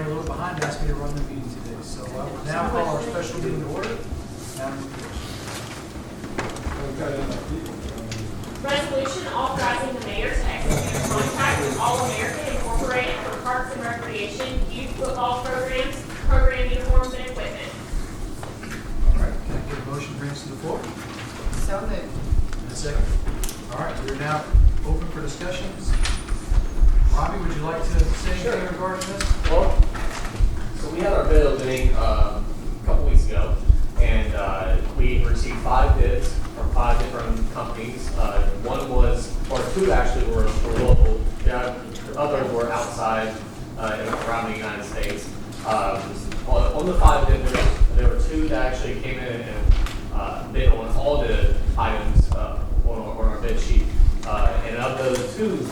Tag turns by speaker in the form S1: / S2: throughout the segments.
S1: running a little behind, asked me to run the meeting today. So I will now call our special meeting to order. Madam
S2: Resolution authorizing the mayor to execute a contract with All American Incorporated for Parks and Recreation, youth football programs, program uniforms, and equipment.
S1: All right, can I get a motion to bring this to the floor?
S3: So moved.
S1: And a second. All right, we are now open for discussions. Robbie, would you like to say anything regarding this?
S4: Well, so we had our bid opening a couple weeks ago, and we received 5 bids from 5 different companies. One was, or 2 actually were local. The others were outside around the United States. On the 5 bids, there were 2 that actually came in and bid on all the items on our bid sheet. And of those 2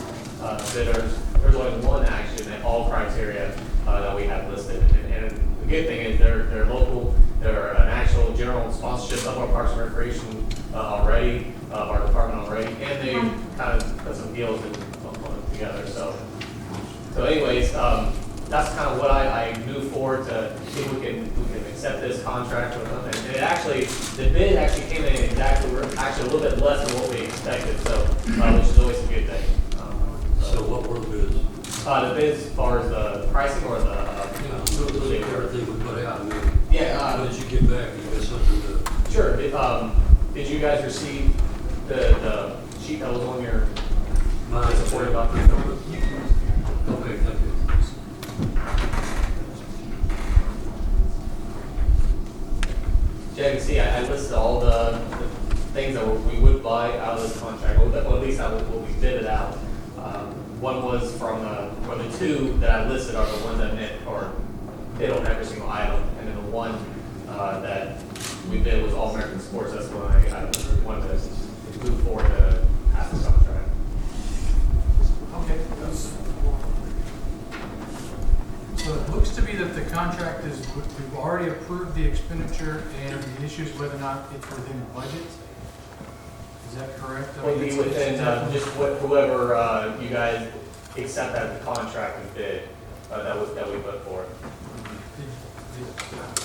S4: bidders, there's only 1 actually that all criteria that we have listed. And the good thing is they're local. They're an actual general sponsorship of our Parks and Recreation already, of our department already, and they kind of put some deals and put it together. So anyways, that's kind of what I moved forward to see if we can accept this contract with them. And it actually, the bid actually came in exactly, actually a little bit less than what we expected. So which is always a good thing.
S5: So what were the bids?
S4: The bids as far as the pricing or the
S5: Everything we put out, I mean,
S4: yeah.
S5: how did you get back? You got something to?
S4: Sure. Did you guys receive the sheet that was on your
S5: Mine.
S4: supporting document?
S5: Okay, thank you.
S4: Yeah, you can see I listed all the things that we would buy out of this contract, or at least what we bid it out. One was from or the 2 that I listed are the ones that bid on every single item, and then the one that we bid was All American Sports. That's when I wanted to move forward to have this contract.
S1: Okay. So it looks to me that the contract is, we've already approved the expenditure, and the issue is whether or not it's within budget. Is that correct? I
S4: Will
S1: mean,
S4: be
S1: it's
S4: within
S1: definitely-
S4: just whoever you guys accept as the contract and bid that we put forward.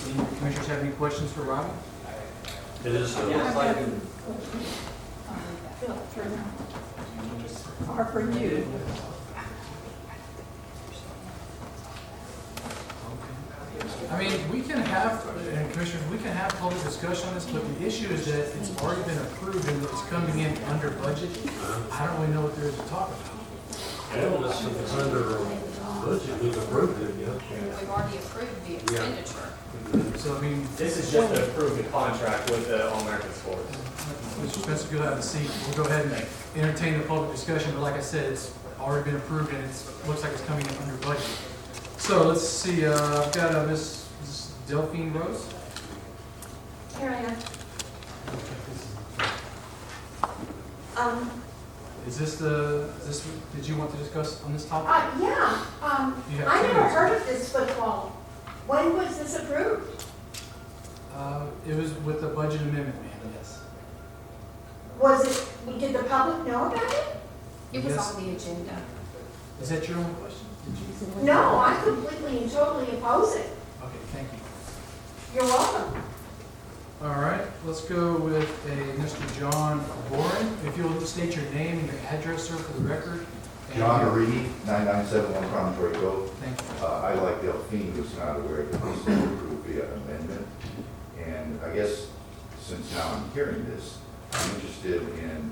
S1: Any commissioners have any questions for Robbie?
S5: It is,
S3: Or for you.
S1: I mean, we can have, and commissioners, we can have public discussion on this, but the issue is that it's already been approved and it's coming in under budget. I don't really know what there is to talk about.
S5: well, if it's under budget, we've approved it, yeah.
S3: We've already approved the expenditure.
S1: So, I mean,
S4: This is just to approve the contract with the All American Sports.
S1: Mr. Spencer, you'll have a seat. We'll go ahead and entertain the public discussion, but like I said, it's already been approved and looks like it's coming in under budget. So let's see, I've got Miss Delphine Rose.
S6: Here I am.
S1: Is this, did you want to discuss on this topic?
S6: Yeah,
S1: You have
S6: I
S1: 2
S6: never
S1: minutes.
S6: heard of this football. When was this approved?
S1: It was with the budget amendment, ma'am, yes.
S6: Did the public know about it?
S3: It was
S1: Yes.
S3: on the agenda.
S1: Is that your only question? Did you?
S6: No, I completely and totally oppose it.
S1: Okay, thank you.
S6: You're welcome.
S1: All right, let's go with a Mr. John Warren. If you'll state your name and your address, sir, for the record. And
S7: John
S1: your-
S7: Arini, 9971 Promontory Road.
S1: Thank you.
S7: I, like Delphine, was not aware that this was approved via amendment. And I guess since now I'm hearing this, I'm interested in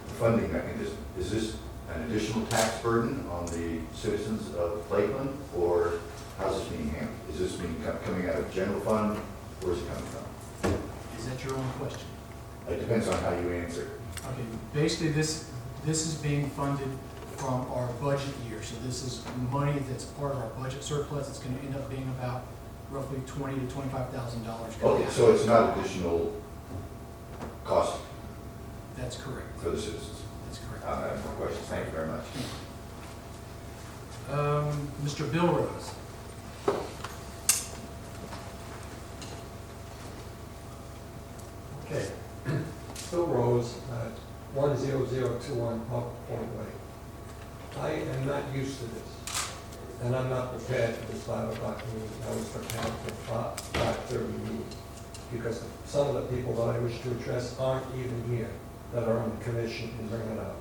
S7: the funding mechanism. Is this an additional tax burden on the citizens of Lakeland, or how's this being handled? Is this coming out of general fund? Where's it coming from?
S1: Is that your only question?
S7: It depends on how you answer.
S1: Okay, basically, this is being funded from our budget year. So this is money that's part of our budget surplus. It's going to end up being about roughly $20,000 to $25,000.
S7: Okay, so it's not additional cost
S1: That's correct.
S7: for the citizens?
S1: That's correct.
S7: I have more questions. Thank you very much.
S1: Mr. Bill Rose.
S8: Okay. Bill Rose, 10021 Hawk Point Way. I am not used to this. and I'm not prepared for this 5 o'clock meeting. I was prepared for 5:30 meeting, because some of the people that I wish to address aren't even here, that are on the commission and bring it up.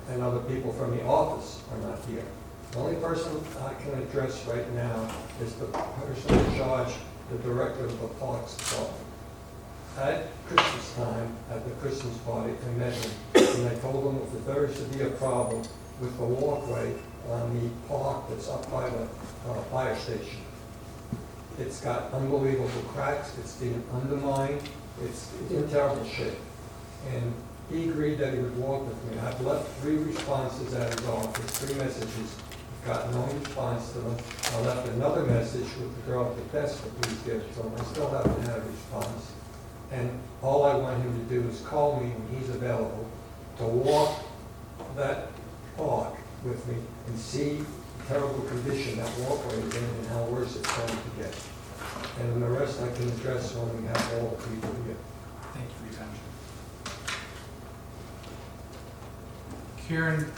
S8: And other people from the office are not here. The only person I can address right now is the person in charge, the director of the Parks Department. At Christmas time, at the Christmas party, I met him, and I told him if there is to be a problem with the walkway on the park that's up by the fire station. It's got unbelievable cracks, it's being undermined, it's in terrible shape. And he agreed that he would walk with me. I've left 3 responses at his office, 3 messages, got no response to them. I left another message with the girl at the desk to please give it to him. I still haven't had a response. And all I want him to do is call me when he's available to walk that park with me and see the terrible condition that walkway is in and how worse it's going to get. And the rest I can address when we have all the people here.
S1: Thank you for your time. Karen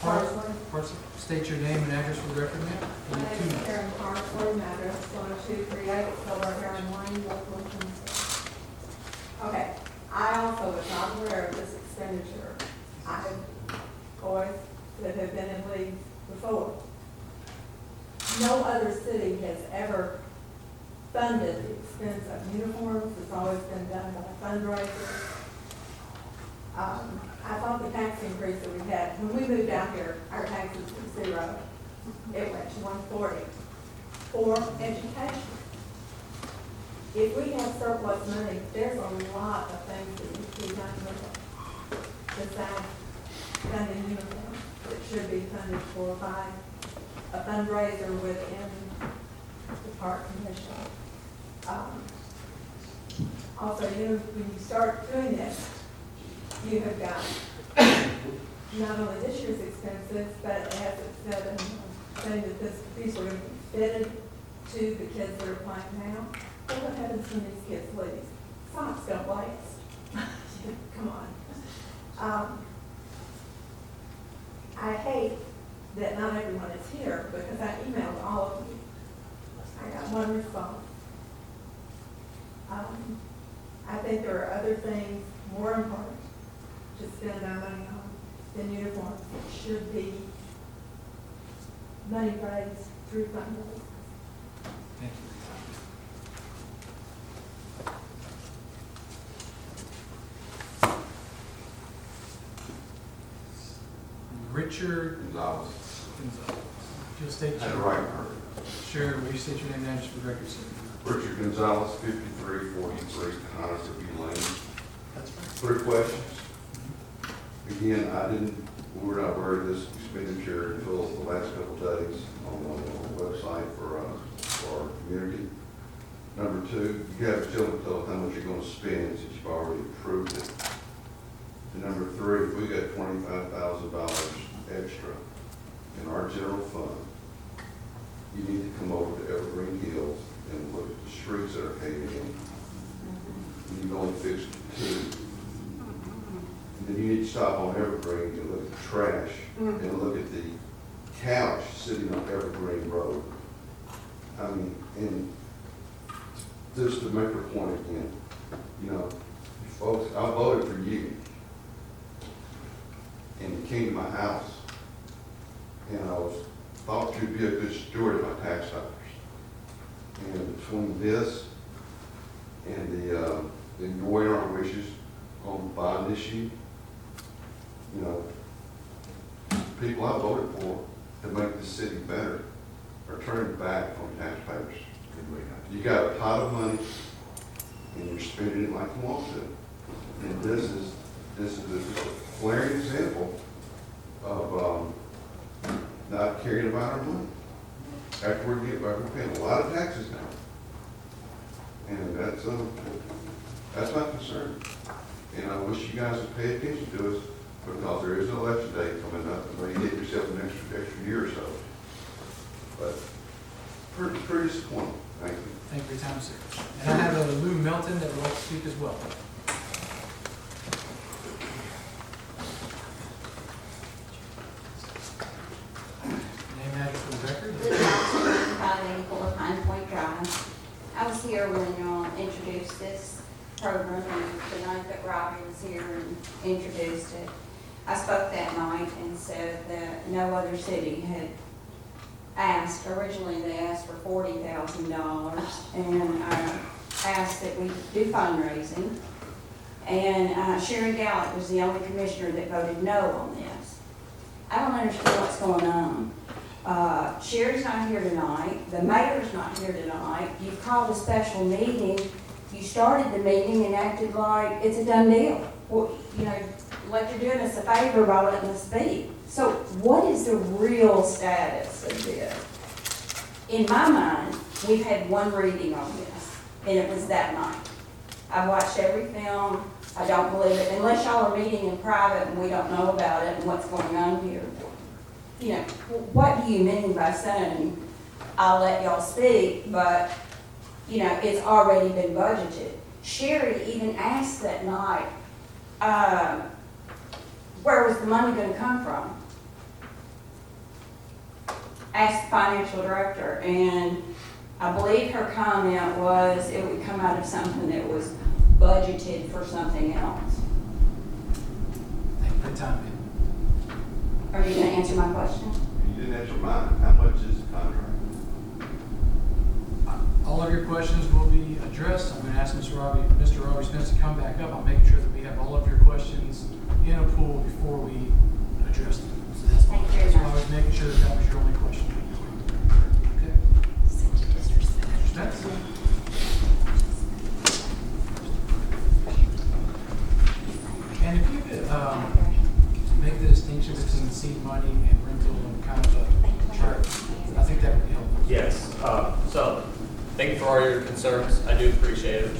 S1: Parsley, state your name and address for the record, ma'am.
S6: My name is Karen Parsley, address 1238 Silver Heron Lane, Lakeland, Tennessee. Okay, I also was not aware of this expenditure. I have boys that have been in leagues before. No other city has ever funded the expense of uniforms. It's always been done by fundraisers. I thought the tax increase that we had, when we moved out here, our taxes were 0. It went to 140 for education. If we have surplus money, there's a lot of things that need to be done with it. Besides funding uniforms, that should be funded for by a fundraiser within the park commission. Also, when you start doing this, you have got not only this year's expenses, but as it said in the thing that these are going to be fitted to the kids that are playing now. Well, what happens when these kids leave? Socks don't last. Come on. I hate that not everyone is here because I emailed all of you. I got one response. I think there are other things more important to spend our money on than uniforms. It should be money raised through fundraising.
S1: Thank you. Richard
S5: Gonzalez.
S1: Gonzalez. You'll state
S5: Had
S1: your...
S5: the right word.
S1: Sure, will you state your name and address for the record, sir?
S5: Richard Gonzalez, 5343 Conocope Lane.
S1: That's fine.
S5: 3 questions. Again, we were not aware of this expenditure until the last couple of days on the website for our community. Number 2, you haven't told us how much you're going to spend since you've already approved it. And number 3, if we got $25,000 extra in our general fund, you need to come over to Evergreen Hills and look at the streets that are paved in. You've only fixed 2. And then you need to stop on Evergreen and look at the trash and look at the couch sitting on Evergreen Road. I mean, and just to make a point again, you know, folks, I voted for you. And you came to my house, and I thought you'd be a good steward of my tax dollars. And between this and the ignoring our wishes on the bond issue, you know, people I voted for to make this city better are turning back on taxpayers. You got a pot of money, and you're spending it like you want to. And this is just a glaring example of not caring about our money. After we're paying a lot of taxes now. And that's my concern. And I wish you guys would pay attention to us because there is an election day coming up and maybe get yourself an extra year or so. But pretty disappointing. Thank you.
S1: Thank you for your time, sir. And I have Lou Melton that would like to speak as well. Name and address for the
S9: here when y'all introduced this program, and the night that Robbie was here and introduced it. I spoke that night and said that no other city had asked, originally they asked for $40,000, and asked that we do fundraising. And Sherry Gallup was the only commissioner that voted no on this. I don't understand what's going on. Sherry's not here tonight, the mayor's not here tonight, you've called a special meeting, you started the meeting and acted like it's a done deal. Well, you know, like you're doing us a favor by letting us speak. So what is the real status of this? In my mind, we've had one reading on this, and it was that night. I've watched every film, I don't believe it, unless y'all are meeting in private and we don't know about it and what's going on here. You know, what do you mean by saying, I'll let y'all speak, but, you know, it's already been budgeted? Sherry even asked that night, where was the money gonna come from? Asked the financial director, and I believe her comment was it would come out of something that was budgeted for something else.
S1: Thank you for the time, Ben.
S9: Are you gonna answer my question?
S5: You didn't answer mine. How much is the contract?
S1: All of your questions will be addressed. I'm going to ask Mr. Robbie Spence to come back up. I'm making sure that we have all of your questions in a pool before we address them. So that's why
S9: Thank you very
S1: I
S9: much.
S1: was making sure that that was your only question. Okay. Mr. Spence? And if you could make the distinction between seed money and rental and kind of a chart, I think that would be helpful.
S4: Yes, so, thank you for all your concerns, I do appreciate it.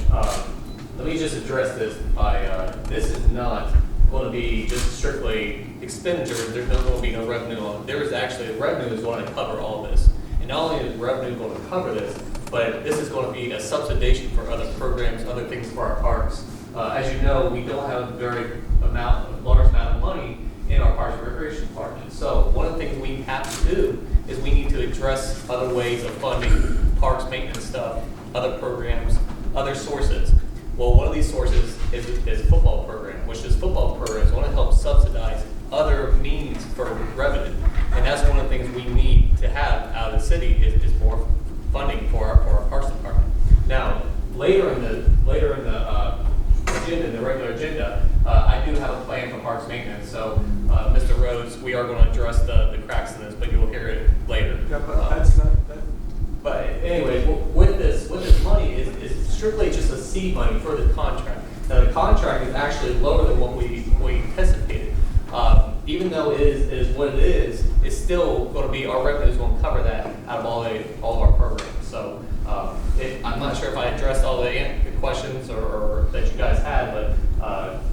S4: Let me just address this by, this is not going to be just strictly expenditures, there's not going to be no revenue on it. There is actually, revenue is going to cover all this. And not only is revenue going to cover this, but this is going to be a subsidization for other programs, other things for our parks. As you know, we don't have a large amount of money in our Parks and Recreation Department. So one of the things we have to do is we need to address other ways of funding parks maintenance stuff, other programs, other sources. Well, one of these sources is football program, which is football programs want to help subsidize other means for revenue. And that's one of the things we need to have out of the city is more funding for our Parks Department. Now, later in the agenda, in the regular agenda, I do have a plan for parks maintenance. So, Mr. Rhodes, we are going to address the cracks in this, but you'll hear it later.
S8: Yeah, but that's not,
S4: But anyway, with this money is strictly just a seed money for the contract. Now, the contract is actually lower than what we anticipated. Even though it is what it is, it's still going to be, our revenue is going to cover that out of all of our programs. So I'm not sure if I addressed all the questions or that you guys had, but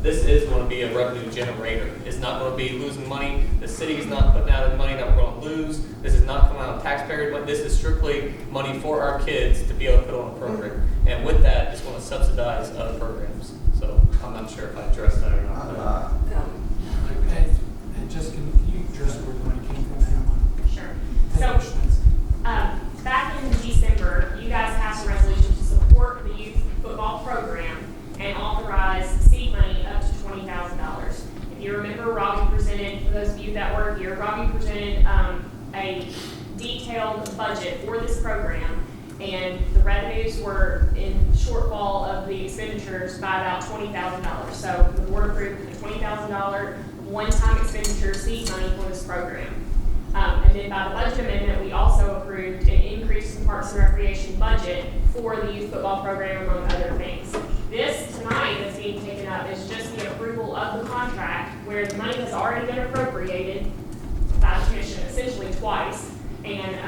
S4: this is going to be a revenue generator. It's not going to be losing money. The city is not putting out any money that we're going to lose. This is not coming out of taxpayers, but this is strictly money for our kids to be able to put on a program. And with that, it's going to subsidize other programs. So I'm not sure if I addressed that or not.
S1: And Jessica, can you address where the money came from? if you don't mind?
S2: Sure.
S1: Thank
S2: So,
S1: you, Spence.
S2: back in December, you guys passed a resolution to support the youth football program and authorize seed money up to $20,000. If you remember, Robbie presented, for those of you that were here, Robbie presented a detailed budget for this program, and the revenues were in shortfall of the expenditures by about $20,000. So the board approved the $20,000 one-time expenditure seed money for this program. And then by the budget amendment, we also approved an increase in Parks and Recreation budget for the youth football program, among other things. This tonight that's being taken up is just the approval of the contract, where the money has already been appropriated by the commission essentially twice. And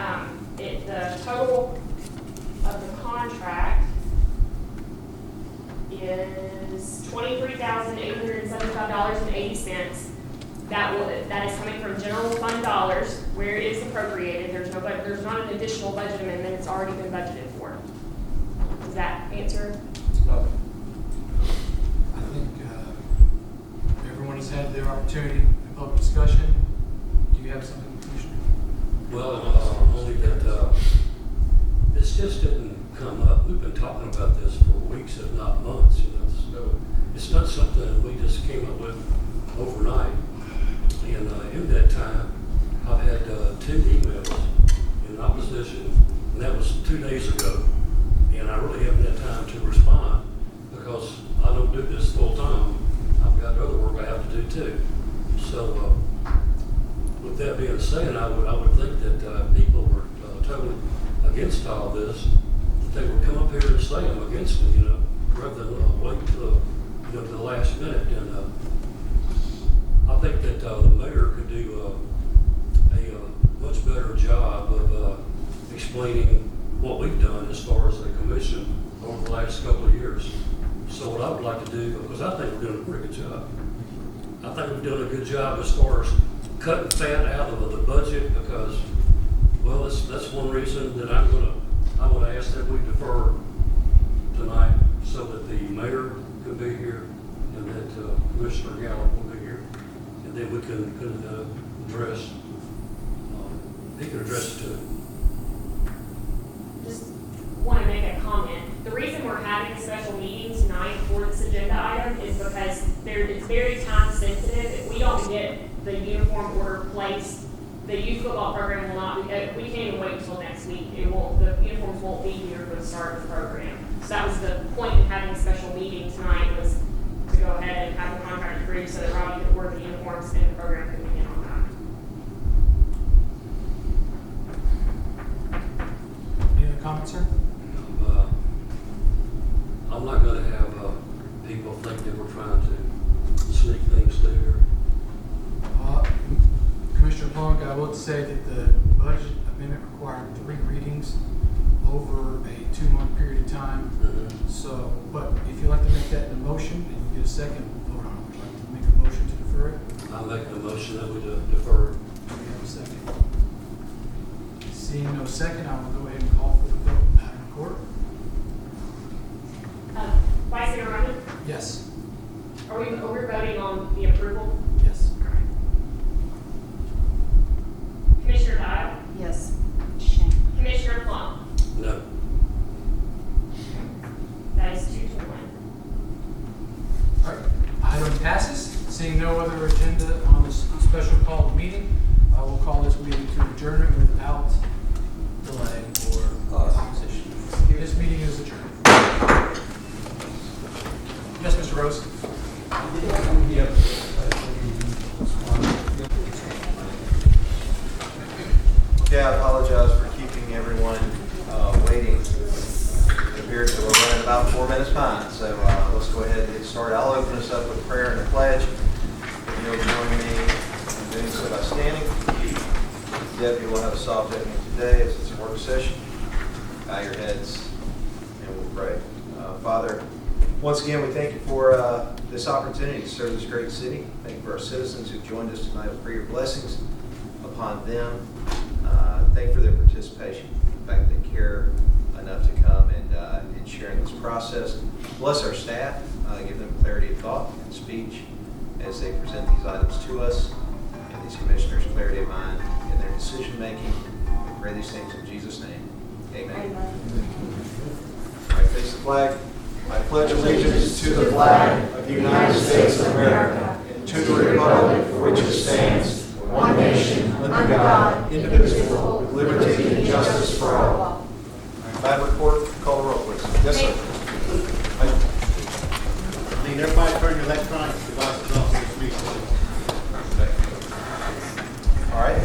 S2: the total of the contract is $23,875.80. That is coming from general fund dollars where it is appropriated. There's not an additional budget amendment. It's already been budgeted for. Does that answer?
S4: Okay.
S1: I think everyone has had their opportunity in public discussion. Do you have something, Commissioner?
S10: Well, only that this just didn't come up. We we've been talking about this for weeks, if not months, you know, so it's not something that we just came up with overnight. And in that time, I've had 2 emails in opposition, and that was 2 days ago. And I really haven't had time to respond because I don't do this full time. I've got other work I have to do too. So with that being said, I would think that people were totally against all this, that they would come up here and say I'm against it, you know, rather than wait till the last minute. And I think that the mayor could do a much better job of explaining what we've done as far as the commission over the last couple of years. So what I would like to do, because I think we're doing a pretty good job. I think we're doing a good job as far as cutting fat out of the budget, because, well, that's one reason that I'm gonna ask that we defer tonight so that the mayor can be here and that Commissioner Gallup will be here, and then we can address. He can address it too.
S2: Just want to make a comment. The reason we're having a special meeting tonight for this agenda item is because it's very time sensitive. If we don't get the uniform order placed, the youth football program will not be, we can't even wait until next week. The uniforms won't be here for the start of the program. So that was the point of having a special meeting tonight, was to go ahead and have the contract approved so that Robbie could order the uniforms and the program could begin on that.
S1: Any other comments, sir?
S10: I'm not going to have people think that we're trying to sneak things through here.
S1: Commissioner Plunk, I will say that the budget amendment required 3 readings over a 2-month period of time. So, but if you'd like to make that in a motion and you get a second, vote on it. Would you like to make a motion to defer it?
S10: I'm making a motion that we defer.
S1: Do we have a second? Seeing no second, I will go ahead and call for the vote. Madam Clerk?
S2: Vice Mayor Roman,
S1: Yes.
S2: are we voting on the approval?
S1: Yes.
S2: All right. Commissioner Dial,
S3: Yes.
S2: Commissioner Plum,
S10: No.
S2: that is 2 to 1.
S1: All right. Item passes. Seeing no other agenda on this special call meeting, I will call this meeting to adjournment without delay or opposition. This meeting is adjourned. Yes, Mr. Rose?
S11: Okay, I apologize for keeping everyone waiting. It appears that we're running about 4 minutes behind, so let's go ahead and get started. I'll open us up with prayer and a pledge. If you'll join me in doing so by standing. Deputy will have a soft opening today as it's a work session. Bow your heads and we'll pray. Father, once again, we thank you for this opportunity to serve this great city. Thank you for our citizens who've joined us tonight. We pray your blessings upon them. Thank you for their participation. The fact that they care enough to come and share in this process. Bless our staff. Give them clarity of thought and speech as they present these items to us. And these commissioners clarity of mind in their decision making. We pray these things in Jesus' name. Amen. All right, face the flag. I pledge allegiance to the flag of the United States of America and to the republic for which it stands, one nation, under God, indivisible, with liberty and justice for all. Madam Report, call the roll, please. Yes, sir.
S12: Need everybody turn your electronic devices off this meeting.
S11: All right,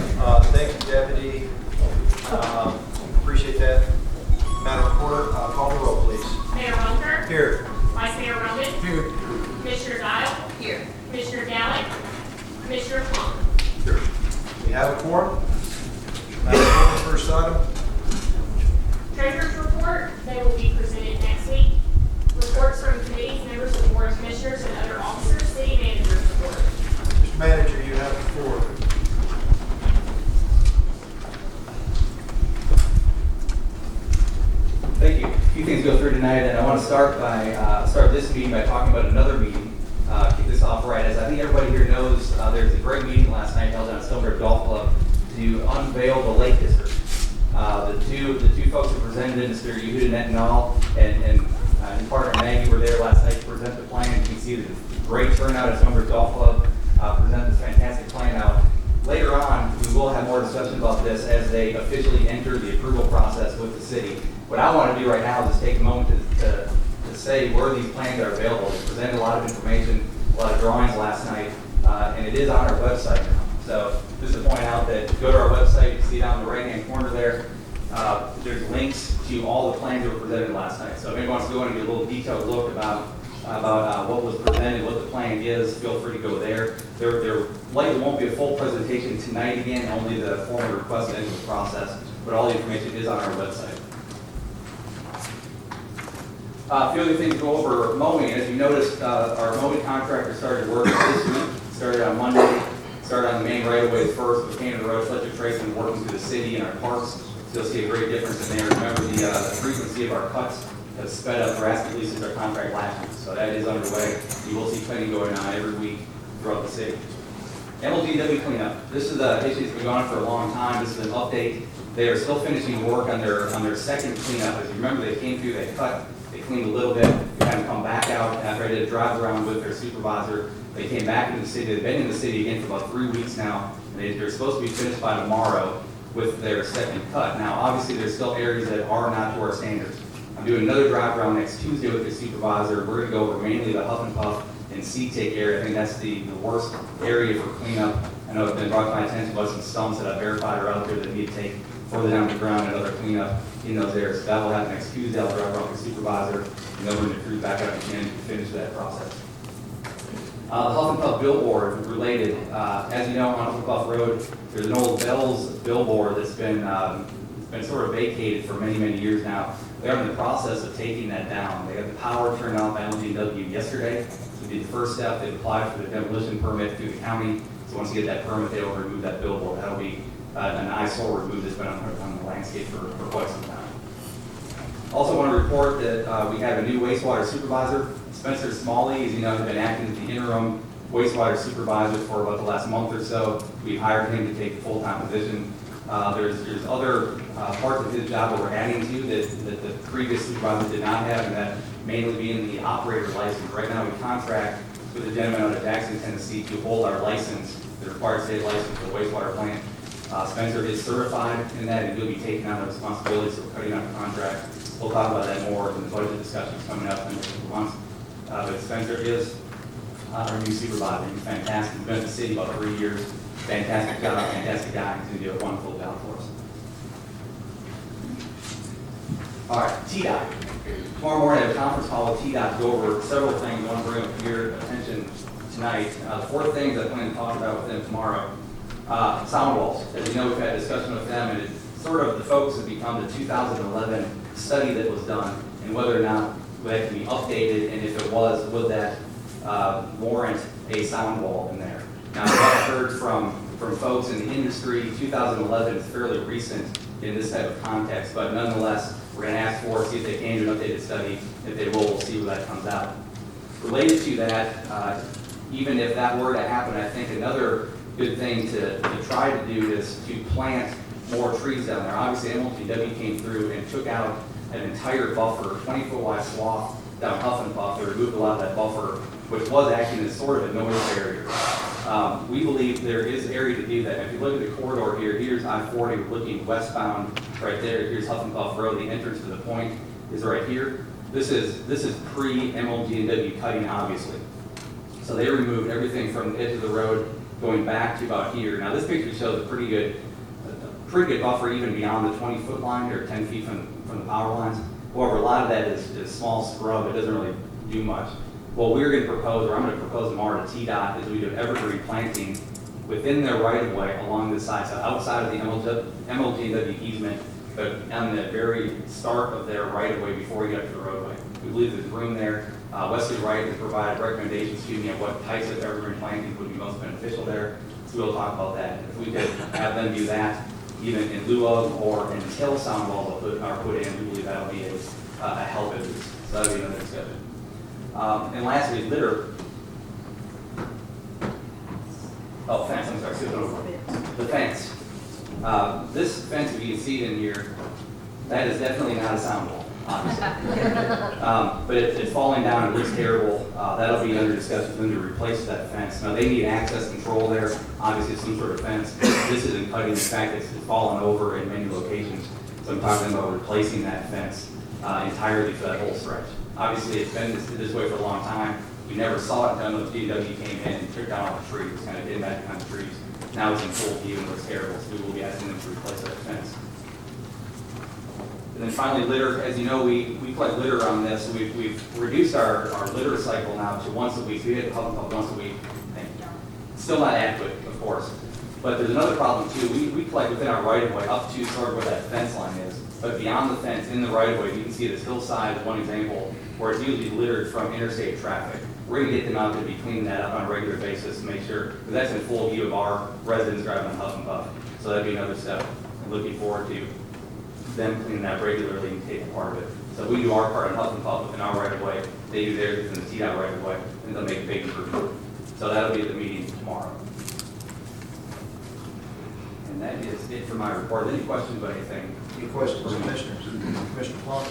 S11: thank you, Deputy. Appreciate that. Madam Reporter, call the roll, please.
S2: Mayor Bunker,
S11: Here.
S2: Vice Mayor Roman,
S1: Here.
S2: Commissioner Dial,
S3: Here.
S2: Commissioner Gallick, Commissioner Plum.
S11: Here. We have a quorum. Madam Reporter, first item.
S2: Treasurer's report, they will be presented next week. Reports from committees, members of the Board of Commissioners, and other officers, city manager's report.
S11: Mr. Manager, you have the floor.
S13: Thank you. A few things to go through tonight, and I want to start this meeting by talking about another meeting. Kick this off right, as I think everybody here knows, there was a great meeting last night held down at Stonebrook Golf Club to unveil the Lake District. The two folks who presented, Mr. Yehuda and partner Maggie were there last night to present the plan. You can see the great turnout at Stonebridge Golf Club, present this fantastic plan. Now, later on, we will have more discussion about this as they officially enter the approval process with the city. What I want to do right now is just take a moment to say where these plans are available. We presented a lot of information, a lot of drawings last night, and it is on our website now. So just to point out that go to our website, you see down in the right-hand corner there, there's links to all the plans that were presented last night. So if anyone wants to go in and get a little detailed look about what was presented, what the plan is, feel free to go there. There likely won't be a full presentation tonight again, only the formal request to enter the process, but all the information is on our website. A few other things to go over mowing. As you noticed, our mowing contractor started work this week, started on Monday, started on the main right-of-ways first, but came to the road, Fletcher Trace, and working through the city and our parks. So you'll see a great difference in there. Remember, the frequency of our cuts has sped up drastically since our contract last week. So that is underway. You will see cleaning going on every week throughout the city. MLGW cleanup. This is an issue that's been going on for a long time. This is an update. They are still finishing work on their second cleanup. As you remember, they came through, they cut, they cleaned a little bit, they had them come back out after I did a drive around with their supervisor. They came back into the city. They've been in the city again for about 3 weeks now. They're supposed to be finished by tomorrow with their second cut. Now, obviously, there's still areas that are not to our standards. I'm doing another drive around next Tuesday with the supervisor. We're going to go over mainly the Huff and Puff and Sea-Take area. I think that's the worst area for cleanup. I know it's been brought to my attention about some stumps that I've verified are out there that need to take further down the ground and other cleanup in those areas. So that will happen next Tuesday. I'll drive around with the supervisor and then bring the crew back out again to finish that process. The Huff and Puff billboard related. As you know, on Huff and Puff Road, there's an old Bell's billboard that's been sort of vacated for many, many years now. They're in the process of taking that down. They got the power turned off by LGW yesterday. So we did the first step. They applied for the demolition permit through the county. So once you get that permit, they'll remove that billboard. That'll be an eyesore removed that's been on the landscape for quite some time. Also want to report that we have a new wastewater supervisor. Spencer Smalley, as you know, has been acting as the interim wastewater supervisor for about the last month or so. We hired him to take the full-time position. There's other parts of his job that we're adding to that the previous supervisor did not have, and that mainly being the operator license. Right now, we contract with a gentleman out of Jackson, Tennessee, to hold our license, the required state license for the wastewater plant. Spencer is certified in that, and he'll be taking on the responsibility, so we're cutting out the contract. We'll talk about that more in the budget discussions coming up in a couple months. But Spencer is our new supervisor. He's fantastic. He's been in the city about 3 years. Fantastic job, fantastic guy. He's going to do a wonderful job for us. All right, TDOT. Tomorrow morning I have a conference call with TDOT to go over several things I want to bring up to your attention tonight. The 4 things I plan to talk about with them tomorrow. Sound walls. As you know, we've had a discussion with them, and it's sort of the focus has become the 2011 study that was done and whether or not that can be updated, and if it was, would that warrant a sound wall in there? Now, I've heard from folks in the industry, 2011 is fairly recent in this type of context, but nonetheless, we're going to ask for, see if they can do an updated study. If they will, we'll see where that comes out. Related to that, even if that were to happen, I think another good thing to try to do is to plant more trees down there. Obviously, MLGW came through and took out an entire buffer, 20-foot wide swath down Huff and Puff. They removed a lot of that buffer, which was acting as sort of a noise barrier. We believe there is area to do that. If you look at the corridor here, here's I-40 looking westbound right there. Here's Huff and Puff Road. The entrance to the point is right here. This is pre-MLGW cutting, obviously. So they removed everything from the edge of the road going back to about here. Now this picture shows a pretty good buffer even beyond the 20-foot line or 10 feet from the power lines. However, a lot of that is small scrub. It doesn't really do much. What we're going to propose, or I'm going to propose tomorrow to TDOT, is we do evergreen planting within their right-of-way along this side, so outside of the MLGW easement, but on the very start of their right-of-way before you get to the roadway. We believe there's room there. Wesley Wright has provided recommendations to me of what types of evergreen planting would be most beneficial there. So we'll talk about that. If we could have them do that, even in lieu of or until sound walls are put in, we believe that'll be a help at least. So that'll be another discussion. And lastly, litter. Oh, fence, I'm sorry, skipping over. The fence. This fence fence, if you can see it in here, that is definitely not a sound wall, obviously. But it's falling down, it looks terrible. That'll be under discussion for them to replace that fence. Now, they need access control there, obviously some sort of fence. This isn't cutting, in fact, it's fallen over in many locations. So I'm talking about replacing that fence entirely for that whole stretch. Obviously, it's been this way for a long time. We never saw it done when DW came in and took down all the trees, kind of did that kind of trees. Now it's in full view and looks terrible, so we will be asking them to replace that fence. And then finally, litter. As you know, we collect litter on this. We've reduced our litter cycle now to once a week. We had Hub and Puff once a week. Still not adequate, of course. But there's another problem too. We collect within our right of way up to sort of where that fence line is. But beyond the fence, in the right of way, you can see this hillside, one example, where it's usually littered from interstate traffic. We're going to get them out there to be cleaning that up on a regular basis to make sure, because that's in full view of our residents driving on Huff and Puff. So that'd be another step. I'm looking forward to them cleaning that regularly and taking part of it. So we do our part on Huff and Puff within our right of way. They do theirs within the TDOT right of way, and they'll make a big improvement. So that'll be at the meeting tomorrow. And that is it for my report. Any questions about anything?
S11: Any questions, commissioners? Commissioner Plum?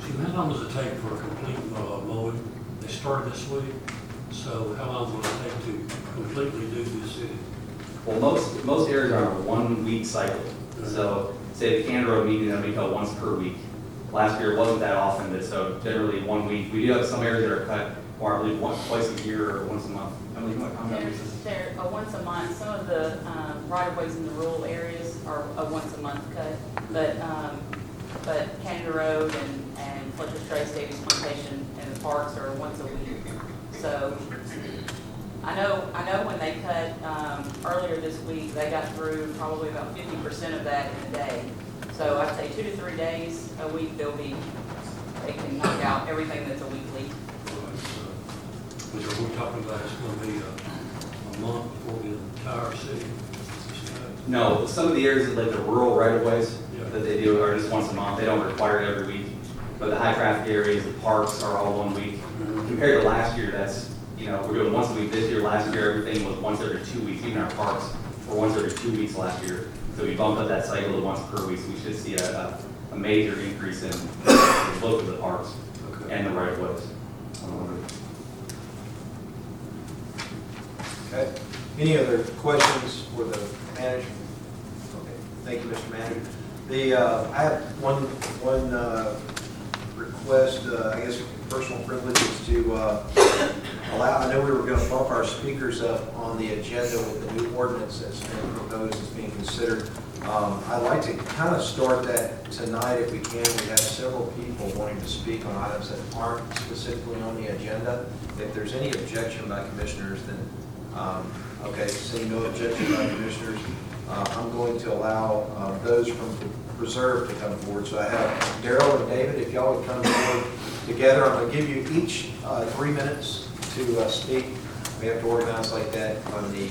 S10: Chief, how long does it take for a complete mowing? They started this week, so how long will it take to completely do the city?
S13: Well, most areas are on a 1 week cycle. So say the Canada Road meeting, that'll be held once per week. Last year it wasn't that often, but so generally 1 week. We do have some areas that are cut, or I believe twice a year or once a month. Emily, you want to comment on this?
S14: They're a once a month. Some of the right-of-ways in the rural areas are a once a month cut, but Canada Road and Fletcher Trace, Davis Plantation, and the parks are once a week. So I know when they cut earlier this week, they got through probably about 50% of that in a day. So I'd say 2 to 3 days a week they can knock out everything that's a weekly.
S10: Which are we talking about, it's going to be a month before the entire city?
S13: No, some of the areas like the rural right-of-ways that they do are just once a month. They don't require it every week. But the high-traffic areas, the parks are all 1 week. Compared to last year, that's, we're doing once a week this year. Last year, everything was once every 2 weeks. Even our parks were once every 2 weeks last year. So we bumped up that cycle to once per week. So we should see a major increase in both of the parks and the right-of-ways.
S11: Okay. Any other questions for the manager? Okay. Thank you, Mr. Manager. I have one request, I guess personal privilege is to allow, I know we were going to bump our speakers up on the agenda with the new ordinance that's been proposed, that's being considered. I'd like to kind of start that tonight if we can. We have several people wanting to speak on items that aren't specifically on the agenda. If there's any objection by commissioners, then okay, seeing no objection by commissioners, I'm going to allow those from the reserve to come forward. So I have Daryl and David, if y'all would come forward together. I'm going to give you each 3 minutes to speak. We have to organize like that on these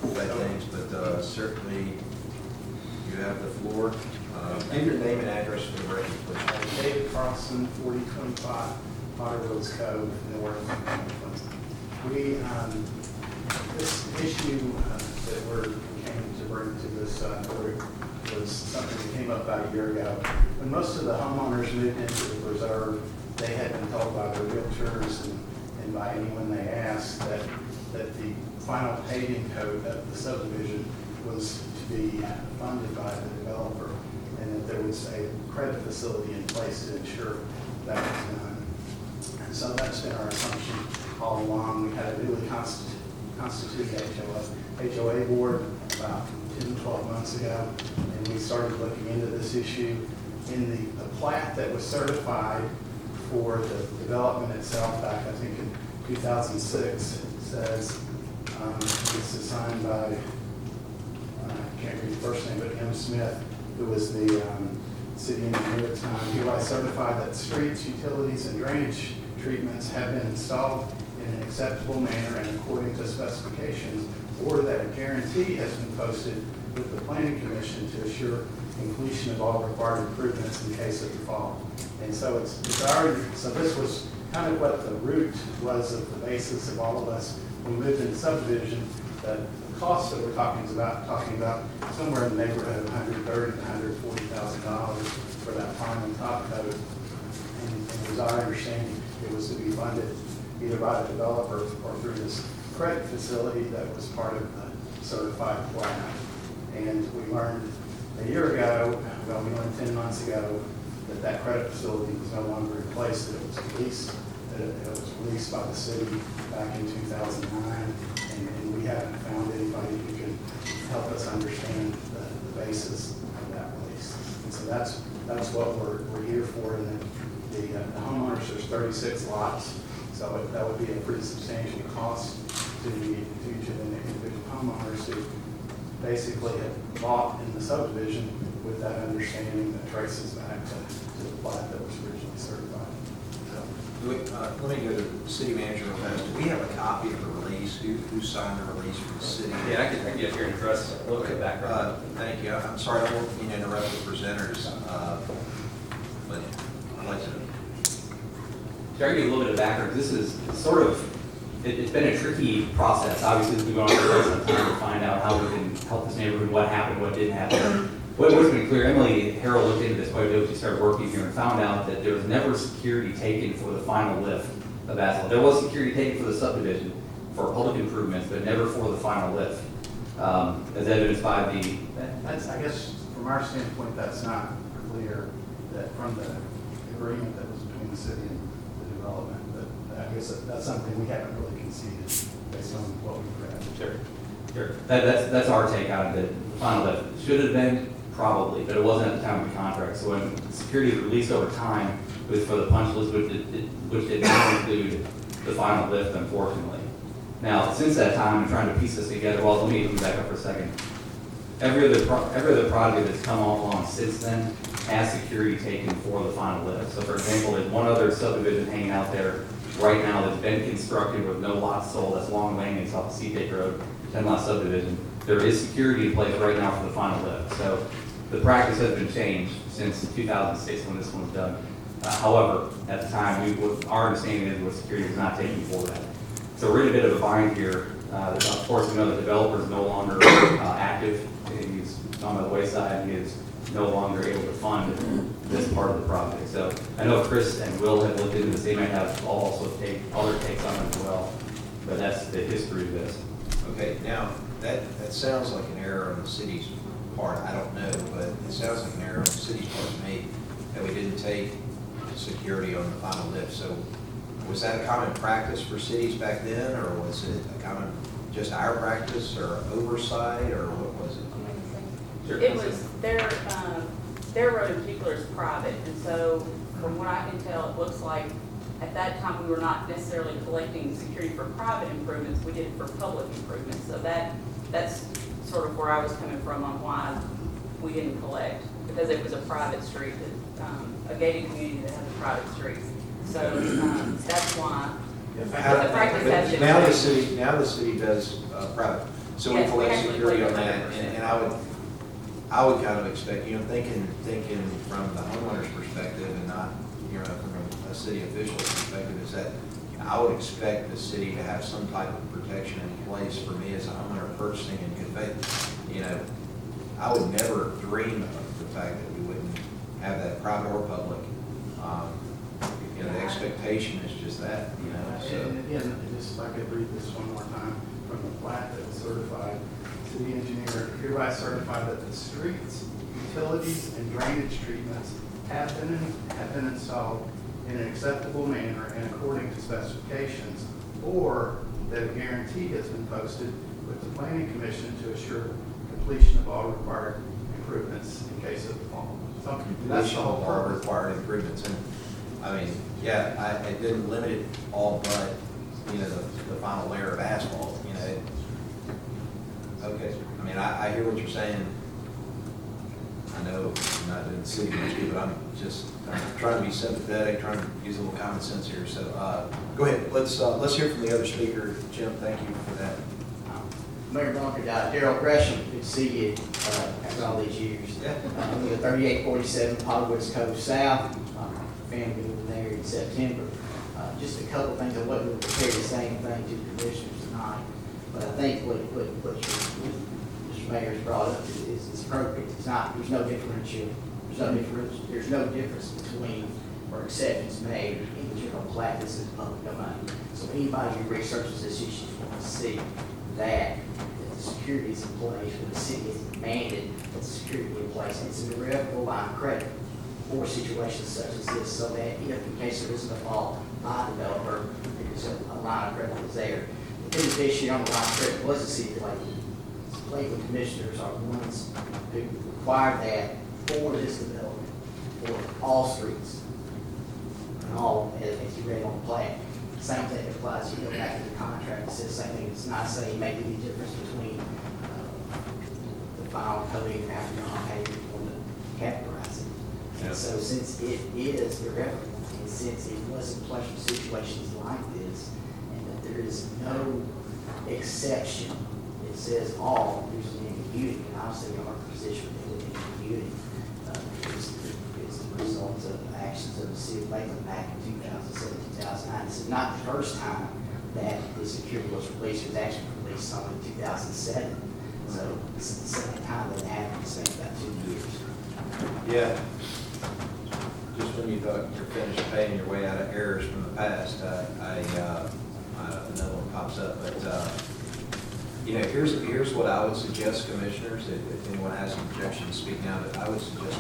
S11: things, but certainly you have the floor. Give your name and address for the record, please.
S15: David Carlson, 4025 Potter Woods Cove, North. We, this issue that we're came to bring to this group was something that came up about a year ago. When most of the homeowners moved into the reserve, they had been told by their realtors and by anyone they asked that the final paving code of the subdivision was to be funded by the developer, and that there was a credit facility in place to ensure that was done. And so that's been our assumption all along. We had a newly constituted HOA board about 10 to 12 months ago, and we started looking into this issue. In the plat that was certified for the development itself back, I think in 2006, it says, this is signed by, I can't read the first name, but M. Smith, who was the city engineer at the time. Hereby certified that streets, utilities, and drainage treatments have been installed in an acceptable manner and according to specifications, or that a guarantee has been posted with the planning commission to assure completion of all required improvements in case of default. And so so this was kind of what the root was of the basis of all of us. We moved into subdivision the costs that we're talking about somewhere in the neighborhood of $130,000 to $140,000 for that final top coat. And it was our understanding it was to be funded either by the developer or through this credit facility that was part of the certified plan. And we learned a year ago, well, we learned 10 months ago, that credit facility was no longer in place, that it was released by the city back in 2009, and we haven't found anybody who can help us understand the basis of that release. And so that's what we're here for. And the homeowners, there's 36 lots, so that would be a pretty substantial cost to the individual homeowners who basically have bought in the subdivision with that understanding that traces back to the plat that was originally certified. So,
S11: Let me go to the city manager real fast. Do we have a copy of the release? Who signed the release for the city?
S13: Yeah, I can get here and address a little bit of background.
S11: Thank you. I'm sorry, I won't mean to interrupt the presenters, but I'd like to.
S13: To give you a little bit of background, this is sort of, it's been a tricky process. Obviously, we've been going on for some time to find out how we can help this neighborhood, what happened, what didn't happen. What was been clear, Emily Harrell looked into this quite a bit when she started working here and found out that there was never security taken for the final lift of asphalt. There was security taken for the subdivision for public improvements, but never for the final lift, as evidenced by the.
S15: That's, I guess, from our standpoint, that's not clear that from the agreement that was between the city and the development. But I guess that's something we haven't really conceded based on what we've read.
S13: Sure. That's our take on it. The final lift should have been. Probably, but it wasn't at the time of the contract. So when security was released over time, it was for the punch list, which did not include the final lift, unfortunately. Now, since that time, I'm trying to piece this together. Well, let me back up for a second. Every other project that's come along since then has security taken for the final lift. So, for example, there's one other subdivision hanging out there right now that's been constructed with no lots sold. That's Long Lane. It's off the Seagate Road, 10-lot subdivision. There is security in place right now for the final lift. So the practice has been changed since 2006 when this one was done. However, at the time, our understanding is what security was not taken for that. So we're in a bit of a bind here. Of course, we know the developer is no longer active. He's on the wayside, and he is no longer able to fund this part of the project. So I know Chris and Will have looked into this. They might have also other takes on it as well. But that's the history of this.
S11: Okay, now, that sounds like an error on the city's part. I don't know, but it sounds like an error on the city's part to me that we didn't take security on the final lift. So was that a common practice for cities back then, or was it a common, just our practice, or oversight, or what was it?
S13: Sure.
S14: It was their road in particular is private, and so from what I can tell, it looks like at that time we were not necessarily collecting security for private improvements, we did it for public improvements. So that's sort of where I was coming from on why we didn't collect, because it was a private street, a gated community that has a private street. So that's why the practice has been
S11: Now
S14: changed.
S11: the city does private, so we
S14: Yes, we
S11: collect
S14: actually
S11: security on
S14: collect
S11: that,
S14: 100%.
S11: and I would kind of expect, thinking from the homeowner's perspective and not, from a city official's perspective, is that I would expect the city to have some type of protection in place for me as a homeowner purchasing in good faith. I would never dream of the fact that we wouldn't have that private or public. The expectation is just that, so.
S15: And again, just if I could read this one more time from the plat that was certified, city engineer hereby certified that the streets, utilities, and drainage treatments have been installed in an acceptable manner and according to specifications, or that a guarantee has been posted with the planning commission to assure completion of all required improvements in case of default. So that's the whole
S11: All
S15: purpose.
S11: required improvements, and I didn't limit it all but, the final layer of asphalt, Okay, I hear what you're saying. I know I'm not doing the city much good, but I'm trying to be sympathetic, trying to use a little common sense here, so, go ahead, let's hear from the other speaker. Jim, thank you for that.
S16: Mayor Bunker, Darrell Gresham, good to see you after all these years.
S11: Yeah.
S16: We got 3847 Potterwoods Cove South. Family moved there in September. Just a couple things. I wasn't prepared to say anything to the commissioners tonight. But I think what Mr. Mayor's brought up is appropriate. It's not, there's no difference between or exceptions made in the general plat. This is public domain. So anybody who researches this issue will see that the security is in place, that the city has demanded that the security be in place. And it's an irrevocable line of credit for situations such as this, so that if in case there is a default by a developer, because a line of credit is there. The beneficiary on the line of credit was the city of Lakeland. Lakeland commissioners are the ones who required that for this development, for all streets. And all, as you read on the plan. Same thing applies, you go back to the contract, it says the same thing. It's not saying make any difference between the final coding after non-payment or the categorizing. And so since it is irrevocable, and since it was in place for situations like this, and that there is no exception, it says all, there's an ambiguity, and obviously our position with the ambiguity is the result of actions of the city of Lakeland back in 2007, 2009. This is not the first time that the security was released. It was actually released on in 2007. So this is the second time that it happened, it's been about 2 years.
S11: Yeah. Just when you thought you're finished paying your way out of errors from the past, another one pops up. But, here's what I would suggest, commissioners, if anyone has an objection to speak now, I would suggest,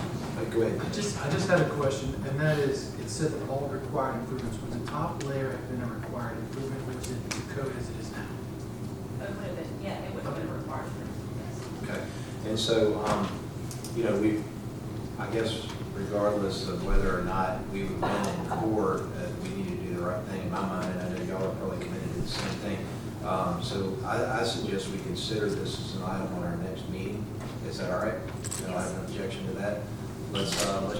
S11: go ahead.
S1: I just had a question, and that is, it said that all required improvements, would the top layer have been a required improvement, which is the code as it is now?
S14: It would have been, yeah, it would have been required, yes.
S11: Okay. And so, I guess regardless of whether or not we would win in court, we need to do the right thing in my mind, and I know y'all are probably committed to the same thing. So I suggest we consider this as an item on our next meeting. Is that all right? No, I have no objection to that. Let's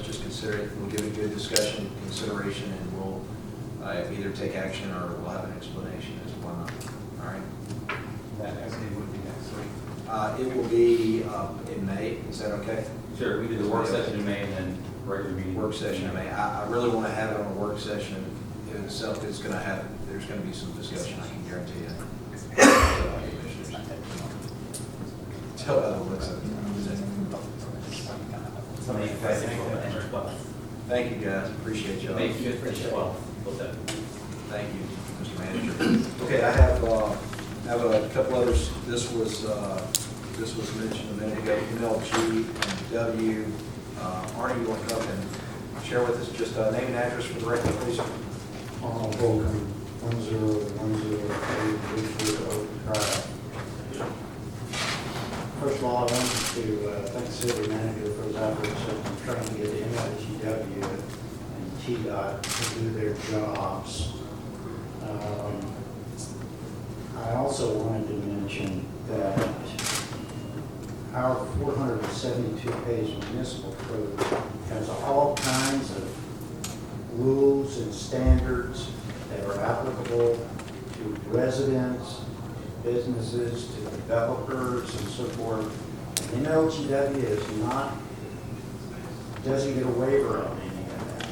S11: just consider it. We'll give it good discussion, consideration, and we'll either take action or we'll have an explanation as to why not. All right?
S13: That next meeting would be next week.
S11: It will be in May. Is that okay?
S13: Sure, we did the work session in May and then regular meeting.
S11: Work session in May. I really want to have it on a work session in itself. There's going to be some discussion, I can guarantee you. Tell by the looks of it. Thank you, guys. Appreciate y'all.
S13: Thank you. Well,
S11: Thank you, Mr. Manager. Okay, I have a couple others. This was mentioned a minute ago. MLG and W. Arnie, you want to come up and share with us just name and address for the record, please?
S17: Arnold Volkan, 10108 Ridgewood Oak Drive. First of all, I wanted to thank the city manager for his efforts in trying to get MLGW and TDOT to do their jobs. I also wanted to mention that our 472-page municipal code has all kinds of rules and standards that are applicable to residents, businesses, to developers, and so forth. And MLGW doesn't get a waiver on any of that.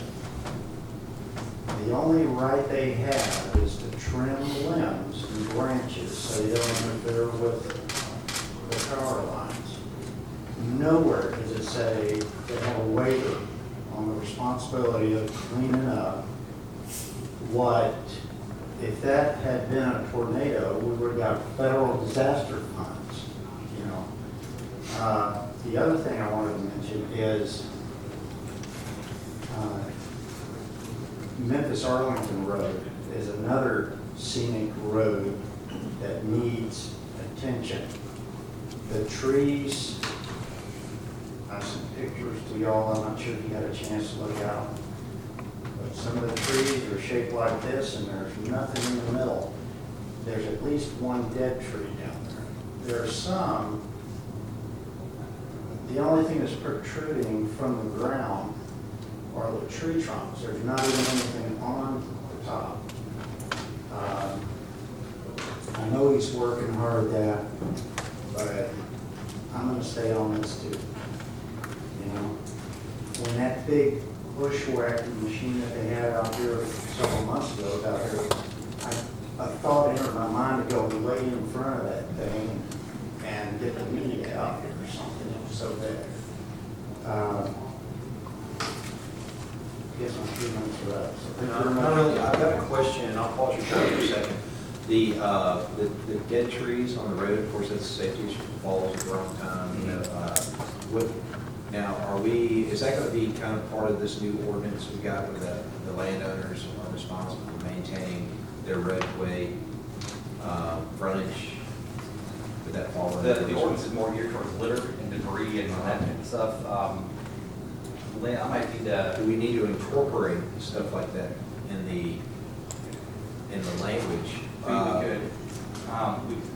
S17: The only right they have is to trim limbs and branches so they don't interfere with the power lines. Nowhere does it say they have a waiver on the responsibility of cleaning up what, if that had been a tornado, we would have got federal disaster funds, you know. The other thing I wanted to mention is Memphis-Arlington Road is another scenic road that needs attention. The trees, I sent pictures to y'all, I'm not sure if you had a chance to look out. But some of the trees are shaped like this and there's nothing in the middle. There's at least one dead tree down there. There are some, the only thing that's protruding from the ground are the tree trunks. There's not even anything on the top. I know he's working hard at that, but I'm gonna stay on this too. You know, when that big bushwhacking machine that they had out here several months ago out here, a thought entered my mind to go lay in front of that thing and get the meat out or something, so that, I guess my 2 minutes are up. So thank you very much.
S11: Not really, I've got a question, and I'll pause your time for a second. The dead trees on the road, of course, that's safety issue, falls at the wrong time, you know, now, is that gonna be kind of part of this new ordinance we got where the landowners are responsible for maintaining their roadway, frontage? Would that fall under?
S13: The ordinance is more geared towards litter and debris and that kind of stuff. Lynn, I might need to.
S11: Do we need to incorporate stuff like that in the language?
S13: We could.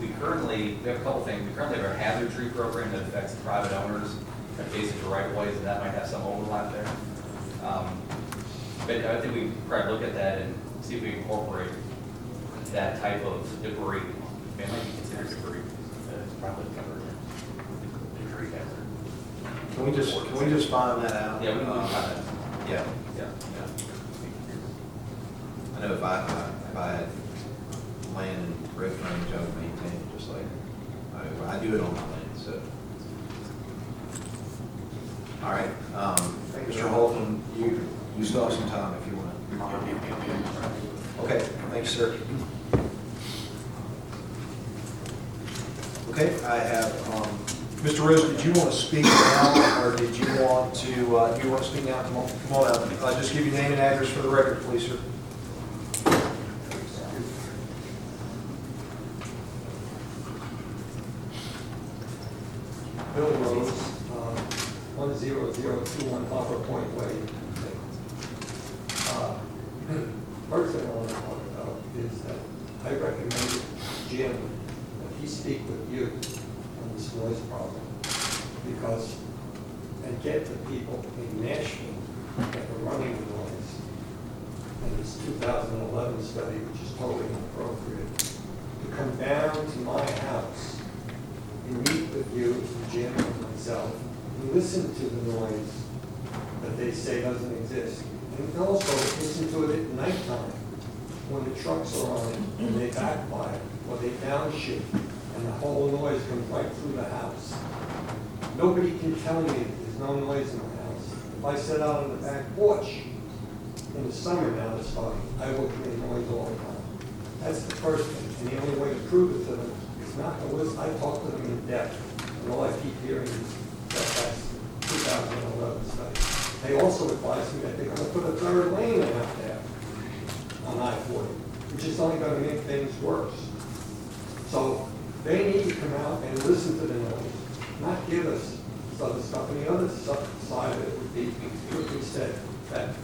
S13: We currently, we have a couple things. We currently have a hazard tree program that affects private owners adjacent to right of ways, and that might have some overlap there. But I think we probably look at that and see if we incorporate that type of debris. It might be considered debris. It's probably covered in tree hazard.
S11: Can we just find that out?
S13: Yeah, we can find that.
S11: Yeah.
S13: Yeah.
S11: I know if I had land and road frontage, I would maintain it just like, I do it on my land, so. All right, Mr. Holcomb, you still have some time if you want. Okay, thank you, sir. Okay, I have, Mr. Rose, did you want to speak now, or did you want to, do you want to speak now? Come on out. Just give your name and address for the record, please, sir.
S8: Bill Rose, 10021 Hopper Point Way. First thing I want to talk about is that I recommended Jim that he speak with you on this noise problem, because, and get the people in Nashville that are running the noise, and this 2011 study, which is totally inappropriate, to come down to my house and meet with you, Jim, and myself, and listen to the noise that they say doesn't exist. And also listen to it at nighttime, when the trucks are on it, and they backfire, or they downshift, and the whole noise comes right through the house. Nobody can tell me there's no noise in the house. If I sit out on the back porch, in the summer now it's fine, I will hear noise all the time. That's the first thing, and the only way to prove it to them is not to listen. I talk to them in depth, and all I keep hearing is that that's 2011 study. They also advised me that they're going to put a third lane out there on I-40, which is only going to make things worse. So they need to come out and listen to the noise, not give us this other stuff. And the other side of it would be, what we said, that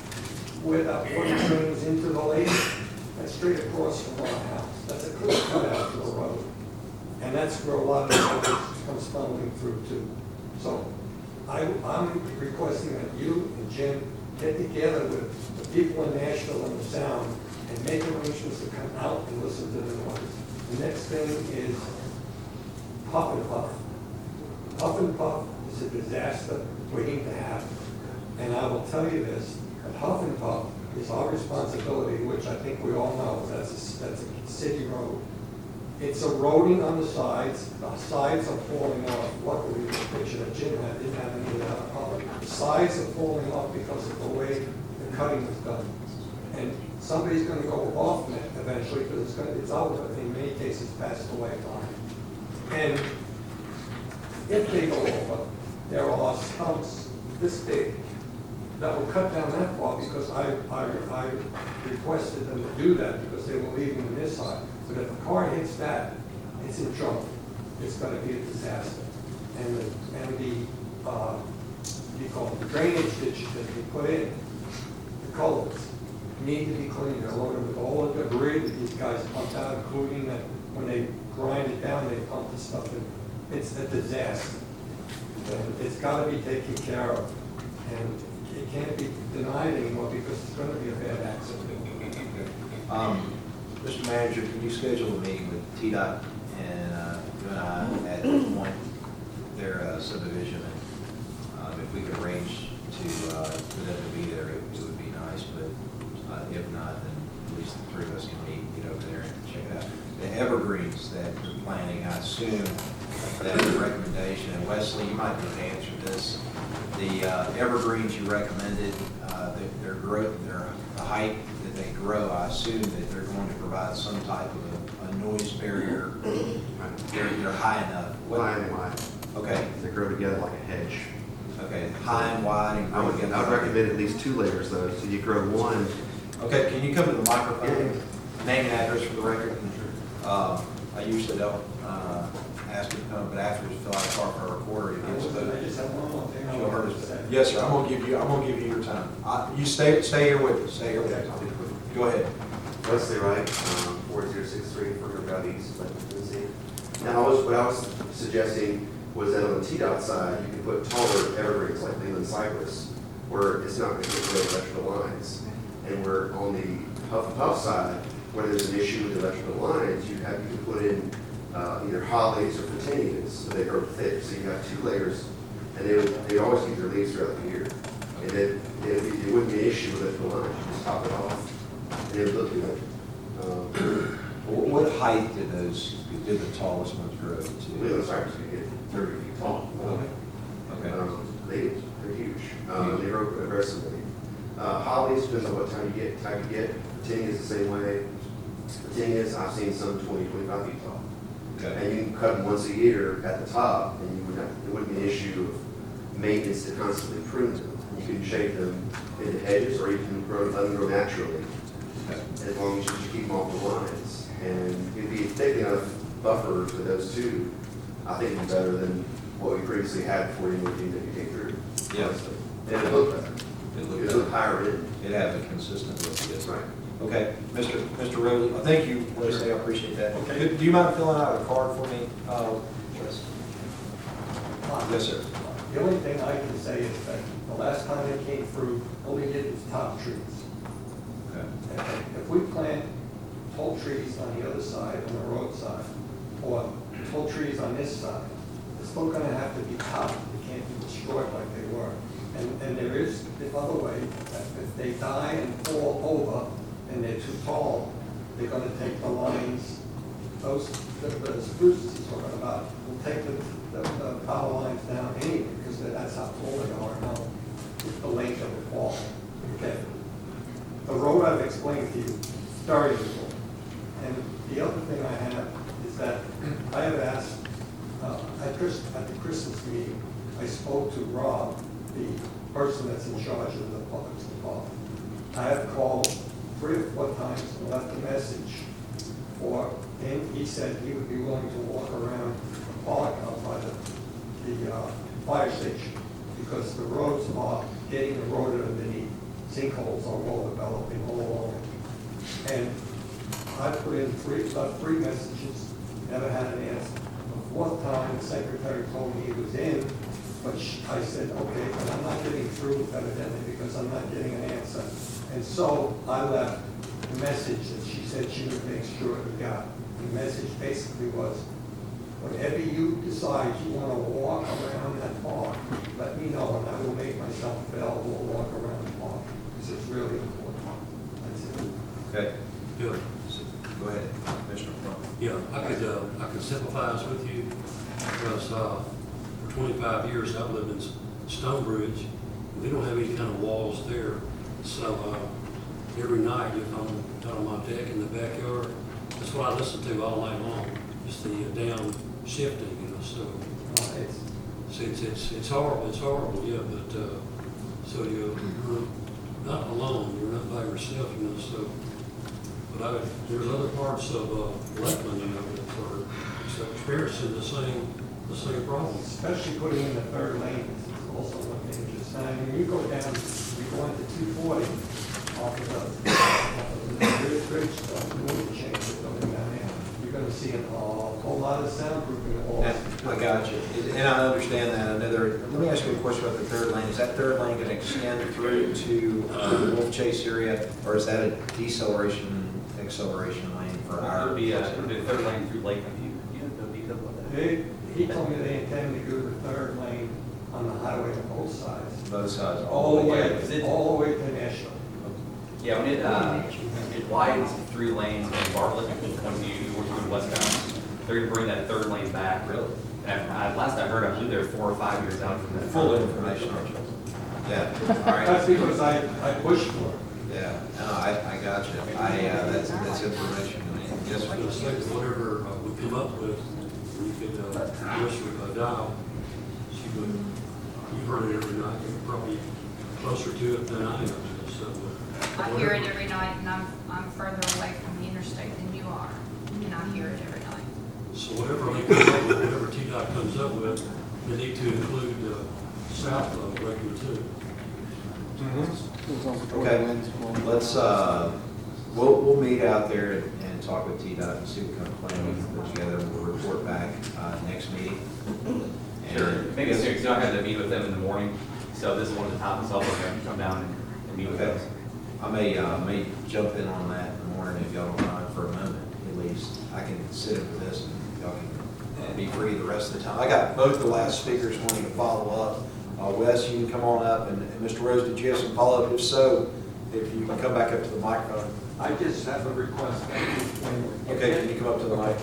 S8: without putting trains into the lake, that's straight across from our house. That's a clear cutout to the road. And that's where a lot of the noise comes fumbling through too. So I'm requesting that you and Jim get together with the people in Nashville and the Sound and make arrangements to come out and listen to the noise. The next thing is Puff and Puff. Puff and Puff is a disaster waiting to happen. And I will tell you this, that Huff and Puff is our responsibility, which I think we all know, that's a city road. It's eroding on the sides are falling off. Luckily, the picture that Jim had didn't have any of that color. The sides are falling off because of the way the cutting was done. And somebody's gonna go off it eventually, because it's over, in many cases, passed away by. And if they go over, there are stumps this big that will cut down that far, because I requested them to do that because they were leaving on this side. But if a car hits that, it's in trouble. It's going to be a disaster. And the you call it the drainage ditch that they put in, the culverts, need to be cleaned. They're loaded with all the debris that these guys pump out, including that when they grind it down, they pump the stuff in. It's a disaster. And it's got to be taken care of. And it can't be denied anymore because it's going to be a bad accident.
S11: Mr. Manager, can you schedule a meeting with TDOT and you and I at this point, their subdivision, and if we could arrange for them to be there, it would be nice, but if not, then at least the three of us can meet, get over there and check it planning, I assume that the recommendation, and Wesley, you might be able to answer this, the evergreens you recommended, their growth, the height that they grow, I assume that they're going to provide some type of a noise barrier. They're high enough.
S18: High and wide.
S11: Okay,
S18: They grow together like a hedge.
S11: okay, high and wide and
S18: I
S11: grow
S18: would
S11: together.
S18: recommend at least 2 layers though, so you grow one.
S11: Okay, can you come to the microphone? Name and address for the record. I usually don't ask you to come, but afterwards fill out a card for a recorder. It gets voted.
S8: I just have one more thing I
S11: She'll hurt
S8: want to
S11: us.
S8: say.
S11: Yes, sir, I'm gonna give you your time. You stay here with us, stay here with us. Go ahead.
S18: Wesley Wright, 4063 Further Valley East, Lakeland, Tennessee. Now, what I was suggesting was that on the T-dot side, you can put taller evergreens like Leland cypress, where it's not going to get rid of electrical lines. And where on the Huff and Puff side, where there's an issue with electrical lines, you can put in either hollies or photinias, so they grow thick. So you have 2 layers, and they always keep their leaves throughout the year. And then it wouldn't be an issue with electrical lines. You just top it off, and it would look good.
S11: What height did the tallest ones grow to?
S18: Leland cypress can get 30 feet tall.
S11: Okay.
S18: They're huge. They grow aggressively. Hollies, depends on what type you get. Photinias the same way. Photinias, I've seen some 20, 25 feet tall.
S11: Okay.
S18: And you can cut them once a year at the top, and it wouldn't be an issue of maintenance to constantly prune them. You can shape them into hedges, or you can let them grow naturally, as long as you just keep them off the lines. And it'd be thick enough buffer for those 2. I think it'd be better than what we previously had before you came through.
S11: Yeah.
S18: And it looked better.
S11: It
S18: looked higher in.
S11: It has a consistent look.
S18: That's right.
S11: Okay, Mr. Rowley, thank you, Wesley, I appreciate that.
S8: Okay.
S11: Do you mind filling out a card for me? Yes, sir.
S8: The only thing I can say is that the last time they came through, all we did was top trees.
S11: Okay.
S8: And if we plant tall trees on the other side, on the roadside, or tall trees on this side, it's still gonna have to be topped. They can't be destroyed like they were. And there is the other way, that if they die and fall over and they're too tall, they're gonna take the lines, the spruces he's talking about, will take the power lines down anyway, because that's how tall they are now, with the length of the wall. Okay. The road I've explained to you, very useful. And the other thing I have is that I have asked, at the Christmas meeting, I spoke to Rob, the person that's in charge of the public department. I have called 3 or 4 times and left a message for him. He said he would be willing to walk around the park out by the fire station, because the roads are getting eroded underneath. Sinkholes are all developing all along it. And I put in 3 messages, never had an answer. The 4th time, the secretary told me he was in, but I said, okay, but I'm not getting through evidently because I'm not getting an answer. And so I left a message that she said she would make sure we got. The message basically was, whenever you decide you want to walk around that park, let me know and I will make myself available to walk around the park, because it's really important. That's it.
S11: Okay.
S10: Yeah,
S11: Go ahead, Commissioner Plum.
S10: yeah, I could simplify this with you, because, for 25 years, I've lived in Stonebridge. We don't have any kind of walls there, so, every night, if I'm out on my deck in the backyard, that's what I listen to all night long, just the down shifting, you know, so. It's horrible, yeah, but, so you're not alone, you're not by yourself, you know, so. But there's other parts of, Lakeland, you know, that are experiencing the same problem.
S8: Especially putting in the 3rd lane is also one dangerous. Now, when you go down, you go into 240 off of the bridge, the moon change is going down there. You're going to see a whole lot of soundproofing walls.
S11: I got you, and I understand that. Let me ask you a question about the 3rd lane. Is that 3rd lane going to extend through to the Wolf Chase area, or is that a acceleration lane for our?
S13: It would be a 3rd lane through Lakeland. Do you know the details about that?
S8: He told me they intend to do the 3rd lane on the highway on both sides.
S11: Both sides.
S8: All the way to National.
S13: Yeah, when it widens to 3 lanes in Bartlett, when you work on westbound, They're gonna bring that third lane back.
S11: Really?
S13: And last I heard, I believe they're 4 or 5 years out from that.
S11: Full information on it. Yeah, all right.
S8: That's because I pushed for it.
S11: Yeah, no, I got you. That's information. Yes,
S10: I was
S11: sir.
S10: thinking whatever we come up with, we could, wish with Dial, she would, you heard it every night, you're probably closer to it than I am, so.
S3: I hear it every night, and I'm further away from the interstate than you are, and I hear it every night.
S10: So whatever they come up with, whatever TDOT comes up with, they need to include, south of Lakeland too.
S11: Okay, let's, we'll meet out there and talk with TDOT and see what kind of plan we can put together, and we'll report back, next meeting.
S13: Sure, maybe it's, you don't have to meet with them in the morning, so this is one of the topics I'll come down and meet with them.
S11: Okay. I may jump in on that in the morning if y'all don't mind for a moment, at least. I can sit in with this and y'all can be free the rest of the time. I got both the last speakers wanting to follow up. Wes, you can come on up, and Mr. Rose, did you have some follow-up? If so, if you can come back up to the microphone.
S8: I just have a request.
S11: Okay, can you come up to the mic?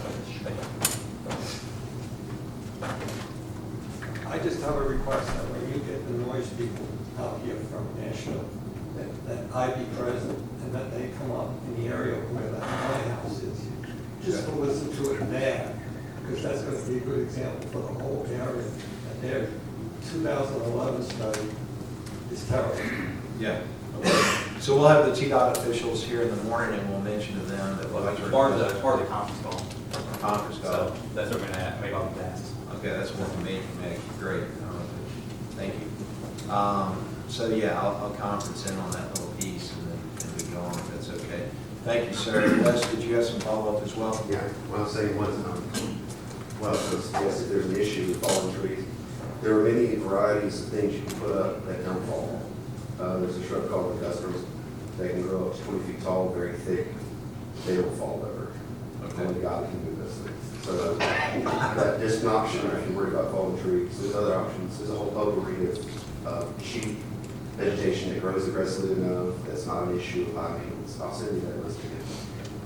S8: I just have a request that when you get the noise people out here from Nashville, that I be present and that they come up in the area where that my house is, just to listen to it there, because that's going to be a good example for the whole area. And their 2011 study is terrible.
S11: Yeah. Okay. So we'll have the TDOT officials here in the morning, and we'll mention to them that we'll have
S13: Part of the conference call.
S11: conference call.
S13: So that's what we're gonna make all the tasks.
S11: Okay, that's one for me, Meg. Great. Thank you. So yeah, I'll conference in on that little piece, and we go on if that's okay. Thank you, sir. Les, did you have some follow-up as well?
S18: Yeah, what I'm saying was, yes, if there's an issue with fallen trees, there are many varieties of things you can put up that don't fall. There's a shrub called Augustums. They can grow up to 20 feet tall, very thick. They don't fall over. Only God can do this thing. So that is an option if you're worried about fallen trees. There's other options. There's a whole potpourri of sheep vegetation that grows aggressively enough. That's not an issue of high maintenance. I'll send you that list again.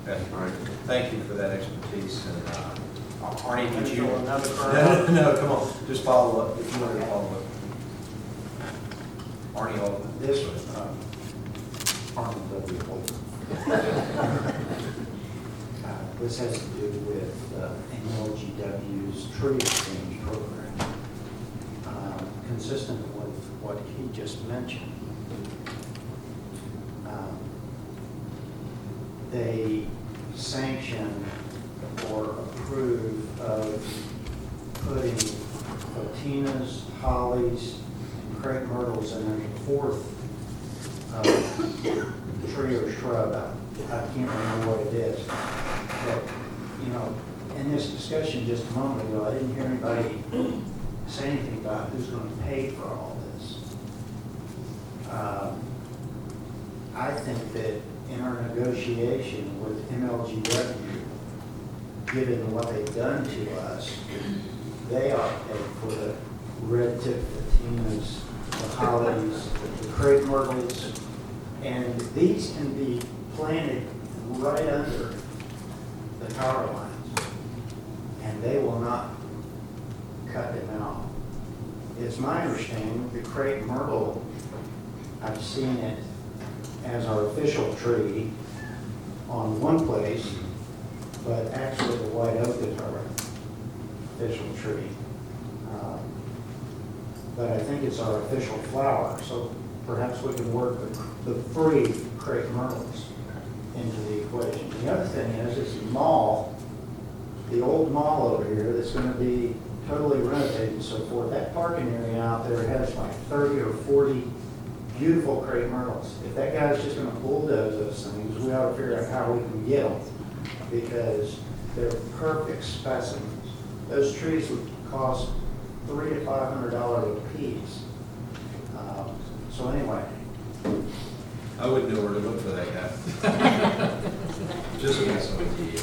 S11: Okay. All right. Thank you for that expertise. And Arnie, did you? No, come on. Just follow up if you want to follow up. Arnie, all
S17: This was, Arnold W. Holden. This has to do with NLGW's tree exchange program, consistent with what he just mentioned. They sanction or approve of putting platinas, hollies, and crepe myrtles in a fourth tree or shrub. I can't remember what it is. But, you know, in this discussion just a moment ago, I didn't hear anybody say anything about who's going to pay for all this. I think that in our negotiation with MLGW, given what they've done to us, they ought to pay for the red tip platinas, the hollies, the crepe myrtles, and these can be planted right under the power lines, and they will not cut them out. It's my understanding the crepe myrtle, I've seen it as our official tree on one place, but actually the white oak is our official tree. But I think it's our official flower, so perhaps we can work the free crepe myrtles into the equation. The other thing is this mall, the old mall over here that's going to be totally renovated and so forth. That parking area out there has like 30 or 40 beautiful crepe myrtles. If that guy's just going to bulldoze those things, we ought to figure out how we can get them because they're perfect specimens. Those trees would cost $300 to $500 a piece. So anyway.
S11: I wouldn't know where to look for that guy. Just messing with you.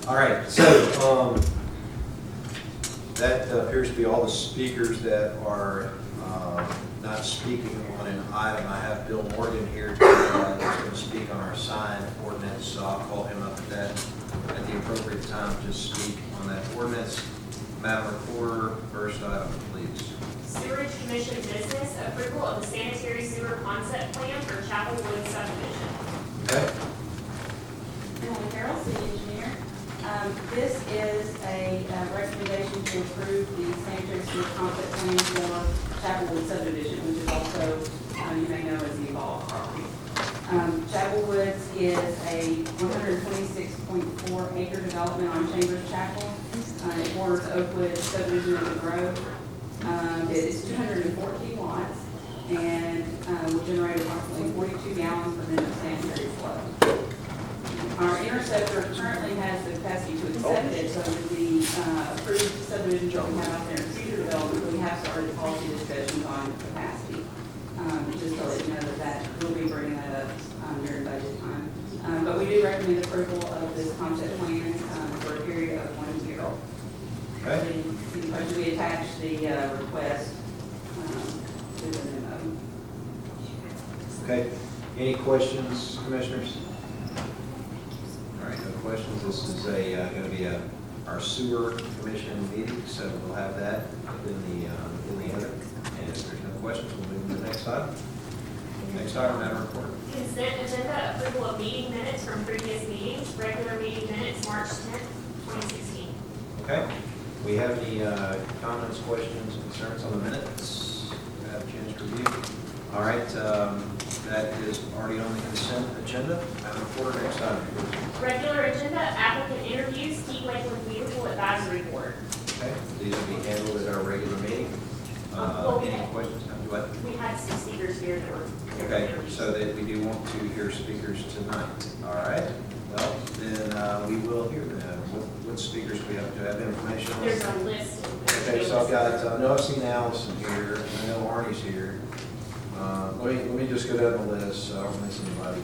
S11: All right, so that appears to be all the speakers that are not speaking on an item. I have Bill Morgan here that's going to speak on our sign ordinance, so I'll call him up at that at the appropriate time to speak on that ordinance. Madam Recorder, first item, please.
S2: Sewerage Commission business, approval of the sanitary sewer concept plan for Chapel Woods subdivision.
S11: Okay.
S19: Emily Carroll, City Engineer. This is a recommendation to approve the sanitary sewer concept plan for Chapel Woods subdivision, which is also, you may know as the Evolve property. Chapel Woods is a 126.4 acre development on Chambers Chapel. It borders Oakwood subdivision of the Grove. It is 214 lots and will generate approximately 42 gallons per minute of sanitary flow. Our interceptor currently has the capacity to accept it, so with the approved subdivisions that we have out there in future development, we have started policy discussions on capacity. Just to let you know that we'll be bringing that up during budget time. But we do recommend approval of this concept plan for a period of 1 year.
S11: Okay.
S19: We attach the request to the memo.
S11: Okay. Any questions, commissioners? All right, no questions. This is going to be our sewer commission meeting, so we'll have that in the other. And if there's no questions, we'll move to the next item. Next item, Madam Recorder.
S2: Consent agenda, approval of meeting minutes from previous meetings, regular meeting minutes, March 10th, 2016.
S11: Okay. We have any comments, questions, concerns on the minutes? We have a chance to review. All right, that is already on the consent agenda. Madam Recorder, next item, please.
S2: Regular agenda, applicant interviews, Keep Lakeland Beautiful Advisory Board.
S11: Okay, these will be handled at our regular meeting. Any questions?
S2: We had some speakers here that were.
S11: Okay, so that we do want to hear speakers tonight. All right, well, then we will hear them. What speakers do we have? Do I have information on?
S2: There's a list.
S11: Okay, so I've got, I know I've seen Allison here, I know Arnie's here. Let me just go down the list, so I don't miss anybody.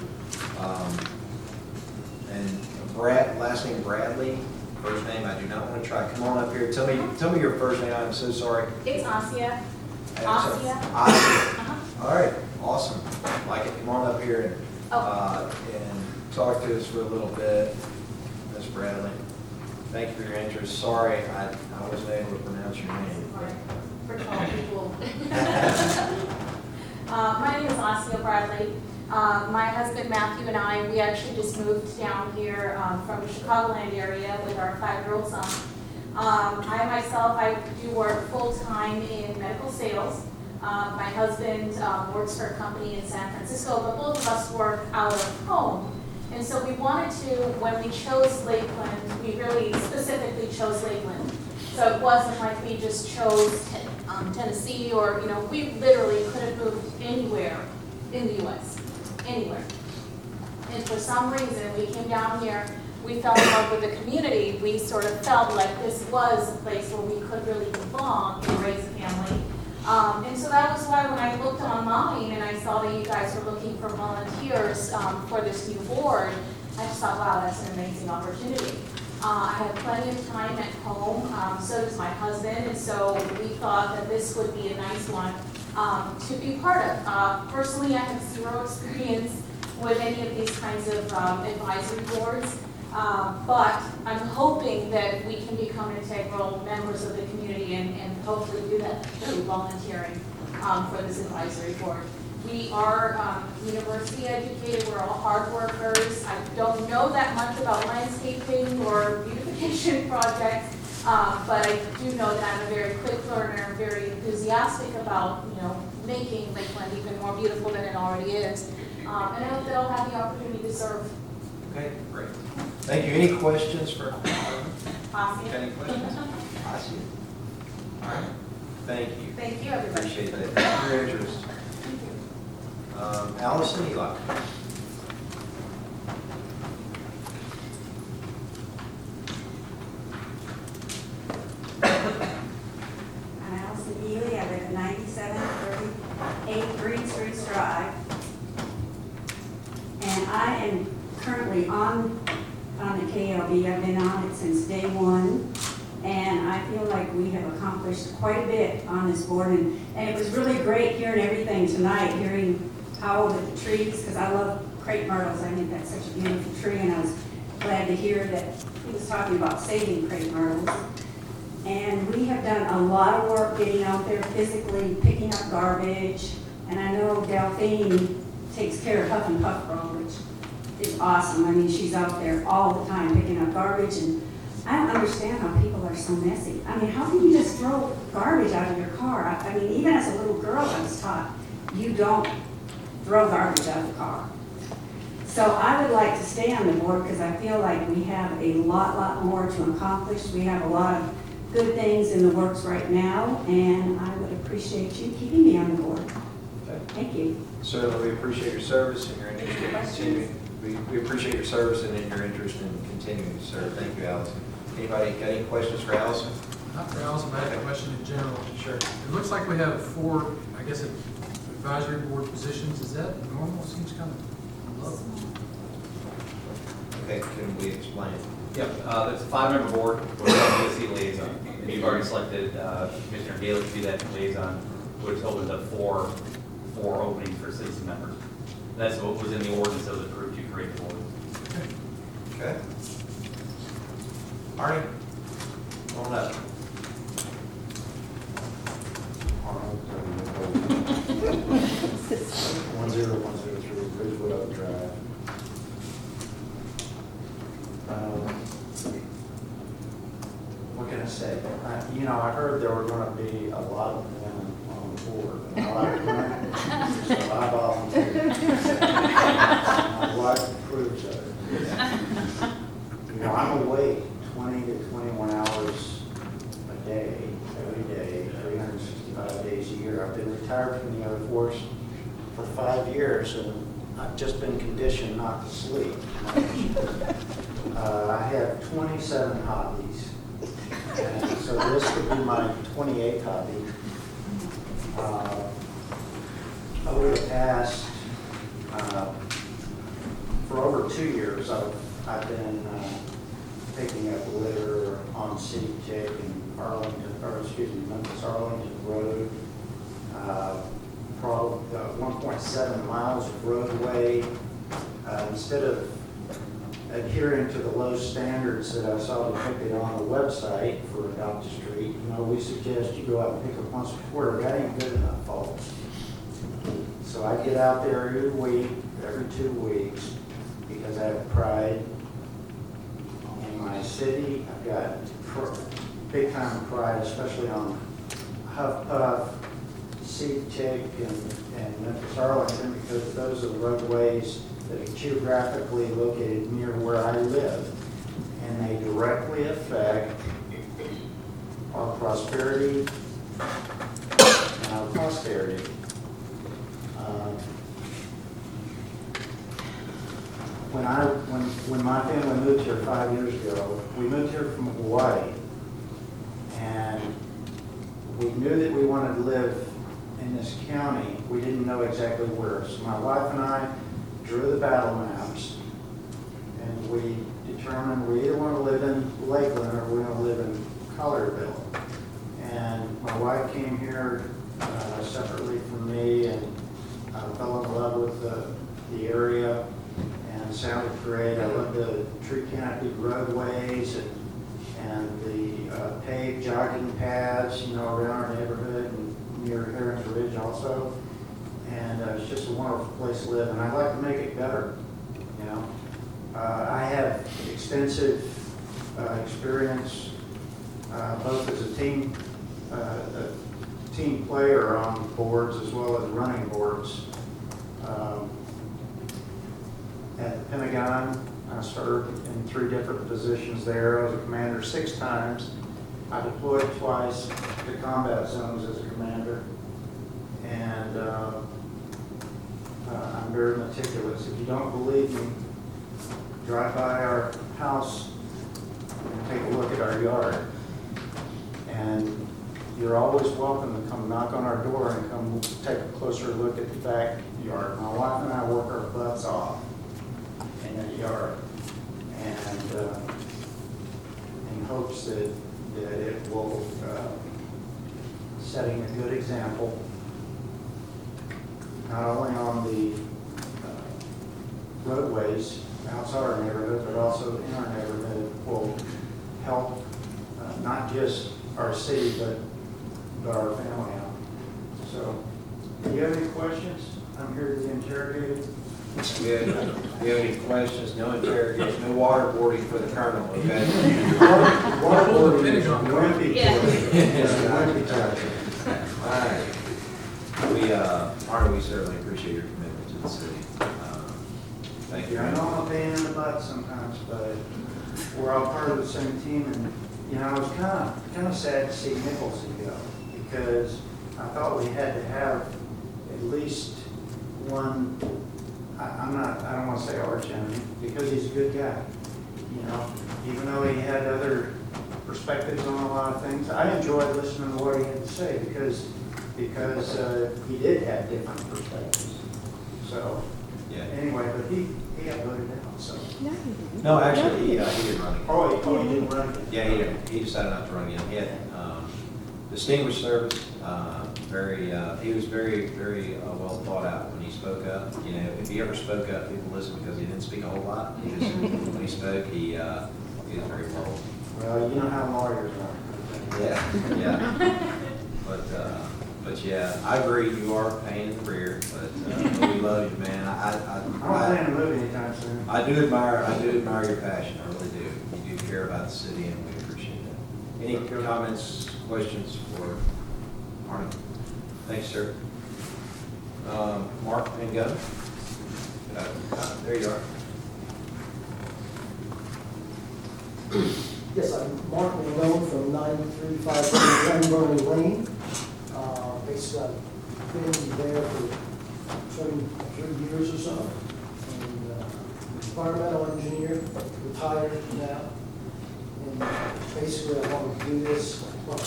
S11: And Brad, last name Bradley, first name I do not want to try. Come on up here, tell me your first name, I'm so sorry.
S19: It's Asia.
S11: Asia. All right, awesome. Like it, come on up here and talk to us for a little bit, Ms. Bradley. Thank you for your interest. Sorry, I wasn't able to pronounce your name.
S19: For tall people. My name is Asia Bradley. My husband Matthew and I, we actually just moved down here from the Chicagoland area with our 5-year-old son. I do work full-time in medical sales. My husband works for a company in San Francisco, but both of us work out of home. And so we wanted to, when we chose Lakeland, we really specifically chose Lakeland. So it wasn't like we just chose Tennessee or, we literally could have moved anywhere in the U.S., anywhere. And for some reason, we came down here, we fell in love with the community. We sort of felt like this was a place where we could really belong and raise a family. And so that was why when I looked online and I saw that you guys were looking for volunteers for this new board, I just thought, wow, that's an amazing opportunity. I have plenty of time at home, so does my husband, and so we thought that this would be a nice one to be part of. Personally, I have zero experience with any of these kinds of advisory boards, but I'm hoping that we can become integral members of the community and hopefully do that through volunteering for this advisory board. We are university educated, we're all hard workers. I don't know that much about landscaping or beautification projects, but I do know that I'm a very quick learner and very enthusiastic about, making Lakeland even more beautiful than it already is. And I hope that I'll have the opportunity to serve.
S11: Okay, great. Thank you. Any questions for
S19: Awesome.
S11: Any questions? Awesome. All right. Thank you.
S19: Thank you, everybody.
S11: Appreciate that. Thank you for your interest. Allison Eli.
S20: I'm Allison Ely. I live at 9738 Green Street Drive. And I am currently on the KLB. I've been on it since day one. And I feel like we have accomplished quite a bit on this board. And it was really great hearing everything tonight, hearing how the trees, because I love crepe myrtles. I think that's such a beautiful tree. And I was glad to hear that he was talking about saving crepe myrtles. And we have done a lot of work getting out there physically, picking up garbage. And I know Delphine takes care of Huff and Puff Road, which is awesome. I mean, she's out there all the time picking up garbage, and I don't understand how people are so messy. I mean, how can you just throw garbage out of your car? I mean, even as a little girl, I was taught, you don't throw garbage out of the car. So I would like to stay on the board because I feel like we have a lot more to accomplish. We have a lot of good things in the works right now, and I would appreciate you keeping me on the board. Thank you.
S11: Certainly, we appreciate your service and your interest in continuing. We appreciate your service and in your interest in continuing to serve. Thank you, Allison. Anybody got any questions for Allison?
S1: Not for Allison, but I have a question in general.
S11: Sure.
S1: It looks like we have 4, I guess, advisory board positions. Is that normal? Seems kind of low.
S11: Okay, can we explain?
S13: Yep, there's a 5-member board with a BOC liaison. And you've already selected Commissioner Gailey to be that liaison, which opens up four openings for citizen members. That's what was in the ordinance that was approved to create the board.
S11: Okay. Arnie, come on up.
S17: 10103 Ridgewood Oak Drive. What can I say? I heard there were going to be a lot of women on the board, and I like women, so I volunteered. I'd like to prove so. I'm awake 20 to 21 hours a day, every day, 365 days a year. I've been retired from the Air Force for 5 years, and I've just been conditioned not to sleep. I have 27 hobbies, and so this could be my 28th hobby. Over the past, for over 2 years, I've been picking up litter on City Tick and Memphis Arlington Road. Probably 1.7 miles of roadway. Instead of adhering to the low standards that I saw depicted on the website for Adopt a Street, we suggest you go out and pick up once a quarter. That ain't good enough, folks. So I get out there every 2 weeks, because I have pride in my city. I've got big time pride, especially on Huff Puff, Seed Tick, and Memphis Arlington, because those are the roadways that are geographically located near where I live, and they directly affect our prosperity and our posterity. When my family moved here 5 years ago, we moved here from Hawaii, and we knew that we wanted to live in this county. We didn't know exactly where. So my wife and I drew the battle maps, and we determined we either want to live in Lakeland or we want to live in Collierville. And my wife came here separately from me, and fell in love with the area, and it sounded great. I love the tree canopied roadways and the paved jogging paths, around our neighborhood and near Herons Ridge also. And it's just a wonderful place to live, and I'd like to make it better. I have extensive experience both as a team player on boards as well as running boards. At the Pentagon, I served in 3 different positions there. I was a commander 6 times. I deployed twice to combat zones as a commander. And I'm very meticulous. If you don't believe me, drive by our house and take a look at our yard. And you're always welcome to come knock on our door and come take a closer look at the backyard. My wife and I work our butts off in that yard, and in hopes that it will setting a good example, not only on the roadways outside our neighborhood, but also in our neighborhood will help not just our city, but our family out. So, do you have any questions? I'm here to be interrogated.
S11: If you have any questions, no interrogation, no waterboarding for the colonel, okay?
S17: Waterboarding is a wimpy
S2: Yeah.
S17: It's a wimpy topic.
S11: All right. Arnie, we certainly appreciate your commitment to the city. Thank you.
S17: I know I'm a pain in the butt sometimes, but we're all part of the same team, and, you know, I was kind of sad to see Nichols go, because I thought we had to have at least one, I don't want to say arch enemy, because he's a good guy, you know, even though he had other perspectives on a lot of things. I enjoyed listening to what he had to say, because he did have different perspectives. So,
S11: Yeah.
S17: anyway, but he got voted out, so.
S11: No, actually, he didn't run again.
S17: Oh, he didn't run again?
S11: Yeah, he didn't. He decided not to run again. He had distinguished service, he was very, very well thought out when he spoke up. You know, if he ever spoke up, people listened because he didn't speak a whole lot. He just, when he spoke, he was very bold.
S17: Well, you know how lawyers are.
S11: Yeah, yeah. But yeah, I agree, you are a pain in the rear, but we love you, man.
S17: I don't plan to move anytime soon.
S11: I do admire your passion, I really do. You do care about the city and we appreciate that. Any comments, questions for Arnie? Thanks, sir. Mark and Gunn? There you are.
S21: Yes, I'm Mark Malone from 9353 Glenburnie Lane. Basically, I've been there for 23 years or so. And environmental engineer, retired now. And basically, I wanted to do this. Well,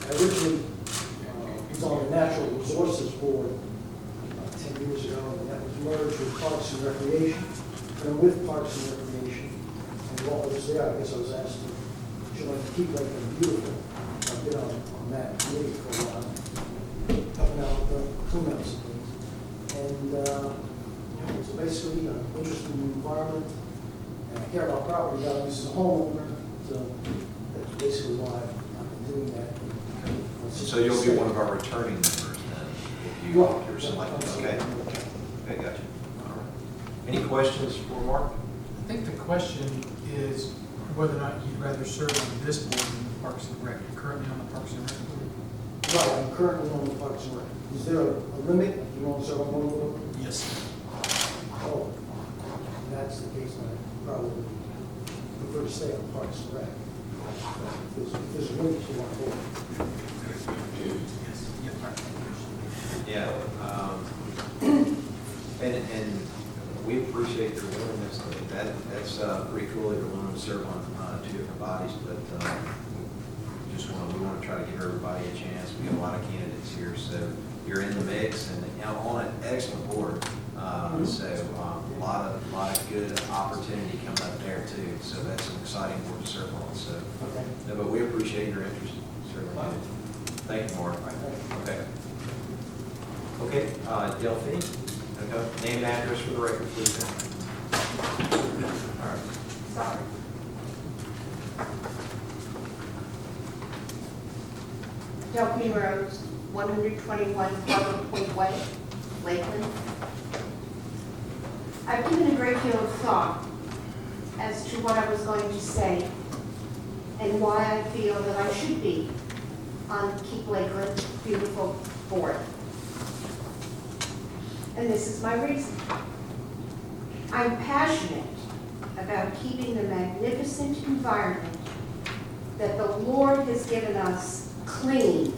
S21: I originally was on the Natural Resources Board 10 years ago, and that was merged with Parks and Recreation. And I'm with Parks and Recreation. And while I was there, I guess I was asked to join Keep Lakeland Beautiful. I've been on that committee for a while, helping out with the cleanups and things. And so basically, I'm interested in the environment, and I care about property values as a homeowner. So that's basically why I've been doing that.
S11: So you'll be one of our returning members then, if you,
S21: Well,
S11: you're selected, okay? Okay, gotcha. All right. Any questions for Mark?
S1: I think the question is whether or not you'd rather serve on this board than the Parks and Rec. You're currently on the Parks and Rec board?
S21: Right, I'm currently on the Parks and Rec. Is there a limit? You want to serve on one board?
S1: Yes.
S21: Oh, if that's the case, I probably prefer to stay on Parks and Rec. If there's a limit to one board.
S11: Yeah, and we appreciate their willingness. That's pretty cool that you're willing to serve on two different bodies, but we want to try to give everybody a chance. We have a lot of candidates here, so you're in the mix and on an excellent board. So a lot of good opportunity coming up there too. So that's an exciting board to serve on. So,
S21: Okay.
S11: no, but we appreciate your interest. Certainly. Thank you, Mark. Okay. Okay, Delphine, okay. Name and address for the record, please. All right.
S6: Sorry. Delphine Rose, 121 Harbor Point Way, Lakeland. I've given a great deal of thought as to what I was going to say and why I feel that I should be on Keep Lakeland Beautiful board. And this is my reason. I'm passionate about keeping the magnificent environment that the Lord has given us clean.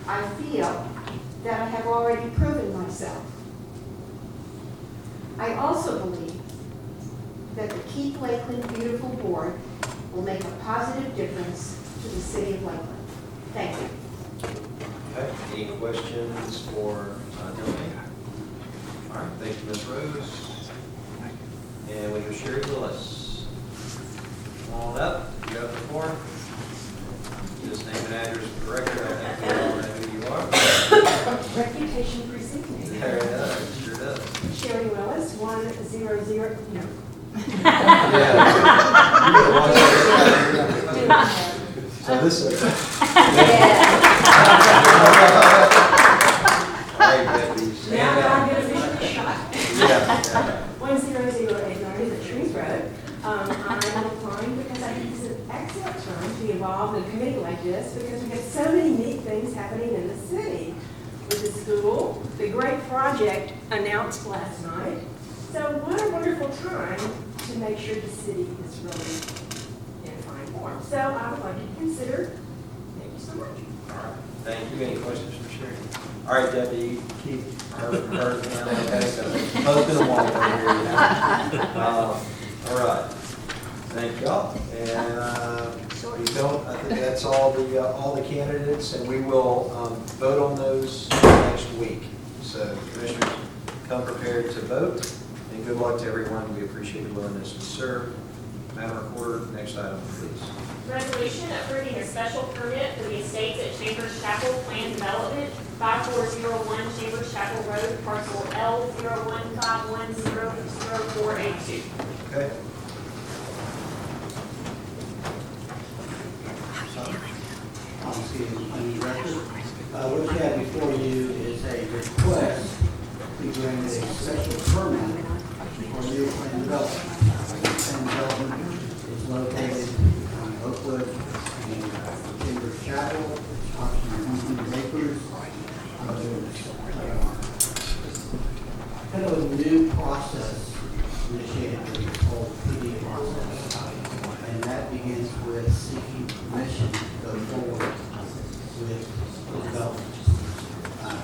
S6: I feel that I have already proven myself. I also believe that the Keep Lakeland Beautiful board will make a positive difference to the city of Lakeland. Thank you.
S11: Okay, any questions for Delphine? All right, thank you, Ms. Rose. And we have Sherry Willis. Come on up, you got the floor. Just name and address for the record, I think we all know who you are.
S6: Reputation precedes me.
S11: There it does, sure does.
S6: Sherry Willis, 101 100, no.
S11: So this is.
S6: Now I'm gonna finish the shot.
S11: Yeah.
S6: 10089 is at Trees Road. I'm applying because I think this is an excellent time to be involved in a committee like this because we have so many neat things happening in the city. With the school, the great project announced last night. So what a wonderful time to make sure the city is really in fine form. So I would like you to consider, thank you so much.
S11: All right, thank you. Any questions for Sherry? All right, Debbie, keep her, okay, so husband and wife over here, you know. All right, thank y'all. And we don't, I think that's all the candidates, and we will vote on those next week. So commissioners, come prepared to vote, and good luck to everyone. We appreciate your willingness to serve. Madam Recorder, next item, please.
S2: Resolution approving a special permit for the estates at Chambers Chapel Plan Development, 5401 Chambers Chapel Road, parcel L0151000482.
S11: Okay.
S17: Excuse me, on the record. What you have before you is a request to grant a special permit for new plan development. Plan development is located on Oakwood and Chambers Chapel, approximately 100 acres. Kind of a new process initiated with this whole PD process. And that begins with seeking permission to go forward with the development.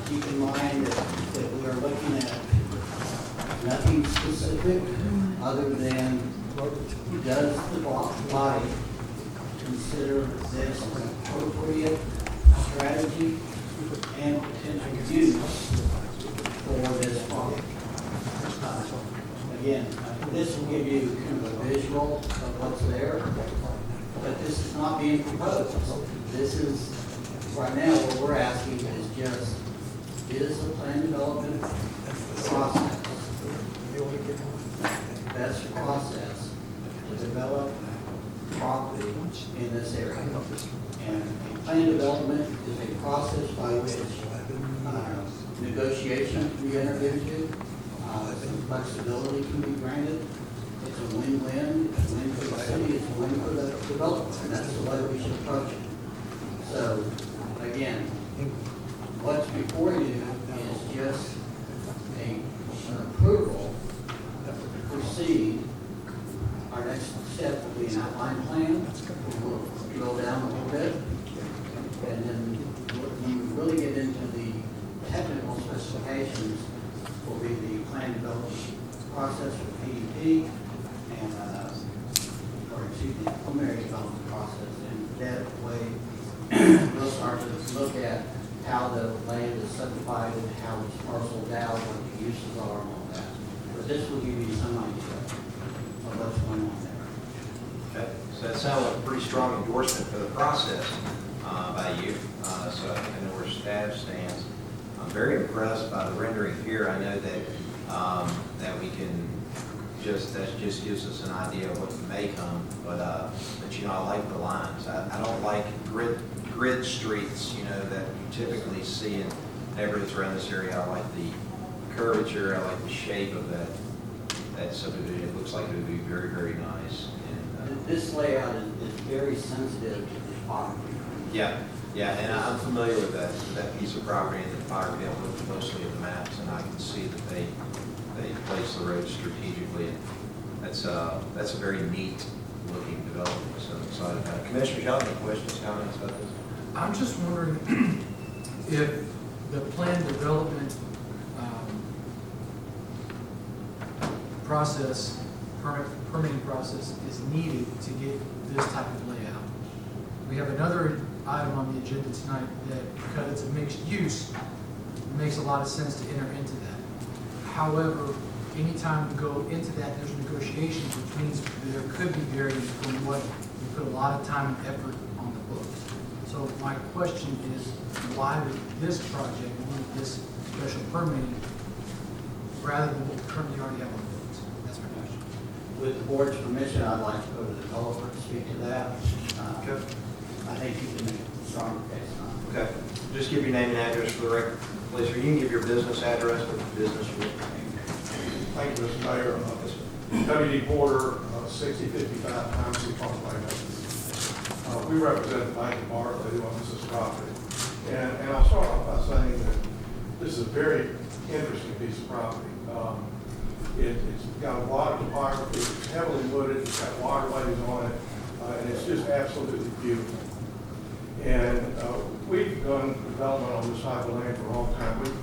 S17: Keep in mind that we are looking at nothing specific other than does the body consider this an appropriate strategy and potential use for this project. Again, this will give you kind of a visual of what's there, but this is not being proposed. This is, right now, what we're asking is just, is the plan development process, best process to develop property in this area. And a plan development is a process by which negotiation can be entered into, some flexibility can be granted. It's a win-win. It's a win for the city, it's a win for the developer, and that's the way we should approach it. So, again, what's before you is just an approval to proceed. Our next step will be an outline plan. We'll go down a little bit, and then when we really get into the technical specifications, will be the plan development process for PDP and, preliminary development process. And that way, we'll start to look at how the land is subdivided, how it's parceled out, what the uses are, and all that. But this will give you some idea of what's going on there.
S11: Okay. So that sounds like a pretty strong endorsement for the process by you. So I think I know where staff stands. I'm very impressed by the rendering here. I know that that we can that just gives us an idea of what may come. But you know, I like the lines. I don't like grid streets, you know, that you typically see in neighborhoods around this area. I like the curvature. I like the shape of that subdivision. It looks like it would be very, very nice. And
S17: this layout is very sensitive to the property.
S11: yeah, and I'm familiar with that piece of property and the topography. I've looked closely at the maps, and I can see that they place the road strategically. That's a very neat looking development, so I'm excited about it. Commissioners, y'all have any questions, comments about this?
S1: I'm just wondering if the plan development process, permitting process is needed to get this type of layout. We have another item on the agenda tonight that, because it's a mixed use, it makes a lot of sense to enter into that. However, anytime we go into that, there's negotiations, which means there could be variance from what we put a lot of time and effort on the books. So my question is, why would this project need this special permitting rather than what we currently already have on the books? That's
S17: With the board's permission, I'd like to go to the developer to speak to that.
S11: Okay.
S17: I think you can make a stronger case on it.
S11: Okay, just give your name and address for the record, please, or you can give your business address or business.
S7: Thank you, Mr. Mayor. W.D. Porter, 6055 Pine Tree Parkway. We represent the Bank of Barclay, who owns this property. And I'll start off by saying that this is a very interesting piece of property. It's got a lot of topography, it's heavily wooded, it's got waterways on it, and it's just absolutely beautiful. And we've done development on this type of land for a long time. We've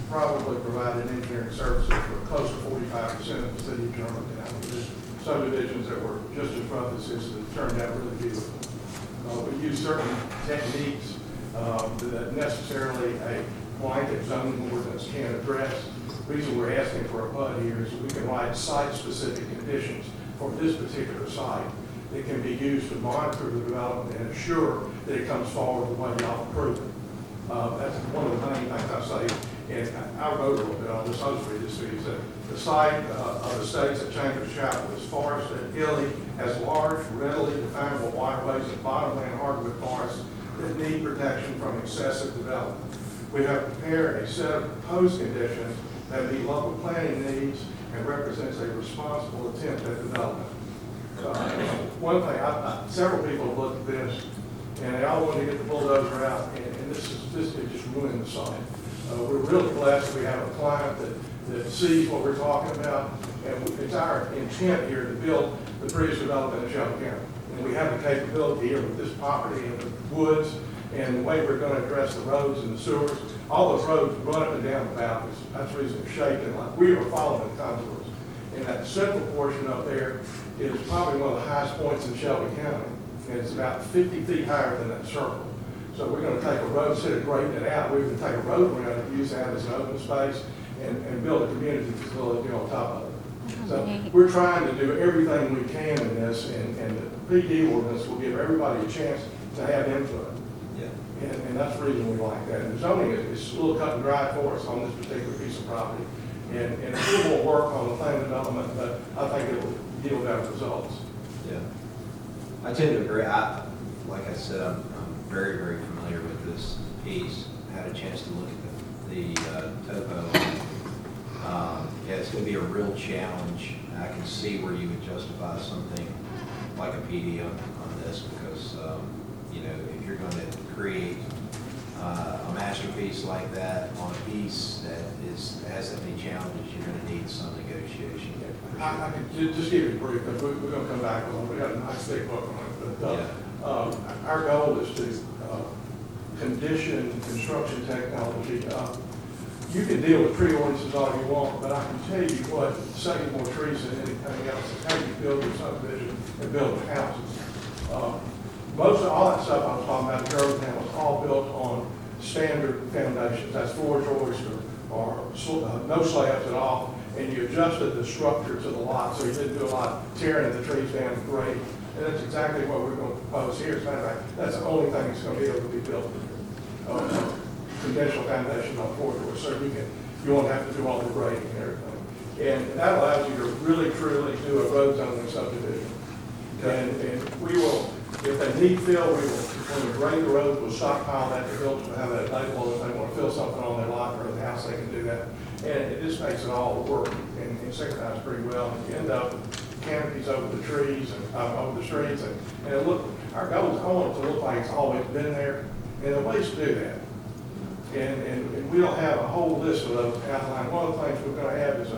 S7: probably provided engineering services for close to 45% of the city of Germantown. There's subdivisions that were just as rough as this that turned out really beautiful. We use certain techniques that necessarily a blanket zoning ordinance can't address. The reason we're asking for a PUD here is we can write site-specific conditions for this particular site that can be used to monitor the development and assure that it comes forward the way y'all approve it. That's one of the main things I say, and I wrote a little bit on this, I'll just read this to you. That the site of the states at Chambers Chapel is forested and hilly, has large, readily definable waterways and bottomland hardwood forests that need protection from excessive development. We have prepared a set of proposed conditions that meet local planning needs and represents a responsible attempt at development. One thing, several people have looked at this, and they all want to get the bulldozer out, and this is just ruining the site. We're really blessed we have a client that sees what we're talking about, and it's our intent here to build the prettiest development in Shelby County. And we have the capability here with this property and the woods and the way we're going to address the roads and the sewers. All those roads run up and down the valleys. That's the reason they're shaking like we are following the contours. And that central portion up there is probably one of the highest points in Shelby County. And it's about 50 feet higher than that circle. So we're going to take a road, instead of grading it out, we're going to take a road around it, use that as an open space, and build a community facility on top of it. So we're trying to do everything we can in this, and the PD ordinance will give everybody a chance to have input. Yeah. And that's the reason we like that. And the zoning is a little cut and dry for us on this particular piece of property. And it's a little more work on the plan development, but I think it will yield better results.
S11: Yeah. I tend to agree. Like I said, I'm very, very familiar with this piece. I had a chance to look at the topo. Yeah, it's going to be a real challenge. I can see where you would justify something like a PD on this because, you know, if you're going to create a masterpiece like that on a piece that has that many challenges, you're going to need some negotiation.
S7: I can just give you a brief, because we're going to come back on it. We got a nice big book on it. But our goal is to condition construction technology. You can deal with tree ordinances all you want, but I can tell you what, saving more trees than anything else is how you build your subdivision and build your houses. Most of all that stuff I was talking about in Germantown was all built on standard foundations. That's floor joists or no slabs at all. And you adjusted the structure to the lot, so you didn't do a lot of tearing the trees down to grade. And that's exactly what we're going to propose here. As a matter of fact, that's the only thing that's going to be able to be built here. Conventional foundation on floor joists, so you won't have to do all the grading and everything. And that allows you to really, truly do a road zoning subdivision. And we will, if they need fill, when we grade the road, we'll stockpile that to build to have that available. If they want to fill something on their lot or the house, they can do that. And it just makes it all work and synchronize pretty well. And you end up with canopies over the trees and over the streets. And it look, our goal is I want it to look like it's always been there. And there are ways to do that. And we don't have a whole list of those outlined. One of the things we're going to have is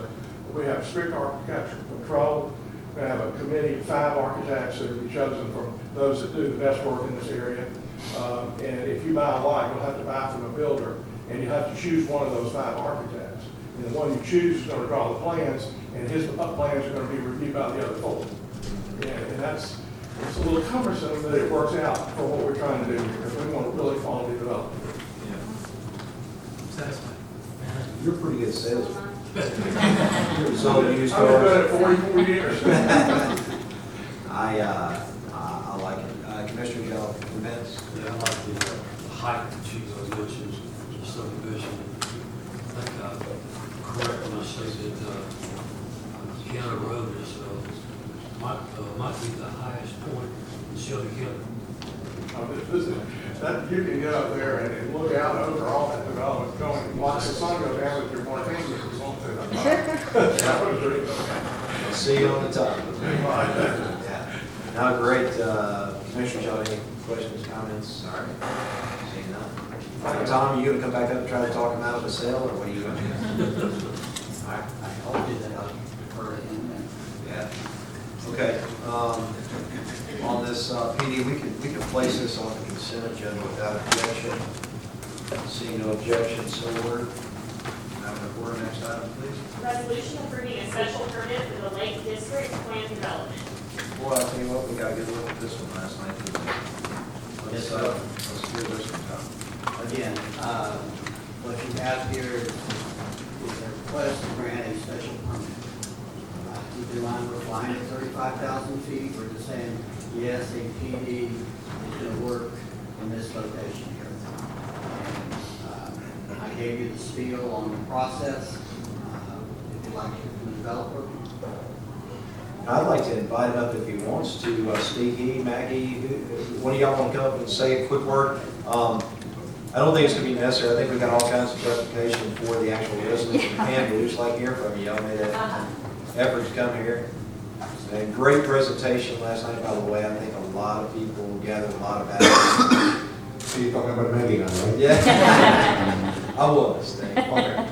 S7: we have strict architectural control. We're going to have a committee of 5 architects that will be chosen from those that do the best work in this area. And if you buy a lot, you'll have to buy from a builder, and you have to choose one of those 5 architects. And the one you choose is going to draw the plans, and his plans are going to be reviewed by the other 4. And it's a little cumbersome, but it works out for what we're trying to do here, because we want a really quality development.
S11: You're a pretty good salesman. So used
S7: I've been doing it 44 years.
S11: I like it. Commissioner, y'all convinced?
S10: Yeah, I like the height that you mentioned, the subdivision. I think I'm correct when I say that County Road is might be the highest point in Shelby County.
S7: That, you can get up there and look out over all that development going, and watch the sun go down with your martini if you want to. That was really good.
S11: We'll see you on the top. Yeah. Now, great, Commissioners, y'all have any questions, comments? Sorry. Seeing none. Tom, you gonna come back up and try to talk him out of the sale, or what are you gonna do? All right.
S16: I'll do that, I'll defer it in a minute.
S11: Yeah. Okay, on this, PD, we can place this on the consent agenda without objection. Seeing no objection, so ordered. Madam Recorder, next item, please.
S2: Resolution approving a special permit for the Lake District Plan Development.
S11: Boy, I'll tell you what, we got a good look at this one last night.
S16: Yes,
S11: Let's hear this one, Tom.
S16: Again, what you have here is a request to grant a special permit. Keep in mind, we're flying at 35,000 feet, we're just saying, yes, a PD is going to work in this location here. And I gave you the spiel on the process, if you'd like to hear from the developer.
S11: I'd like to invite him up if he wants to, Steve, Maggie, one of y'all want to come up and say a quick word? I don't think it's going to be necessary. I think we've got all kinds of justification for the actual resolution. And we just like to hear from you. Y'all made an effort to come here. And great presentation last night, by the way. I think a lot of people gathered a lot of value.
S7: So you're talking about Maggie now, right?
S11: Yeah. I was.
S7: Okay.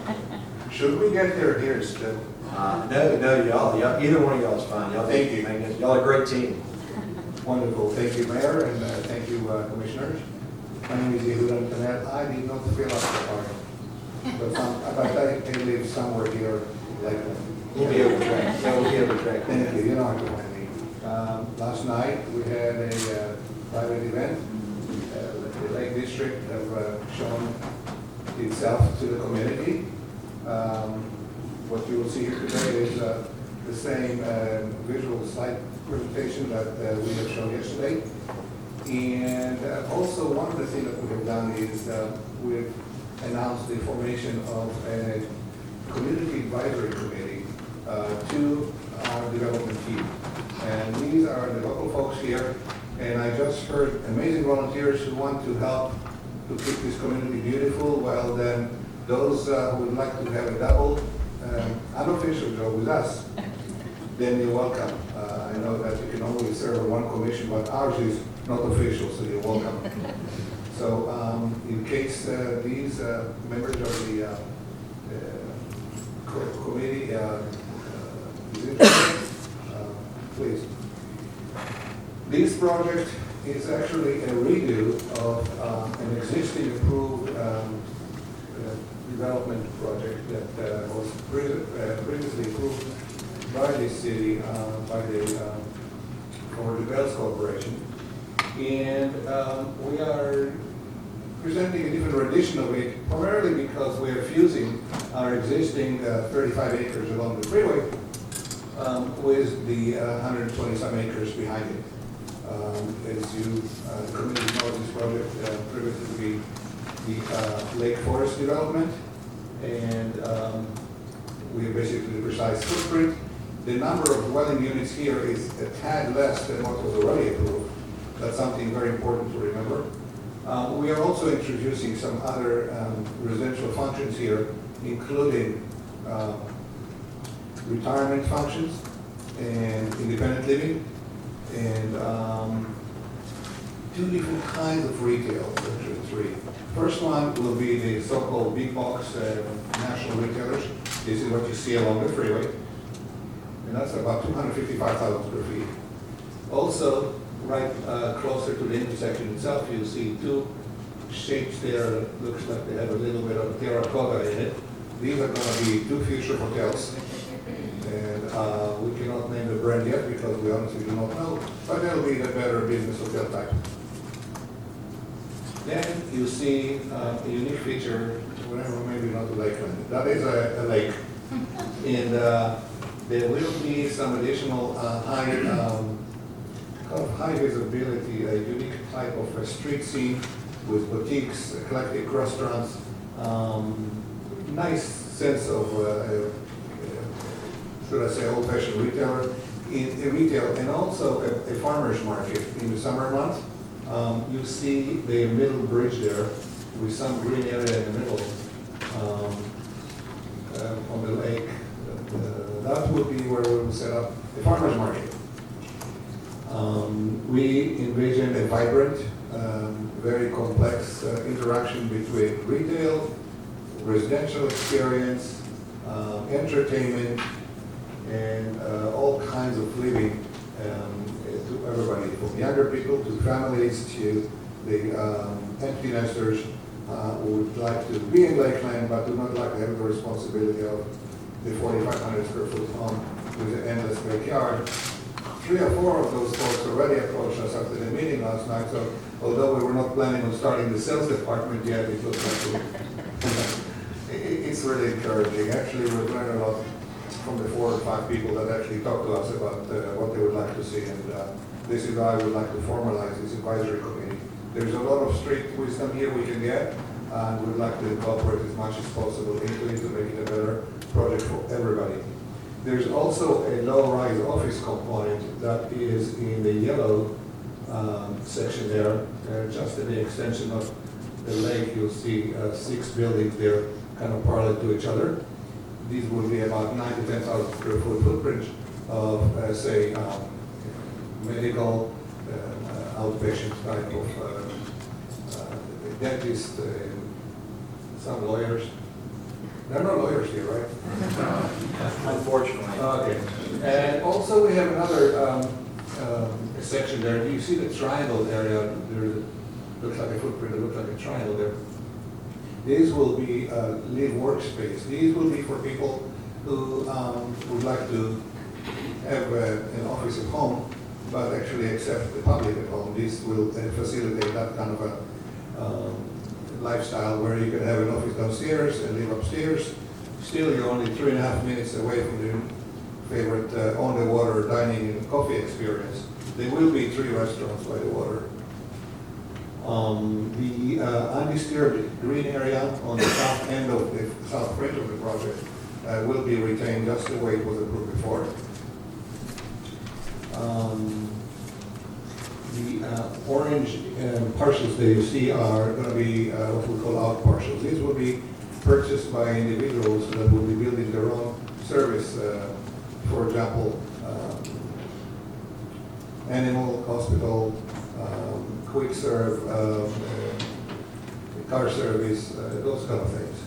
S7: Should we get there here still?
S11: No, y'all, either one of y'all is fine. Y'all,
S7: Thank you.
S11: Y'all are a great team.
S7: Wonderful. Thank you, Mayor, and thank you, Commissioners. My name is Yehuda Antoinette. I did not fill up the park, but I live somewhere here in Lakeland.
S11: We'll be able to track. Yeah, we'll be able to track.
S7: Thank you. You know how to find me. Last night, we had a private event. The Lake District have shown itself to the community. What you will see here today is the same visual slide presentation that we have shown yesterday. And also, one of the things that we have done is we've announced the formation of a community advisory committee to our development team. And these are the local folks here. And I just heard amazing volunteers who want to help to keep this community beautiful. Well, then those who would like to have a double unofficial job with us, then you're welcome. I know that you can only serve on one commission, but ours is not official, so you're welcome. So in case these members of the committee is interested, please. This project is actually a redo of an existing approved development project that was previously approved by the city, for the Bells Corporation. And we are presenting a different rendition of it, primarily because we are fusing our existing 35 acres along the freeway with the 120 some acres behind it. As you, the community knows, this project previously to be the Lake Forest development, and we have basically the precise footprint. The number of dwelling units here is a tad less than what was already approved. That's something very important to remember. We are also introducing some other residential functions here, including retirement functions and independent living, and two different kinds of retail, actually three. First one will be the so-called big box national retailers. This is what you see along the freeway, and that's about 255,000 square feet. Also, right closer to the intersection itself, you see two shapes there that looks like they have a little bit of terracotta in it. These are going to be two future hotels, and we cannot name the brand yet because we honestly do not know, but they'll be the better business hotel type. Then you see a unique feature, whatever, maybe not a Lakeland. That is a lake. And there will be some additional high visibility, a unique type of a street scene with boutiques, eclectic restaurants, nice sense of, should I say, old-fashioned retailer. in retail and also a farmer's market in the summer months. You see the middle bridge there with some green area in the middle on the lake. That would be where we will set up a farmer's market. We envision a vibrant, very complex interaction between retail, residential experience, entertainment, and all kinds of living to everybody, from younger people to families to the empty nesters who would like to be in Lakeland but do not like to have the responsibility of the 4,500 square foot home with an endless backyard. 3 or 4 of those folks already approached us after the meeting last night, so although we were not planning on starting the sales department yet, it looks like it's really encouraging. Actually, we've learned a lot from the 4 or 5 people that actually talked to us about what they would like to see, and this is why I would like to formalize this advisory committee. There's a lot of street wisdom here we can get, and we'd like to incorporate as much as possible into it to make it a better project for everybody. There's also a low-rise office component that is in the yellow section there, just in the extension of the lake. You'll see 6 buildings there kind of parallel to each other. These will be about 9,000 to 10,000 square foot footprint of, say, medical, outpatient type of dentist, some lawyers. There are no lawyers here, right?
S11: Unfortunately.
S7: Okay. And also we have another section there. Do you see the triangle area? There looks like a footprint, it looks like a triangle there. These will be live workspace. These will be for people who would like to have an office at home, but actually accept the public at home. This will facilitate that kind of a lifestyle where you can have an office downstairs and live upstairs. Still, you're only 3.5 minutes away from your favorite on-the-water dining and coffee experience. There will be 3 restaurants by the water. The undisturbed green area on the south end of the south fringe of the project will be retained just the way it was approved before. The orange parcels that you see are going to be what we call out parcels. These will be purchased by individuals that will be building their own service. For example, animal hospital, quick serve, car service, those kind of things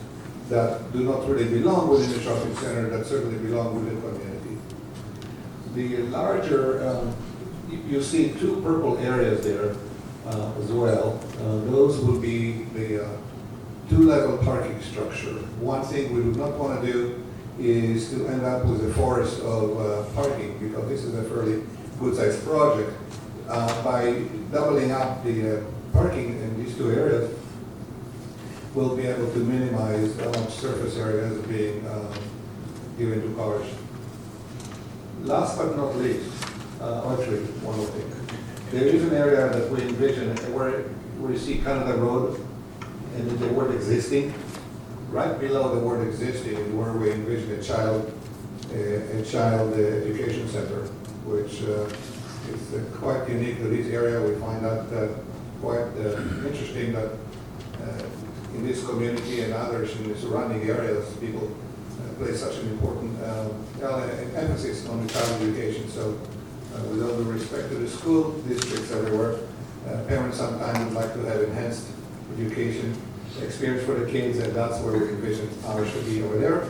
S7: that do not really belong within the shopping center, that certainly belong within the community. The larger, you see 2 purple areas there as well. Those will be the 2-level parking structure. One thing we do not want to do is to end up with a forest of parking, because this is a fairly good-sized project. By doubling up the parking in these 2 areas, we'll be able to minimize how much surface area is being given to cars. Last but not least, actually, one more thing. There is an area that we envision where we see Canada Road and then the word existing. Right below the word existing is where we envision a child education center, which is quite unique to this area. We find that quite interesting that in this community and others in the surrounding areas, people place such an important emphasis on the child education. So with all due respect to the school districts everywhere, parents sometimes would like to have enhanced education experience for the kids, and that's where we envision ours to be over there.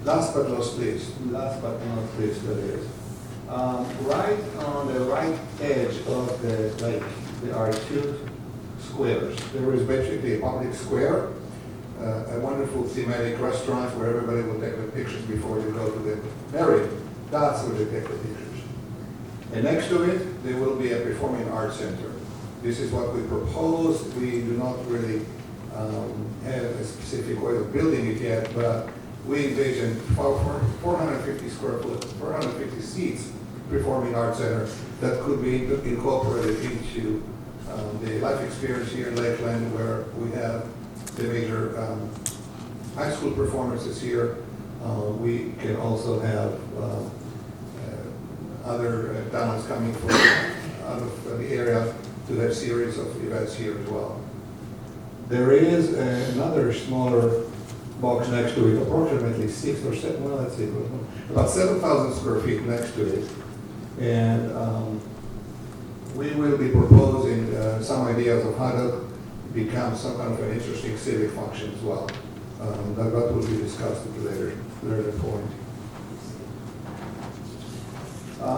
S7: Last but not least, that is, right on the right edge of the lake, there are 2 squares. There is basically a public square, a wonderful thematic restaurant where everybody will take the pictures before you go to the marriage. That's where they take the pictures. And next to it, there will be a performing arts center. This is what we propose. We do not really have a specific way of building it yet, but we envision 450 square foot, 450 seats performing arts center that could be incorporated into the life experience here in Lakeland, where we have the major high school performances here. We can also have other talents coming from out of the area to have series of events here as well. There is another smaller box next to it, approximately 6 or 7, well, let's see, about 7,000 square feet next to it. And we will be proposing some ideas of how to become some kind of an interesting civic function as well. That will be discussed at a later point.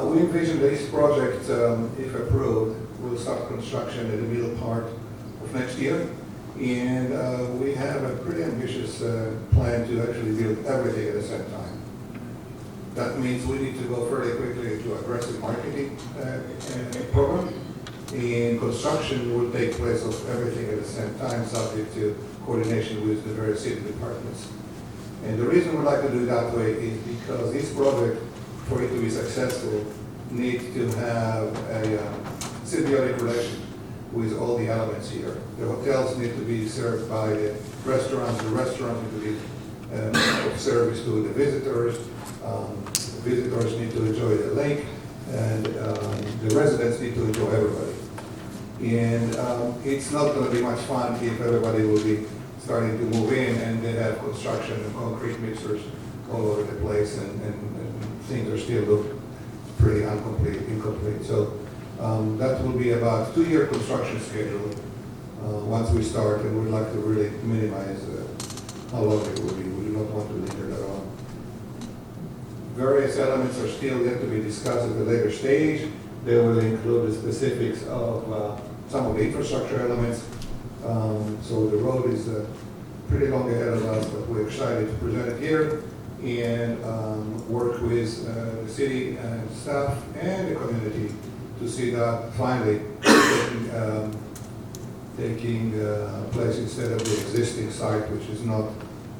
S7: We envision this project, if approved, will start construction in the middle part of next year. And we have a pretty ambitious plan to actually build everything at the same time. That means we need to go fairly quickly to aggressive marketing program. And construction will take place of everything at the same time, subject to coordination with the various city departments. And the reason we like to do it that way is because this project, for it to be successful, needs to have a symbiotic relation with all the elements here. The hotels need to be served by the restaurants need to be of service to the visitors. Visitors need to enjoy the lake, and the residents need to enjoy everybody. And it's not going to be much fun if everybody will be starting to move in and they have construction and concrete mixers all over the place, and things are still look pretty incomplete. So that will be about 2-year construction schedule once we start, and we'd like to really minimize how long it will be. We do not want to linger that on. Various elements are still yet to be discussed at a later stage. They will include the specifics of some of the infrastructure elements. So the road is pretty long ahead of us, but we're excited to present it here and work with the city and staff and the community to see that finally taking place instead of the existing site, which is not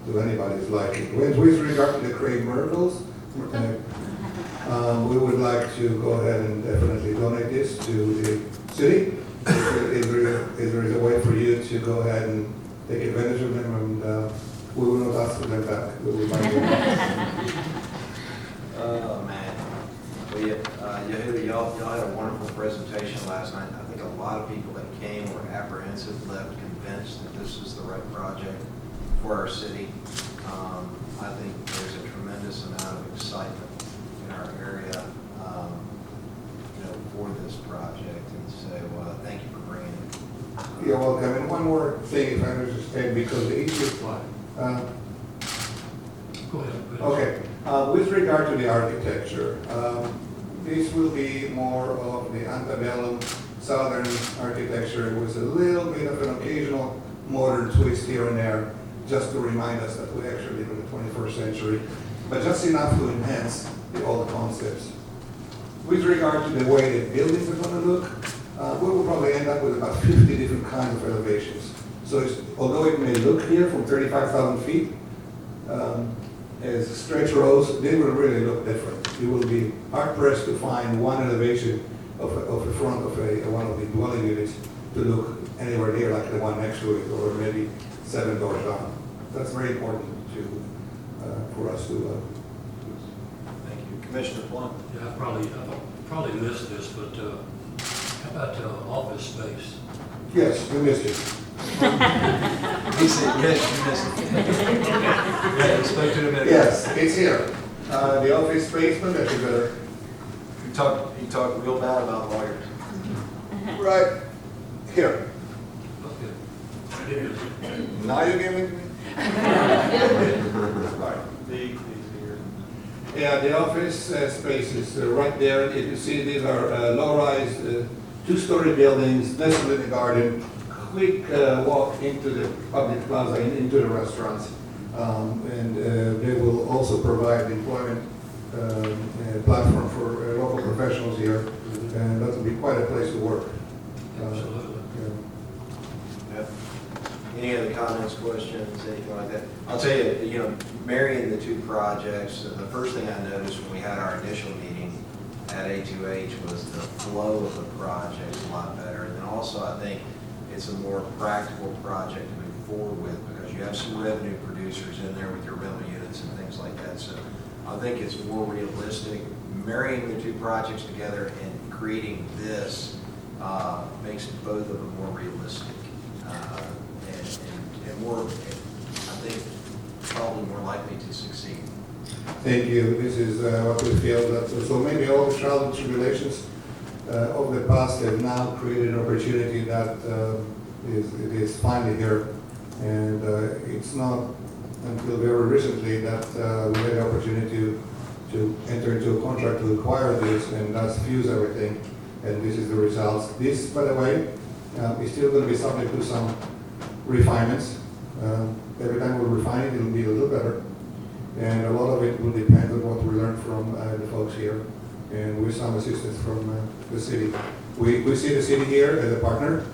S7: to anybody's liking. With regard to the Craig Myrtles, we would like to go ahead and definitely donate this to the city. If there is a way for you to go ahead and take advantage of them, and we will not ask for them back. We will buy them.
S11: Oh, man. Well, Yehuda, y'all had a wonderful presentation last night. I think a lot of people that came were apprehensive, left convinced that this is the right project for our city. I think there's a tremendous amount of excitement in our area, for this project. And so, thank you for bringing it.
S7: You're welcome. And one more thing, if I understand, because the issue.
S10: Go ahead.
S7: Okay. With regard to the architecture, this will be more of the antebellum southern architecture with a little bit of an occasional modern twist here and there, just to remind us that we actually live in the 21st century, but just enough to enhance the old concepts. With regard to the way the buildings are going to look, we will probably end up with about 50 different kinds of elevations. So although it may look here from 35,000 feet, as stretch rows, they will really look different. You will be hard pressed to find one elevation of the front of one of the dwelling units to look anywhere near like the one next to it, or maybe 7 doors down. That's very important for us to.
S11: Thank you. Commissioner Plum.
S10: Yeah, I probably missed this, but how about office space?
S7: Yes, you missed it.
S11: He said, yes, you missed it.
S1: Yeah, spoke to it a minute.
S7: Yes, it's here. The office basement, that's better.
S11: You talk real bad about lawyers.
S7: Right here.
S10: Okay.
S7: Now you're giving me? Right. Yeah, the office space is right there. If you see, these are low-rise, 2-story buildings, nestled in the garden. Quick walk into the public plaza, into the restaurants. And they will also provide employment platform for local professionals here. And that will be quite a place to work.
S10: Absolutely.
S11: Yep. Any other comments, questions, anything like that? I'll tell you, marrying the two projects, the first thing I noticed when we had our initial meeting at A2H was the flow of the project is a lot better. And then also I think it's a more practical project to move forward with because you have some revenue producers in there with your rental units and things like that. So I think it's more realistic marrying the two projects together and creating this makes both of them more realistic and more, I think, probably more likely to succeed.
S7: Thank you. This is what we feel that, so maybe all the trials and tribulations of the past have now created an opportunity that it is finally here. And it's not until very recently that we had the opportunity to enter into a contract to acquire this, and that's fuse everything. And this is the results. This, by the way, is still going to be subject to some refinements. Every time we refine it, it'll be a little better. And a lot of it will depend on what we learn from the folks here, and with some assistance from the city. We see the city here as a partner,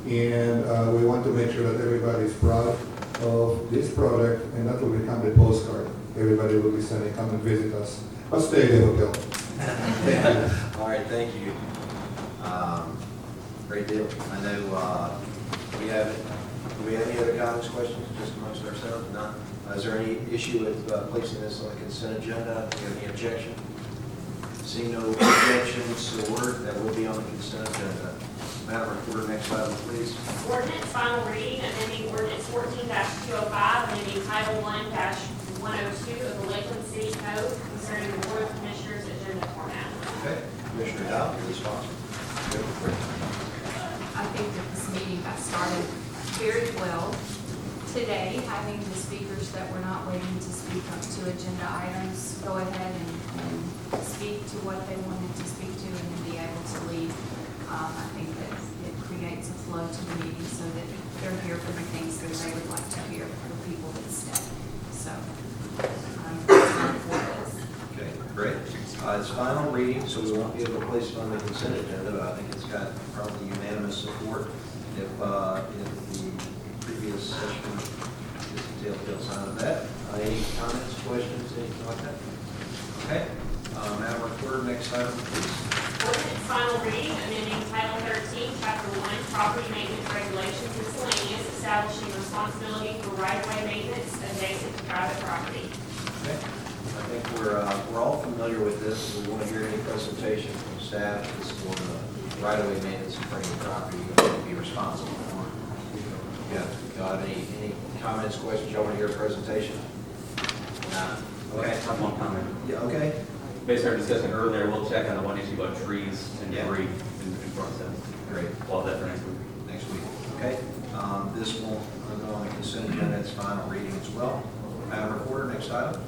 S7: and we want to make sure that everybody is proud of this project, and that will become the postcard. Everybody will be sending, come and visit us. But stay at the hotel.
S11: Thank you. All right, thank you. Great deal. I know do we have any other comments, questions, just amongst ourselves? None? Is there any issue with placing this on the consent agenda? Do you have any objection? Seeing no objections, so ordered, that will be on the consent agenda. Madam Recorder, next item, please.
S2: Ordinance final reading, amending ordinance 14-205, amending Title 1-102 of the Lakeland City Code concerning the Board of Commissioners agenda format.
S11: Okay. Commissioner Dow, your response.
S3: I think that this meeting got started very well today, having the speakers that were not waiting to speak up to agenda items go ahead and speak to what they wanted to speak to and then be able to leave. I think that it creates a flow to the meeting so that they're here for the things that they would like to hear for the people that stay. So I'm for this.
S11: Okay, great. It's final reading, so we won't be able to place it on the consent agenda, but I think it's got probably unanimous support. If the previous session is a telltale sign of that. Any comments, questions, anything like that? Okay. Madam Recorder, next item, please.
S2: Ordinance final reading, amending Title 13, Chapter 1, Property Maintenance Regulations miscellaneous, establishing responsibility for right-of-way maintenance adjacent to private property.
S11: Okay. I think we're all familiar with this. We want to hear any presentation from staff. This is for the right-of-way maintenance of any property you're going to be responsible for. Yeah. Y'all have any comments, questions? Y'all want to hear a presentation? Nah. Okay.
S13: I have one comment.
S11: Yeah. Okay.
S13: Based on our discussion earlier, we'll check on the one issue about trees and debris in front of them.
S11: Great.
S13: We'll have that for next week.
S11: Next week. Okay. This will go on the consent agenda. It's final reading as well. Madam Recorder, next item.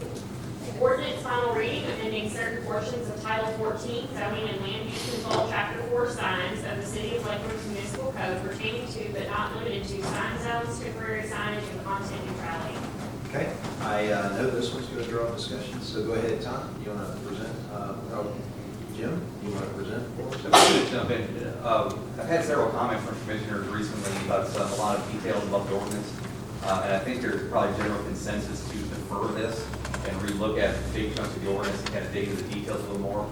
S2: Ordinance final reading, amending certain portions of Title 14, zoning and land use control, Chapter 4 signs of the City of Lakeland's municipal code pertaining to, but not limited to, sign zones, temporary signage, and content neutrality.
S11: Okay. I know this one's going to draw discussion, so go ahead, Tom. You want to present? Jim, you want to present for us?
S13: I'm going to jump in. I've had several comments from commissioners recently about a lot of details about the ordinance, and I think there's probably general consensus to defer this and relook at big chunks of the ordinance and kind of dig into the details a little more.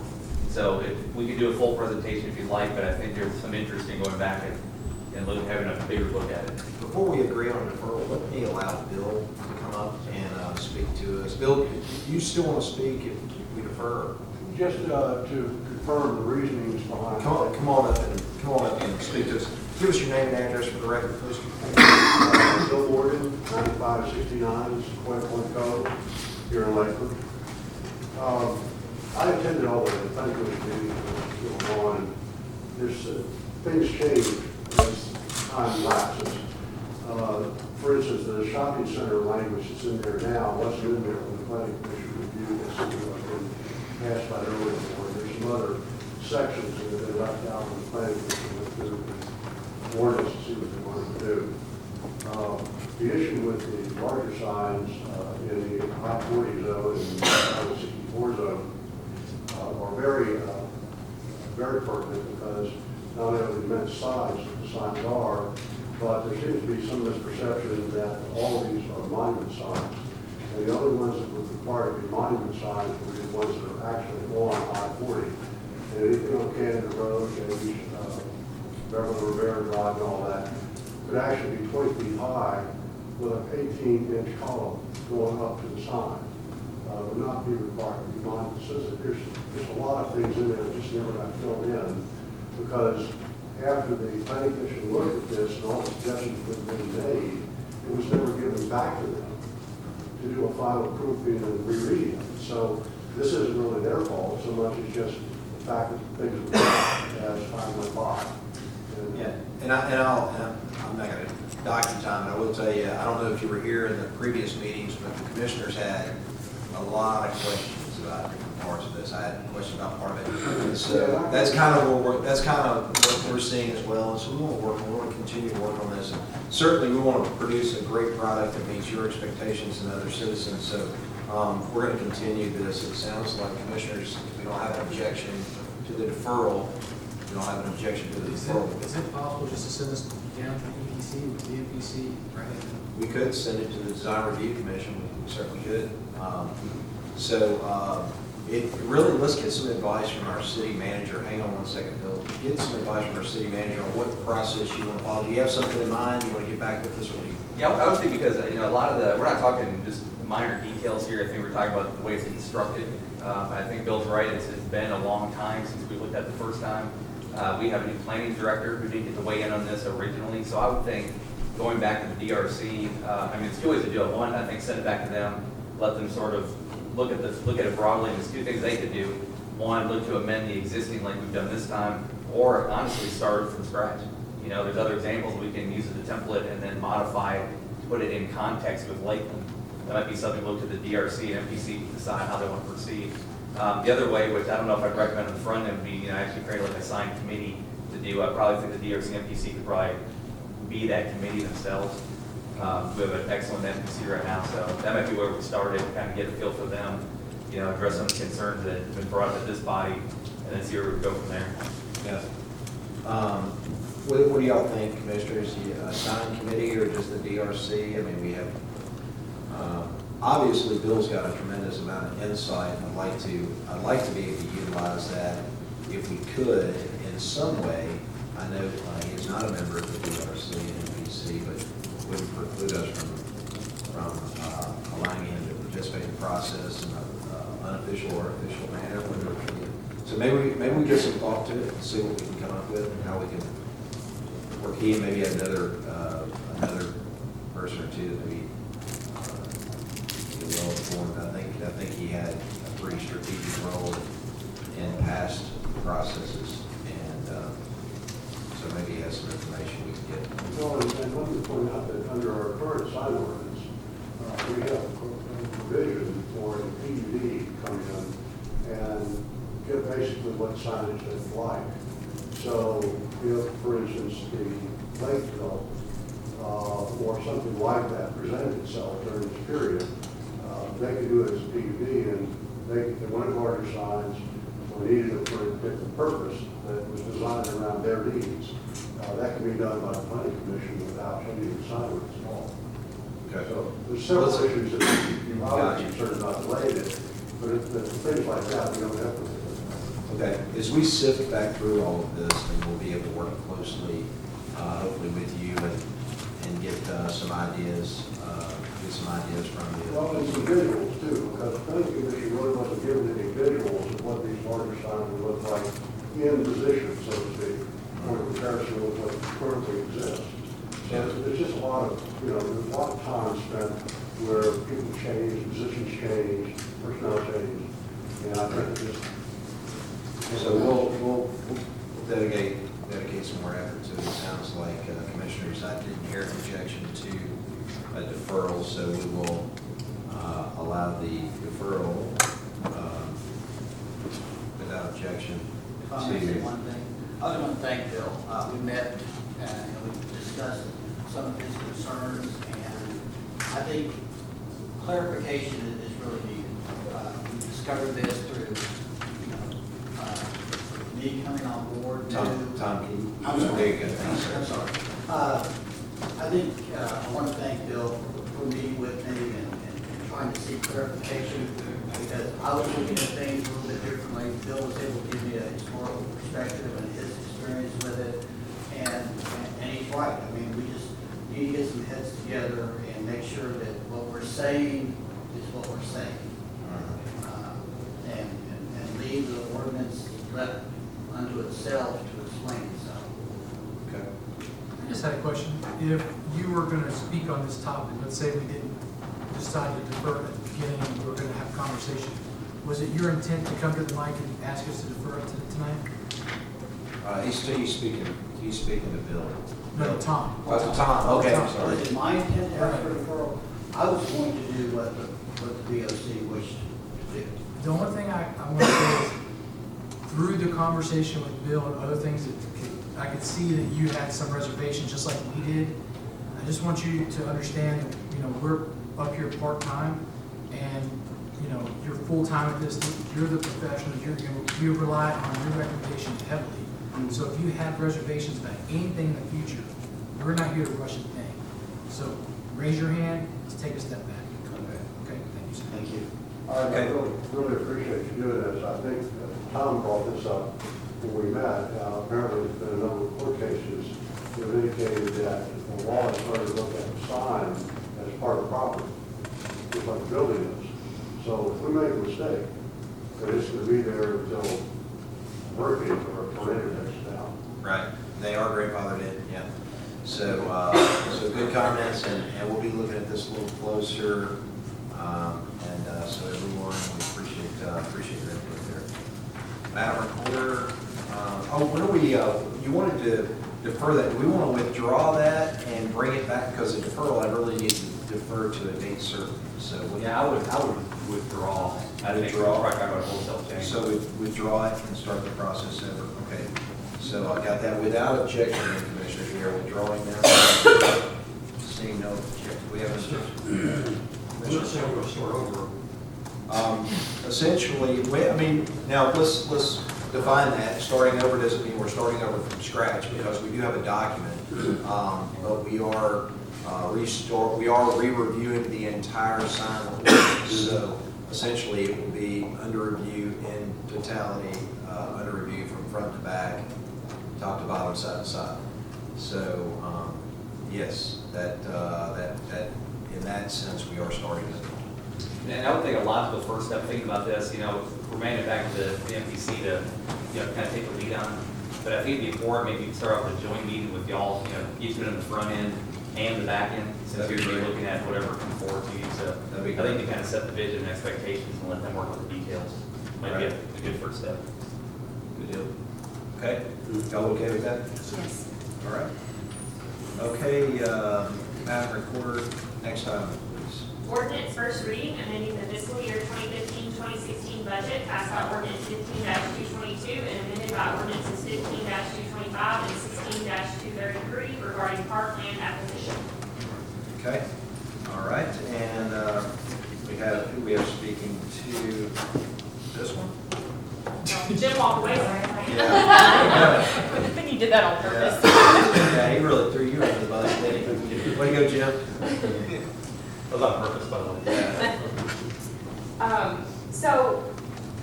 S13: So if we could do a full presentation if you'd like, but I think there's some interest in going back and having a bigger look at it.
S11: Before we agree on deferral, let me allow Bill to come up and speak to us. Bill, you still want to speak if we defer?
S5: Just to confirm the reasonings behind.
S11: Come on up and speak to us. Give us your name and address for the record, please.
S5: Bill Morgan, 9569 Sequoia Point Cove, here in Lakeland. I attended all the banquet meetings that was going on, and there's things change as time lapses. For instance, the shopping center language that's in there now wasn't in there when the planning commission reviewed this, and passed by the earlier board. There's some other sections that have been left out when the planning commission went through the ordinance to see what they wanted to do. The issue with the larger signs in the I-40 zone and the I-64 zone are very pertinent, because not only are the immense size that the signs are, but there seems to be some misperception that all of these are monument signs. And the only ones that would require to be monument signs would be the ones that are actually on I-40. And anything on Canada Road, Beverly Rivera Drive and all that could actually be 20 feet high with an 18-inch column going up to the sign. would not be required to be mine. So there's a lot of things in there that just never got filled in, because after the planning commission looked at this and all the suggestions that had been made, it was never given back to them to do a final proofing and rereading of it. So this isn't really their fault so much as just the fact that things were done as time went by. And,
S11: Yeah, and I'm not going to document time, but I will tell you, I don't know if you were here in the previous meetings, but the commissioners had a lot of questions about different parts of this. I had a question about part of it. And so that's kind of what we're seeing as well. And so we want to continue to work on this. And certainly we want to produce a great product that meets your expectations and other citizens. So we're going to continue this. It sounds like commissioners, we don't have an objection to the deferral. We don't have an objection to the deferral.
S1: Is it possible just to send this down to the EPC, with the EPC, right?
S11: We could send it to the Design Review Commission, we certainly could. Let's get some advice from our city manager. Hang on one second, Bill. Get some advice from our city manager on what process you want to follow. Do you have something in mind you want to get back with this one?
S13: Yeah, I was thinking because, a lot of we're not talking just minor details here. I think we're talking about the way it's constructed. I think Bill's right. It's been a long time since we looked at it the first time. We have a new planning director who didn't get to weigh in on this originally. So I would think going back to the DRC, it's two ways to do it. One, I think send it back to them, let them sort of look at it broadly. And there's two things they could do. One, look to amend the existing like we've done this time, or honestly start from scratch. There's other examples we can use as a template and then modify it, put it in context with Lakeland. That might be something to look to the DRC and MPC to decide how they want to proceed. The other way, which I don't know if I'd recommend on the front end, would be actually create like a assigned committee to do. I probably think the DRC and MPC could probably be that committee themselves. We have an excellent MPC right now, so that might be where we started, kind of get a feel for them, address some of the concerns that have been brought up at this body, and then see where we go from there.
S11: Yes. What do y'all think, commissioners? The assigned committee or just the DRC? We have, obviously Bill's got a tremendous amount of insight, and I'd like to be able to utilize that if we could in some way. I know he is not a member of the DRC and NPC, but wouldn't preclude us from allowing him to participate in the process in an unofficial or official manner. So maybe we get some thought to it and see what we can come up with and how we can work. He and maybe another person or two that maybe well informed. I think he had a pretty strategic role in past processes, and so maybe he has some information we can get.
S5: Well, and let me point out that under our current sign ordinance, we have a provision for a PUD coming in and get basically what signage is like. So if, for instance, the Lakeville or something like that presented itself during this period, they could do it as a PUD, and they wanted larger signs, or needed it for a different purpose that was designed around their needs. That can be done by the planning commission without changing the sign ordinance at all.
S11: Okay.
S5: So there's several issues that you are concerned about related, but things like that we don't have to.
S11: Okay, as we sift back through all of this, then we'll be able to work closely, hopefully with you and get some ideas from you.
S5: Well, and some visuals too, because the planning commission really wasn't given any visuals of what these larger signs would look like in position, so to speak, for comparison with what currently exists. So there's just a lot of, there's a lot of time spent where people change, positions change, personnel change, and I think just.
S11: So we'll dedicate some more effort to it. It sounds like commissioners, I didn't hear an objection to a deferral, so we will allow the deferral without objection.
S16: If I may say one thing, I was going to thank Bill. We met and we discussed some of his concerns, and I think clarification is really needed. We discovered this through me coming on board.
S11: Tom,
S16: I'm sorry.
S11: there you go. Thanks, sir.
S16: I'm sorry. I think I want to thank Bill for meeting with me and trying to seek clarification, because I was looking at things a little bit differently. Bill was able to give me a historical perspective and his experience with it, and he's right. We just need to get some heads together and make sure that what we're saying is what we're saying.
S12: and leave the ordinance left unto itself to explain itself.
S11: Okay.
S1: I just had a question. If you were going to speak on this topic, let's say we didn't decide to defer at the beginning and we were going to have a conversation, was it your intent to come to the mic and ask us to defer it tonight?
S11: He's speaking to Bill.
S1: No, Tom.
S11: Oh, to Tom, okay, I'm sorry.
S12: Was it my intent to ask for deferral? I was going to do what the BOC wished to do.
S1: The only thing I want to say is, through the conversation with Bill and other things, I could see that you had some reservations, just like we did. I just want you to understand that, we're up here part-time, and, you're full-time at this, you're the professional, we rely on your recommendation heavily. So if you have reservations about anything in the future, we're not here to rush anything. So raise your hand, let's take a step back. Okay, thank you, sir.
S12: Thank you.
S5: I really appreciate you doing this. I think Tom brought this up when we met. Apparently, there's been a number of court cases that have indicated that the law is starting to look at the sign as part of the property, just like the building is. So if we make a mistake, then it's going to be there until working or internet is down.
S11: Right, they are grandfathered in, yeah. So, so good comments, and we'll be looking at this a little closer. So everyone, we appreciate your input there. Madam Recorder, when are we, you wanted to defer that, do we want to withdraw that and bring it back? Because the deferral, I really need to defer to a date certain, so.
S13: Yeah, I would withdraw. I think we're
S11: Withdraw.
S13: right back on wholesale change.
S11: So we withdraw it and start the process over, okay. So I got that without objection, Commissioners, we are withdrawing now. Seeing no objection, we have an objection.
S10: Let's say we're going to start over.
S11: Essentially, now let's define that. Starting over doesn't mean we're starting over from scratch, because we do have a document, but we are re-reviewing the entire sign ordinance. So essentially, it will be under review in totality, under review from front to back, top to bottom, side to side. So yes, that in that sense, we are starting over.
S13: And I would think a logical first step, thinking about this, we're manning it back to the MPC to, kind of take the lead on. But I think it'd be important, maybe start off with a joint meeting with y'all, each been in the front end and the back end, since you're gonna be looking at whatever comes forward to you. So I think to kind of set the vision and expectations and let them work with the details might be a good first step.
S11: Good deal. Okay, y'all okay with that?
S3: Yes.
S11: All right. Okay, Madam Recorder, next item, please.
S2: Ordinance first reading, amending the fiscal year 2015-2016 budget, passed by ordinance 15-222 and amended by ordinances 15-225 and 16-233 regarding parkland acquisition.
S11: Okay, all right, and who we have speaking to this one?
S2: Jim walked away.
S11: Yeah.
S14: I think he did that on purpose.
S11: Yeah, he really threw you under the bus, didn't he? Way to go, Jim.
S13: That was on purpose, by the way.
S2: So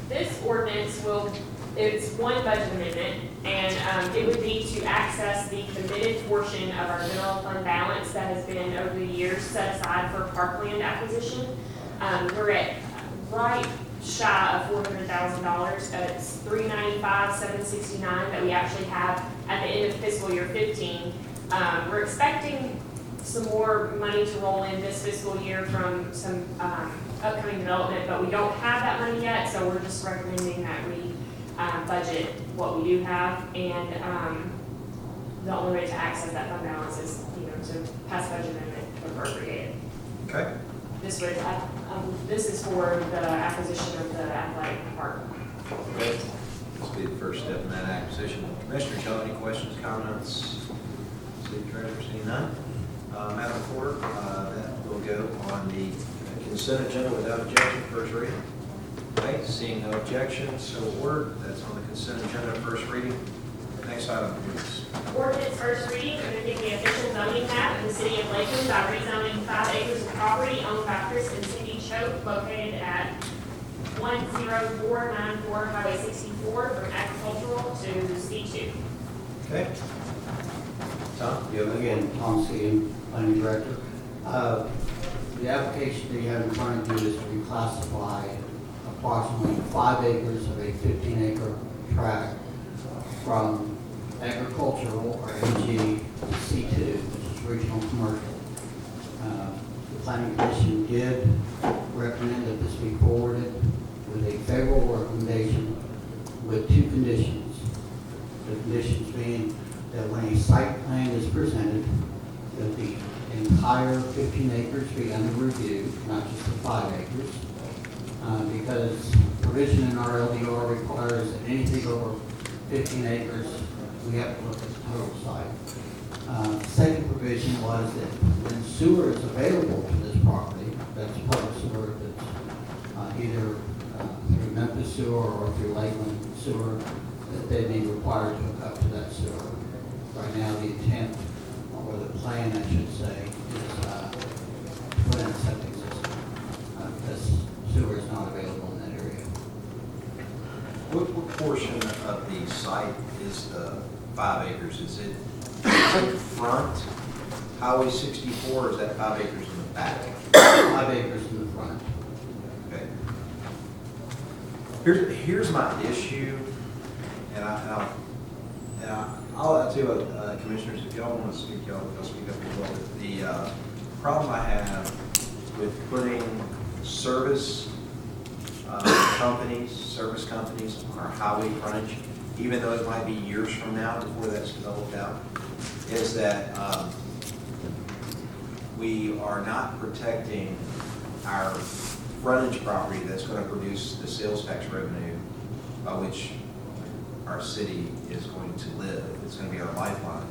S2: this ordinance it's one budget amendment, and it would be to access the committed portion of our general fund balance that has been over the years set aside for parkland acquisition. We're at right shy of $400,000. It's $395,769 that we actually have at the end of fiscal year 15. We're expecting some more money to roll in this fiscal year from some upcoming development, but we don't have that money yet, so we're just recommending that we budget what we do have, and the only way to access that fund balance is, to pass budget amendment to appropriate it.
S11: Okay.
S2: This is for the acquisition of the athletic park.
S11: Okay. This will be the first step in that acquisition. Commissioners, y'all any questions, comments? City Treasurer, seeing none? Madam Recorder, that will go on the consent agenda without objection, first reading. Okay, seeing no objections, so ordered. That's on the consent agenda, first reading. Next item, please.
S2: Ordinance first reading, amending the official zoning map in the city of Lakeland by rezoning 5 acres of property owned by Chris and Cindy Choate located at 10494 Highway 64 from agricultural to C2.
S11: Okay. Tom, you have
S12: Again,
S11: anything?
S12: Tom Seaton, planning director. The application that you have in front of you is to reclassify approximately 5 acres of a 15-acre tract from agricultural, or AG, to C2, which is regional commercial. The planning commission did recommend that this be forwarded with a favorable recommendation with 2 conditions. The conditions being that when a site plan is presented, that the entire 15 acres be under review, not just the 5 acres, because provision in our LDR requires that anything over 15 acres, we have to look at the total site. Second provision was that when sewer is available to this property, that's public sewer that's either through Memphis sewer or through Lakeland sewer, that they be required to hook up to that sewer. Right now, the intent, or the plan, I should say, is to put in a septic system because sewer is not available in that area.
S11: What portion of the site is the 5 acres? Is it front, Highway 64, or is that 5 acres in the back?
S12: 5 acres in the front.
S11: Okay. Here's my issue, and I'll tell you, commissioners, if y'all want to speak, y'all speak up as well. The problem I have with putting service companies on our highway frontage, even though it might be years from now before that's developed out, is that we are not protecting our frontage property that's going to produce the sales tax revenue by which our city is going to live. It's going to be our lifeline.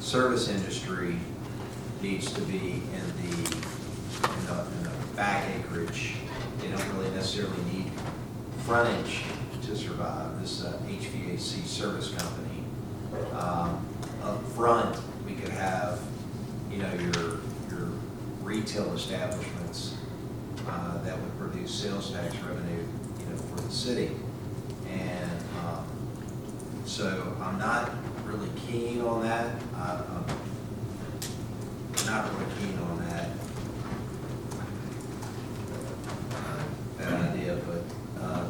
S11: Service industry needs to be in the back acreage. They don't really necessarily need frontage to survive. This HVAC service company. Up front, we could have, your retail establishments that would produce sales tax revenue, for the city. And so I'm not really keen on that. I'm not really keen on that idea, but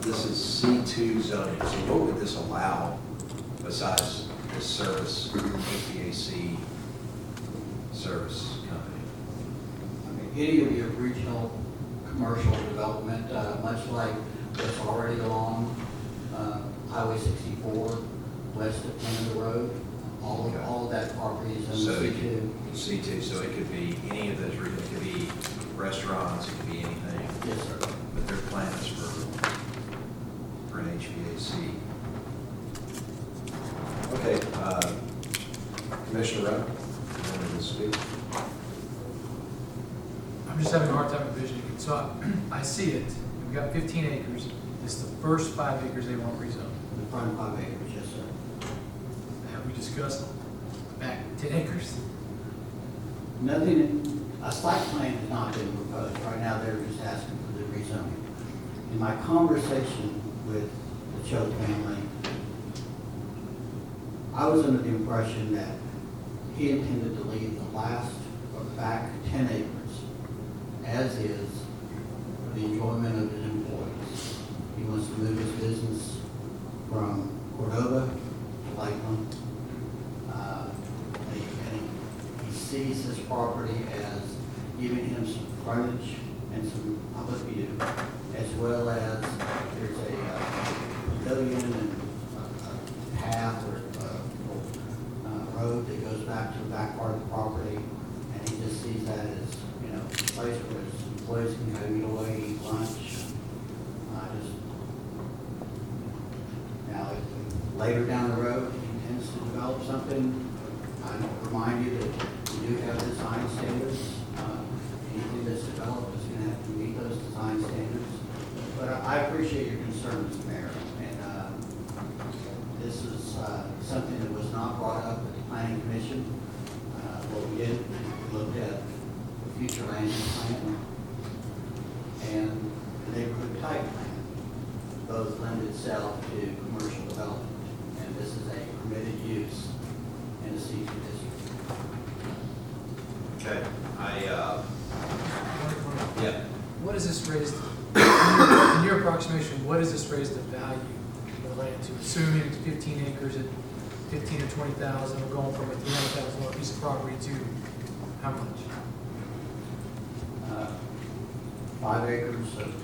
S11: this is C2 zoning. So what would this allow besides this service, HVAC service company?
S12: Any of your regional commercial development, much like what's already along Highway 64, west of Canada Road, all of that property is in C2.
S11: C2, so it could be any of those, it could be restaurants, it could be anything.
S12: Yes, sir.
S11: But their plan is for an HVAC. Okay, Commissioner Rowe, you wanted to speak?
S1: I'm just having a hard time envisioning it. So I see it. We've got 15 acres. It's the first 5 acres they want rezoned.
S12: The front 5 acres, yes, sir.
S1: Have we discussed back 10 acres?
S12: Nothing, a site plan has not been proposed. Right now, they're just asking for the rezoning. In my conversation with the Cho family, I was under the impression that he intended to leave the last or the back 10 acres as is for the enjoyment of his employees. He wants to move his business from Cordova to Lakeland. He sees this property as giving him some frontage and some public view, as well as there's a pavilion and a path or road that goes back to the back part of the property, and he just sees that as, a place where his employees can go eat away, eat lunch. Now, if later down the road he intends to develop something, I remind you that we do have design standards. Anything that's developed is going to have to meet those design standards. But I appreciate your concerns, Mayor, and this is something that was not brought up at the Planning Commission. What we did, we looked at the future land use plan and the neighborhood type plan. Both lend itself to commercial development, and this is a permitted use in a C2 district.
S11: Okay, yeah.
S1: what is this raised, in your approximation, what is this raised the value of the land to? Assuming it's 15 acres at 15 or 20,000, we're going from a $300,000 piece of property to how much?
S12: 5 acres of,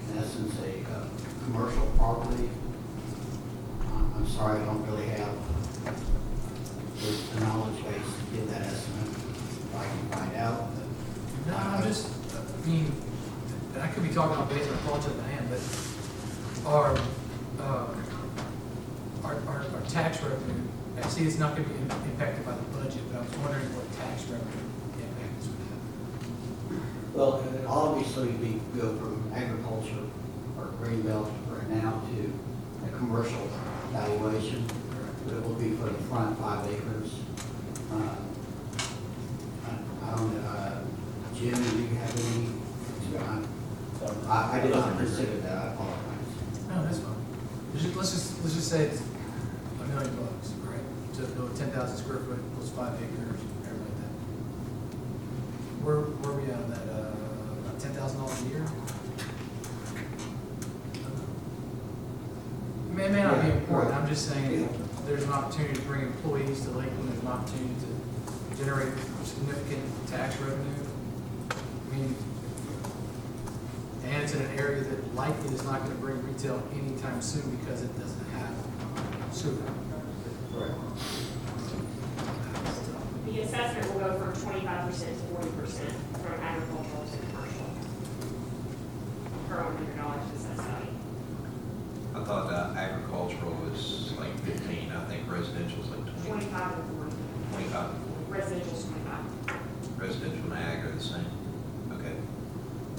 S12: in essence, a commercial property. I'm sorry, I don't really have the knowledge base to give that estimate. If I can find out.
S1: No, I'm just, I mean, I could be talking on base, and I apologize if I am, but our tax revenue, I see it's not going to be impacted by the budget, but I was wondering what tax revenue impact this would have.
S12: Well, it obviously we go from agriculture or green belt right now to a commercial valuation. But it will be for the front 5 acres. I don't know, Jim, do you have any? I did not consider that, I apologize.
S1: No, that's fine. Let's just say it's $1 million, right? To build 10,000 square foot plus 5 acres, everything like that. Where are we at on that? About $10,000 a year? It may not be important. I'm just saying there's an opportunity to bring employees to Lakeland. There's an opportunity to generate significant tax revenue. I mean, and it's in an area that likely is not going to bring retail anytime soon because it doesn't have sewer.
S12: Right.
S2: The assessment will go from 25% to 40% from agricultural to commercial. Per $100 assessed value.
S11: I thought agricultural was like 15, I think residential is like 20.
S2: 25 to 40.
S11: 25.
S2: Residential is 25.
S11: Residential and ag are the same. Okay.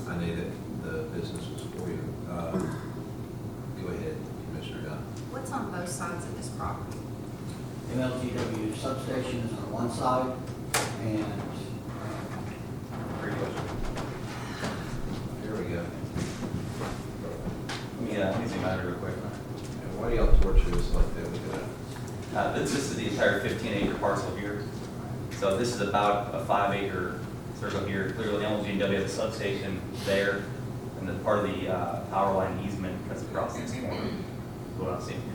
S11: I knew that the business was for you. Go ahead, Commissioner Dunn.
S3: What's on both sides of this property?
S12: MLGW substation is on one side, and
S11: Great question. Here we go.
S13: Let me zoom out real quick.
S11: And why do y'all torture us like that?
S13: This is the entire 15-acre parcel here. So this is about a 5-acre circle here. Clearly, LGW has a substation there, and then part of the power line easement cuts across this corner. What I'm seeing here.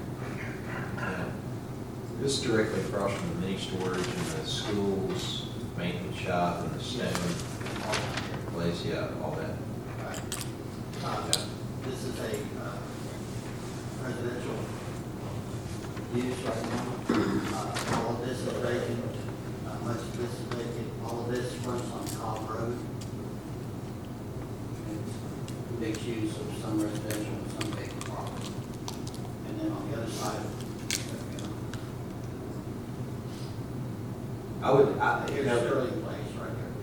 S11: This is directly across from the mini storage and the schools, maintenance shop, and the stone place, yeah, all that.
S12: this is a residential use right now. All of this is vacant, much of this is vacant, all of this runs on Cobb Road. It's mixed use of some residential and some vacant property. And then on the other side, here's Sterling Place right there.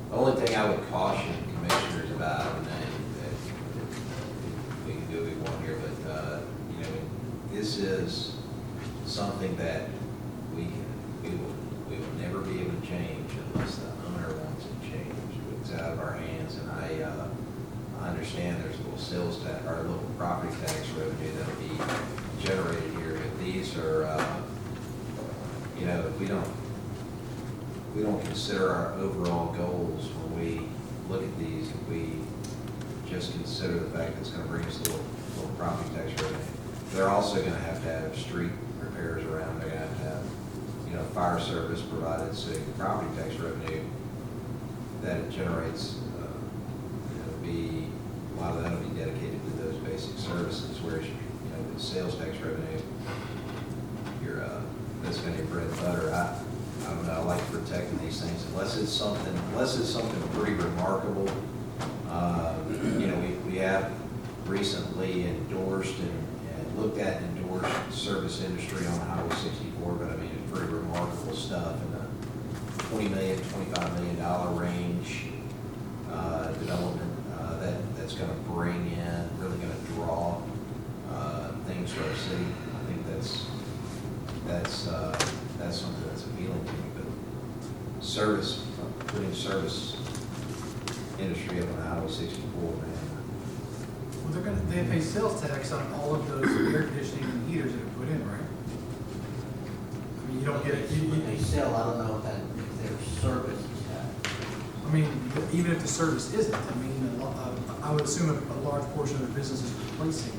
S11: The only thing I would caution commissioners about, and we can do what we want here, but, this is something that we will never be able to change unless the owner wants it changed. It's out of our hands, and I understand there's a little sales tax, or a little property tax revenue that'll be generated here, but these are, we don't consider our overall goals when we look at these. If we just consider the fact that it's going to bring us a little property tax revenue, they're also going to have street repairs around. They're going to have, fire service provided. So the property tax revenue that it generates, be a lot of that will be dedicated to those basic services. Whereas, with sales tax revenue, that's going to be bread and butter. I don't know. I like protecting these things unless it's something pretty remarkable. We have recently endorsed and looked at and endorsed service industry on Highway 64, but I mean it's pretty remarkable stuff in the $20 million, $25 million range development that's going to bring in, really going to draw things to our city. I think that's something that's appealing to me. But putting service industry up on Highway 64, man.
S1: Well, they pay sales tax on all of those air conditioning and heaters that are put in, right? I mean, you don't get it.
S12: They sell, I don't know if their service is that.
S1: I mean, even if the service isn't, I mean, I would assume a large portion of the business is replacing.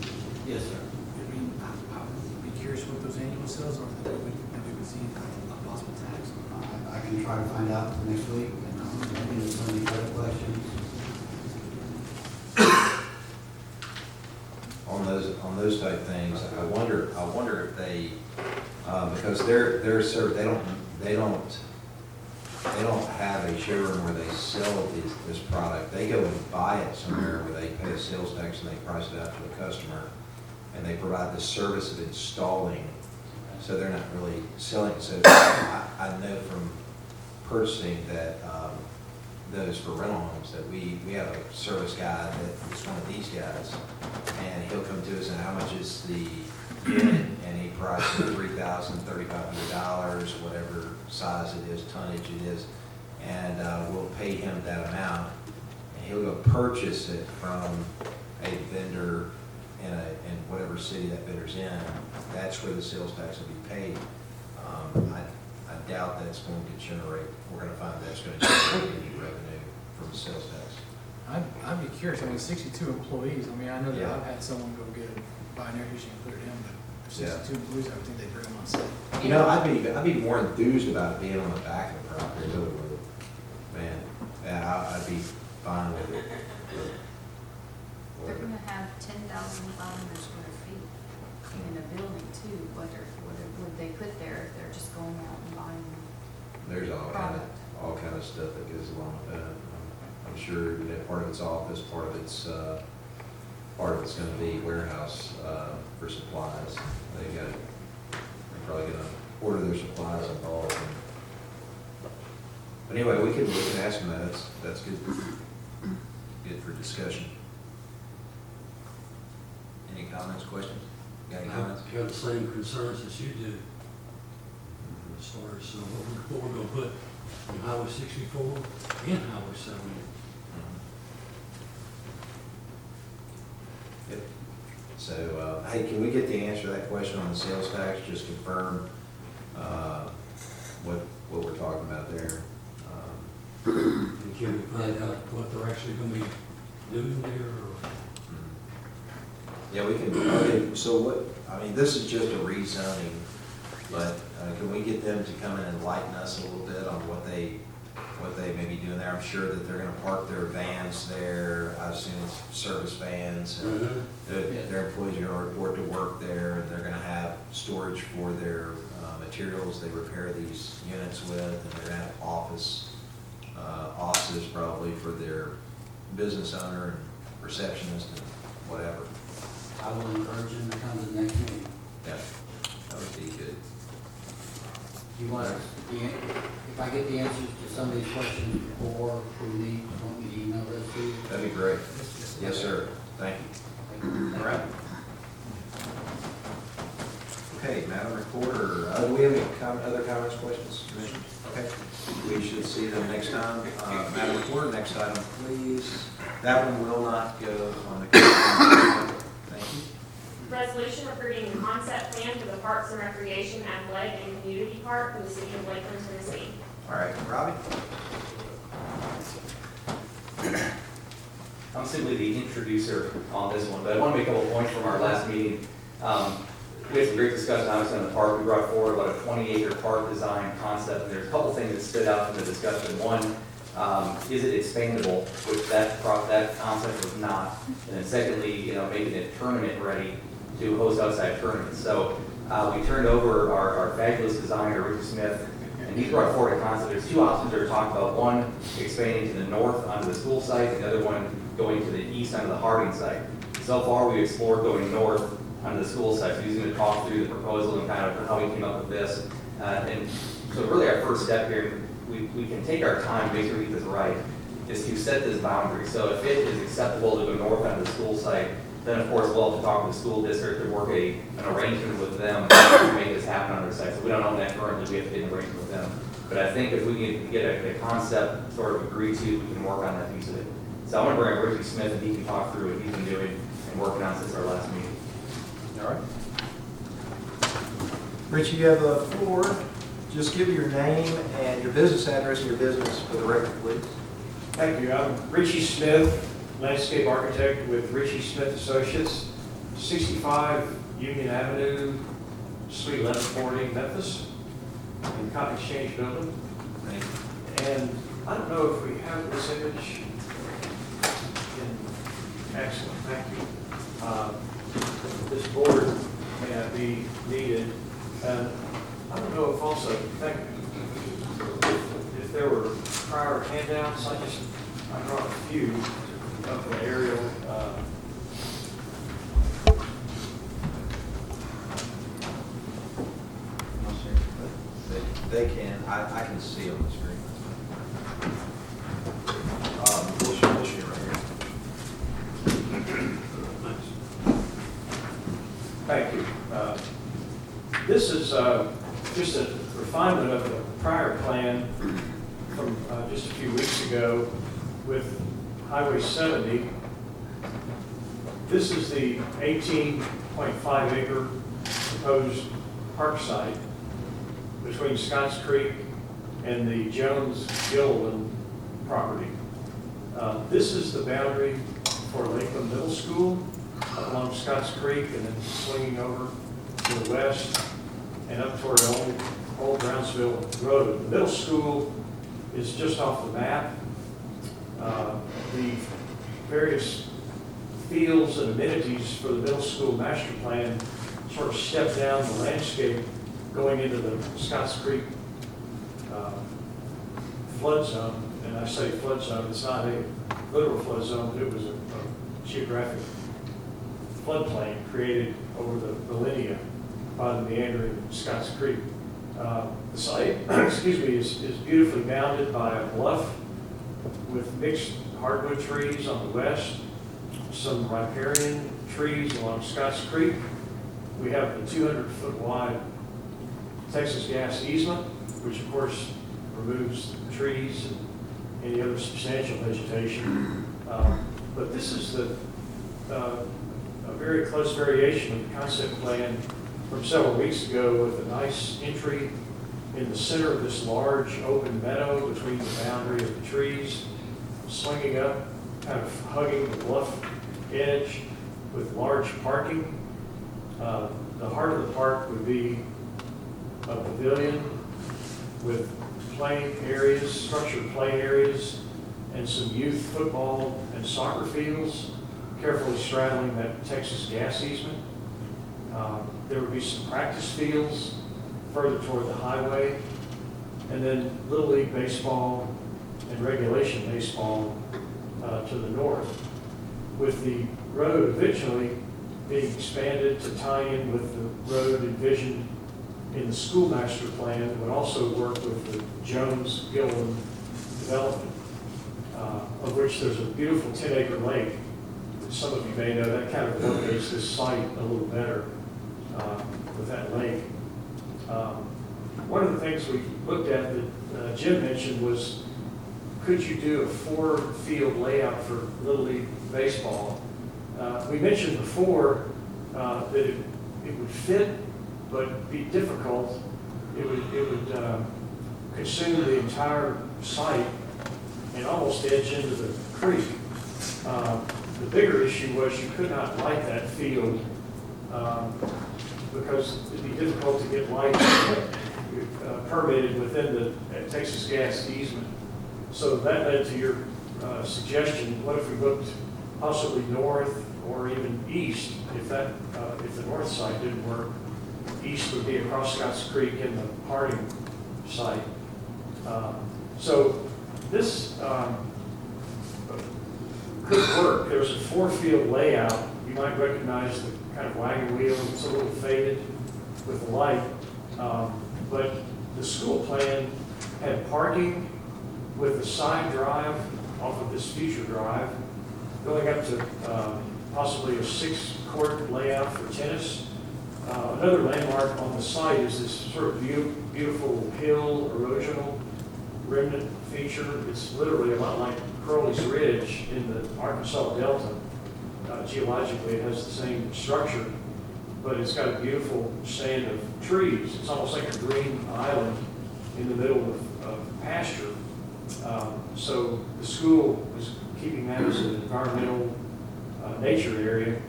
S12: Yes, sir.
S1: I mean, I would be curious what those annual sales are that we would see a possible tax.
S12: I can try to find out next week, and maybe there's any other questions.
S11: On those type things, I wonder if they, because they're served, they don't have a showroom where they sell this product. They go and buy it somewhere where they pay a sales tax and they price it out to a customer, and they provide the service of installing. So they're not really selling. So I know from purchasing that those for rental homes that we have a service guy that is one of these guys, and he'll come to us and how much is the unit, and he prices it $3,000, $3,500, whatever size it is, tonnage it is, and we'll pay him that amount, and he'll go purchase it from a vendor in whatever city that vendor's in. That's where the sales tax will be paid. I doubt that's going to generate, we're going to find that's going to generate any revenue from the sales tax.
S1: I'd be curious, I mean, 62 employees, I mean, I know that
S11: Yeah.
S1: I've had someone go buy an air conditioner and put it in, but if 62
S11: Yeah.
S1: employees, I would think they'd bring them on site.
S11: You know, I'd be more enthused about it being on the back of the property, really would. Man, yeah, I'd be fine with it.
S3: They're gonna have 10,500 square feet in a building too, what would they put there if they're just going out and buying?
S11: There's all kind of stuff that goes along with that. I'm sure that part of it's office, part of it's going to be warehouse for supplies. They're probably going to order their supplies in bulk. But anyway, we can ask them that. That's good. Good for discussion. Any comments, questions? Got any comments?
S10: I have the same concerns as you do. As far as what we're going to put on Highway 64 and Highway 70.
S11: Good. So, hey, can we get the answer to that question on the sales tax? Just confirm what we're talking about there.
S10: And can we find out what they're actually going to be doing there? Or?
S11: Yeah, we can. Okay, so what? I mean, this is just a rezoning, but can we get them to come in and enlighten us a little bit on what they may be doing there? I'm sure that they're going to park their vans there. I assume it's service vans. And their employees are going to report to work there, and they're going to have storage for their materials they repair these units with, and they're going to have offices probably for their business owner and receptionist and whatever.
S12: I will encourage them to come to the next meeting.
S11: Yeah, that would be good.
S12: You want, if I get the answers to some of these questions before we leave, you want me to email those to you?
S11: That'd be great. Yes, sir. Thank you. All right. Okay, Madam Recorder, do we have any other comments, questions, Commissioner? Okay, we should see them next time. Madam Recorder, next item, please. That one will not go on the consent. Thank you.
S2: Resolution approving the concept plan for the Parks and Recreation, Athletic, and Community Park for the city of Lakeland, Tennessee.
S11: All right, Robbie?
S13: I'm simply the introducer on this one, but I want to make a couple points from our last meeting. We had some great discussion, obviously, on the park. We brought forward about a 20-acre park design concept, and there's a couple things that stood out from the discussion. One, is it expandable, which that concept was not. And then secondly, making it tournament ready to host outside tournaments. So we turned over our fabulous designer, Richard Smith, and he brought forward a concept. There's two options that are talked about. One, expanding to the north onto the school site, and the other one going to the east onto the Harding site. So far, we explored going north onto the school site. So he's going to talk through the proposal and kind of how we came up with this. And so really our first step here, we can take our time, make sure we get this right, is to set this boundary. So if it is acceptable to go north onto the school site, then of course we'll have to talk to the school district and work an arrangement with them to make this happen on their site. So we don't own that currently, we have to get an arrangement with them. But I think if we can get a concept sort of agreed to, we can work on that piece of it. So I'm going to bring up Richie Smith and he can talk through what he's been doing and working on since our last meeting.
S11: All right.
S9: Richie, you have the floor. Just give your name and your business address and your business for the record, please. Thank you. I'm Richie Smith, landscape architect with Richie Smith Associates, 65 Union Avenue, Suite 1140, Memphis, in the Cotton Exchange Building. And I don't know if we have this image. Excellent, thank you. This board may not be needed. And I don't know if also, thank you, if there were prior handouts, I brought a few of the aerial.
S11: They can, I can see on the screen. We'll show you right here.
S9: Thank you. This is just a refinement of the prior plan from just a few weeks ago with Highway 70. This is the 18.5 acre proposed park site between Scotts Creek and the Jones-Gilliland property. This is the boundary for Lakeland Middle School along Scotts Creek and then swinging over to the west and up toward Old Brownsville Road. The middle school is just off the map. The various fields and amenities for the middle school master plan sort of step down the landscape going into the Scotts Creek flood zone. And I say flood zone, it's not a literal flood zone, but it was a geographic floodplain created over the millennia by the meandering Scotts Creek. The site, excuse me, is beautifully bounded by a bluff with mixed hardwood trees on the west, some riparian trees along Scotts Creek. We have the 200-foot wide Texas gas easement, which of course removes trees and any other substantial vegetation. But this is a very close variation of the concept plan from several weeks ago with a nice entry in the center of this large open meadow between the boundary of the trees, swinging up, kind of hugging the bluff edge with large parking. The heart of the park would be a pavilion with playing areas, structured play areas, and some youth football and soccer fields, carefully straddling that Texas gas easement. There would be some practice fields further toward the highway, and then Little League baseball and regulation baseball to the north, with the road eventually being expanded to tie in with the road envisioned in the school master plan that would also work with the Jones-Gilliland development, of which there's a beautiful 10-acre lake. Some of you may know that kind of locates this site a little better with that lake. One of the things we looked at that Jim mentioned was, could you do a 4-field layout for Little League baseball? We mentioned before that it would fit, but be difficult. It would consume the entire site and almost edge into the creek. The bigger issue was you could not light that field because it'd be difficult to get light permitted within the Texas gas easement. So that led to your suggestion, what if we looked possibly north or even east, if the north side didn't work? East would be across Scotts Creek in the Harding site. So this could work. There's a 4-field layout. You might recognize the kind of wagon wheel. It's a little faded with the light. But the school plan had parking with a side drive off of this future drive, going up to possibly a 6-court layout for tennis. Another landmark on the site is this sort of beautiful hill erosional remnant feature. It's literally a lot like Crowley's Ridge in the Arkansas Delta. Geologically, it has the same structure, but it's got a beautiful stand of trees. It's almost like a green island in the middle of pasture. So the school was keeping that as an environmental nature area.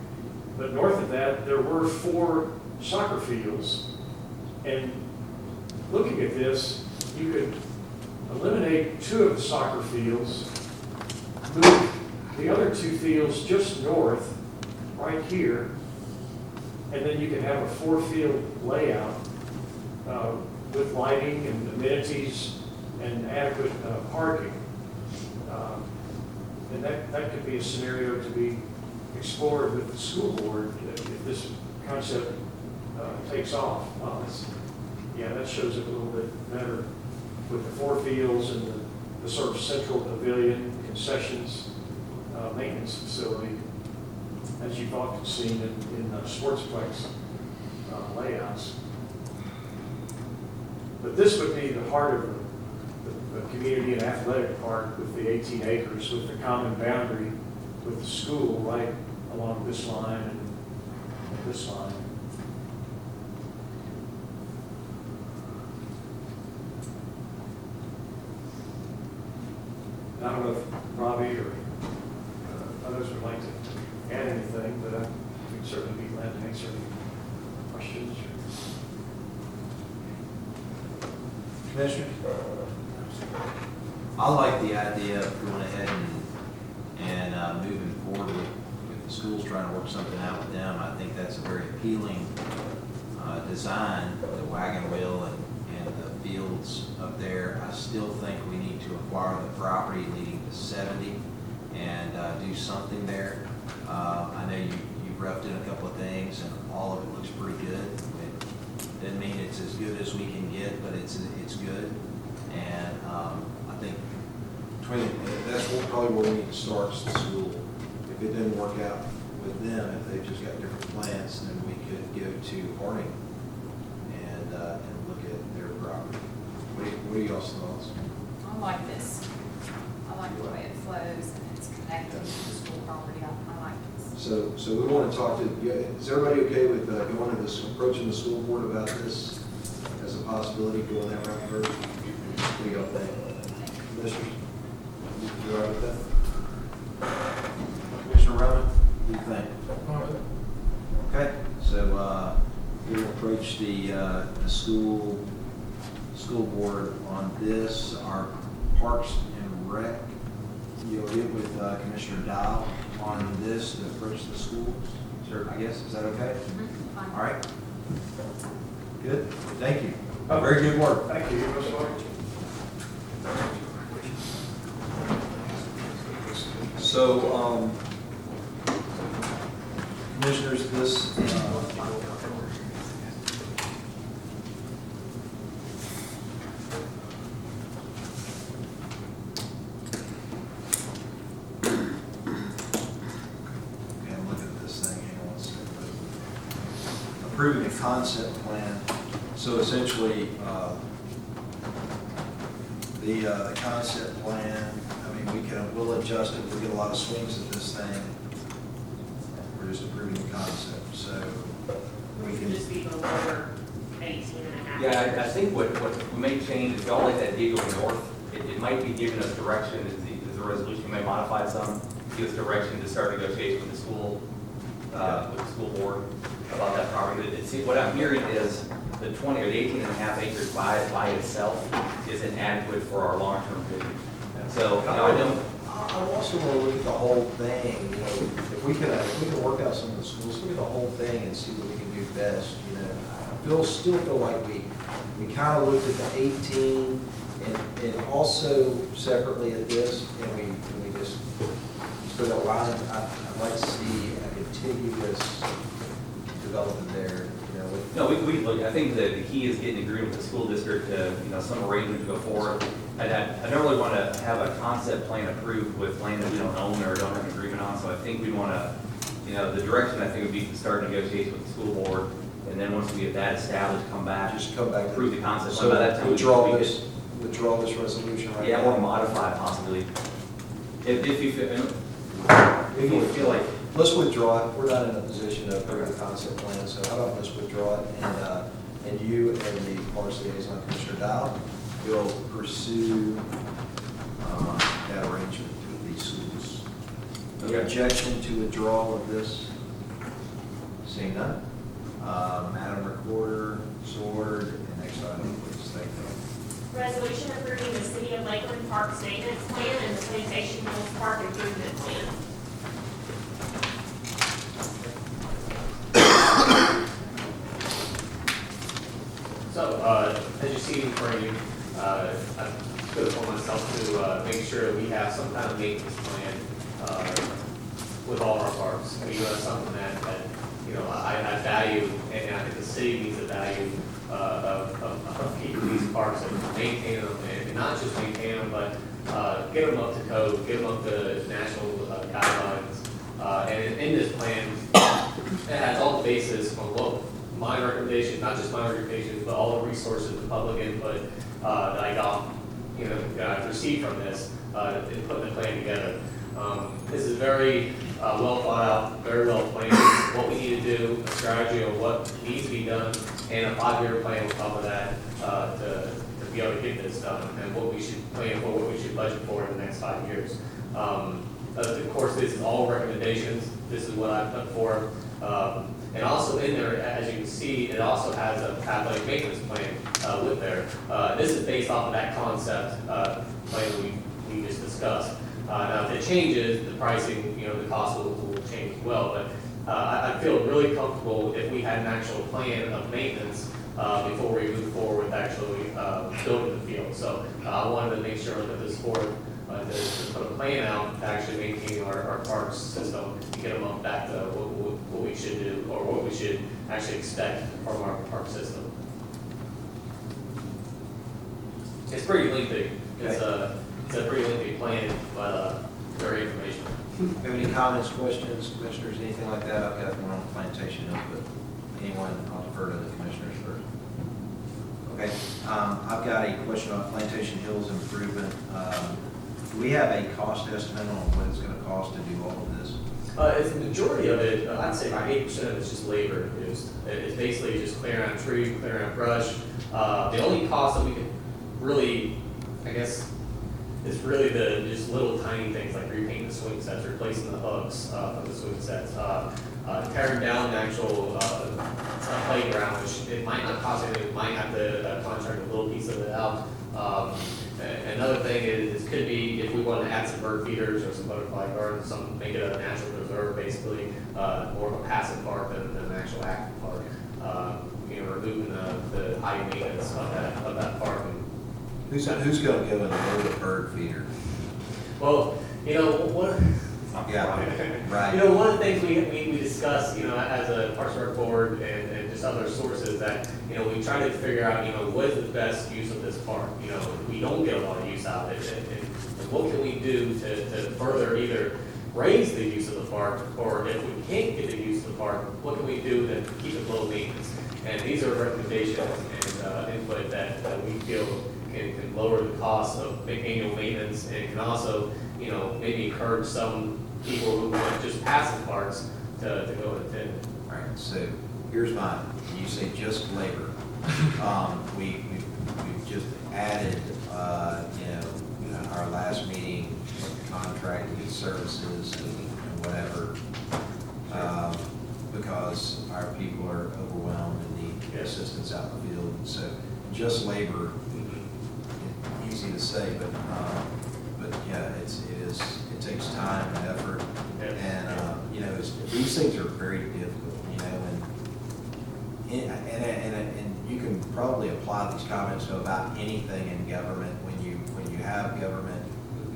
S9: But north of that, there were 4 soccer fields. And looking at this, you could eliminate 2 of the soccer fields, move the other 2 fields just north, right here, and then you could have a 4-field layout with lighting and amenities and adequate parking. And that could be a scenario to be explored with the school board if this concept takes off. Yeah, that shows it a little bit better with the 4 fields and the sort of central pavilion, concessions, maintenance facility, as you've often seen in sportsplex layouts. But this would be the heart of the community and athletic park with the 18 acres, with the common boundary with the school right along this line and this line. I don't know if Robbie or others would like to add anything, but we'd certainly be glad to answer any questions.
S11: Commissioner? I like the idea of going ahead and moving forward with the schools, trying to work something out with them. I think that's a very appealing design, the wagon wheel and the fields up there. I still think we need to acquire the property leading to 70 and do something there. I know you've roughed in a couple of things and all of it looks pretty good. It doesn't mean it's as good as we can get, but it's good. And I think that's probably where we need to start is the school. If it didn't work out with them, if they've just got different plans, then we could go to Harding and look at their property. What are y'all's thoughts?
S3: I like this. I like the way it flows and it's connected to the school property. I like this.
S11: So we want to talk to, is everybody okay with going to this, approaching the school board about this as a possibility, going that route first? What do y'all think? Commissioners, you all right with that? Commissioner Rowan, what do you think? Okay, so we'll approach the school board on this. Our Parks and Rec, you'll get with Commissioner Dow on this to approach the schools. Sure, I guess, is that okay?
S3: Mm-hmm.
S11: All right. Good, thank you. Very good work.
S9: Thank you, Mr. Lawyer.
S11: So, commissioners, this, I'm looking at this thing, hang on a second. Approving a concept plan. So essentially, the concept plan, I mean, we'll adjust it, we'll get a lot of swings at this thing. We're just approving the concept, so we can.
S2: Just be the lower 18 and a half.
S13: Yeah, I think what we may change is y'all let that deed go north. It might be giving us direction as the resolution may modify some, give us direction to start negotiations with the school board about that property. What I'm hearing is the 20 or the 18 and a half acres by itself is inadequate for our long-term vision. So, I
S11: also want to look at the whole thing, if we can work out some of the schools, look at the whole thing and see what we can do best, I still feel like we kind of looked at the 18 and also separately at this, and we just put a line. I'd like to see a contiguous development there,
S13: No, we look, I think the key is getting agreement with the school district to, some arrangement to go forward. I don't really want to have a concept plan approved with land that we don't own or don't have an agreement on, so I think we want to, the direction I think would be to start negotiations with the school board, and then once we get that established, come back, approve the concept.
S11: So
S13: by that time,
S11: withdraw this resolution right now.
S13: Yeah, or modify possibly. If you feel like.
S11: Let's withdraw it. We're not in a position to approve the concept plan, so how about let's withdraw it, and you and the Parks Liaison, Commissioner Dow, will pursue that arrangement with these schools. Any objection to withdrawal of this? Seeing none. Madam Recorder, so ordered. And next item, please. Thank you.
S2: Resolution approving the City of Lakeland Parks Maintenance Plan and the Plantation Hills Park Improvement Plan.
S4: So, as you see in front of you, I put it upon myself to make sure we have some kind of maintenance plan with all of our parks. I mean, that's something that you know, I value, and I think the city needs a value of keeping these parks and maintaining them, and not just maintain them, but get them up to code, get them up to national guidelines. And in this plan, it has all the basis on what my recommendations, not just my recommendations, but all the resources, the public input that I got, you know, that I've received from this in putting the plan together. This is very well thought out, very well planned. What we need to do, a strategy on what needs to be done, and a 5-year plan on top of that to be able to get this done, and what we should plan for, what we should budget for in the next 5 years. Of course, this is all recommendations. This is what I've put forth. And also in there, as you can see, it also has a athletic maintenance plan with there. This is based off of that concept plan we just discussed. Now, if it changes, the pricing, you know, the cost will change as well. But I feel really comfortable if we had an actual plan of maintenance before we move forward with actually building the field. So I wanted to make sure that this board to put a plan out to actually maintain our parks system to get them up back to what we should do, or what we should actually expect from our park system. It's pretty lengthy. It's a pretty lengthy plan, but very informational.
S11: Have any comments, questions, commissioners, anything like that? I've got one on Plantation Hill, but anyone, I'll defer to the commissioners first. Okay, I've got a question on Plantation Hills improvement. Do we have a cost estimate on what it's going to cost to do all of this?
S4: It's the majority of it, I'd say about 80% of it's just labor induced. It's basically just clearing out trees, clearing out brush. The only cost that we can really, I guess, is really the just little tiny things like repainting the swing sets, replacing the hooks from the swing sets, tearing down the actual playground, which it might not cost anything. We might have to contract a little piece of it out. Another thing is could be if we want to add some bird feeders or some butterfly gardens, make it a natural reserve, basically more of a passive park than an actual active park. You know, removing the high maintenance of that park.
S11: Who's going to go and load a bird feeder?
S4: Well, you know what.
S11: Yeah, right.
S4: You know, one of the things we discuss, you know, as a Parks and Rec board and just other sources that, you know, we try to figure out, you know, what is the best use of this park? You know, we don't get a lot of use out of it. And what can we do to further either raise the use of the park, or if we can't get the use of the park, what can we do to keep it low maintenance? And these are recommendations and input that we feel can lower the cost of annual maintenance, and can also, you know, maybe encourage some people who want just passive parks to go and attend.
S11: All right, so here's mine. You say just labor. We've just added, you know, our last meeting, contracted services and whatever, because our people are overwhelmed and need assistance out in the field. So just labor, easy to say, but yeah, it takes time and effort, and you know, these things are very difficult, you know, and you can probably apply these comments to about anything in government. When you have government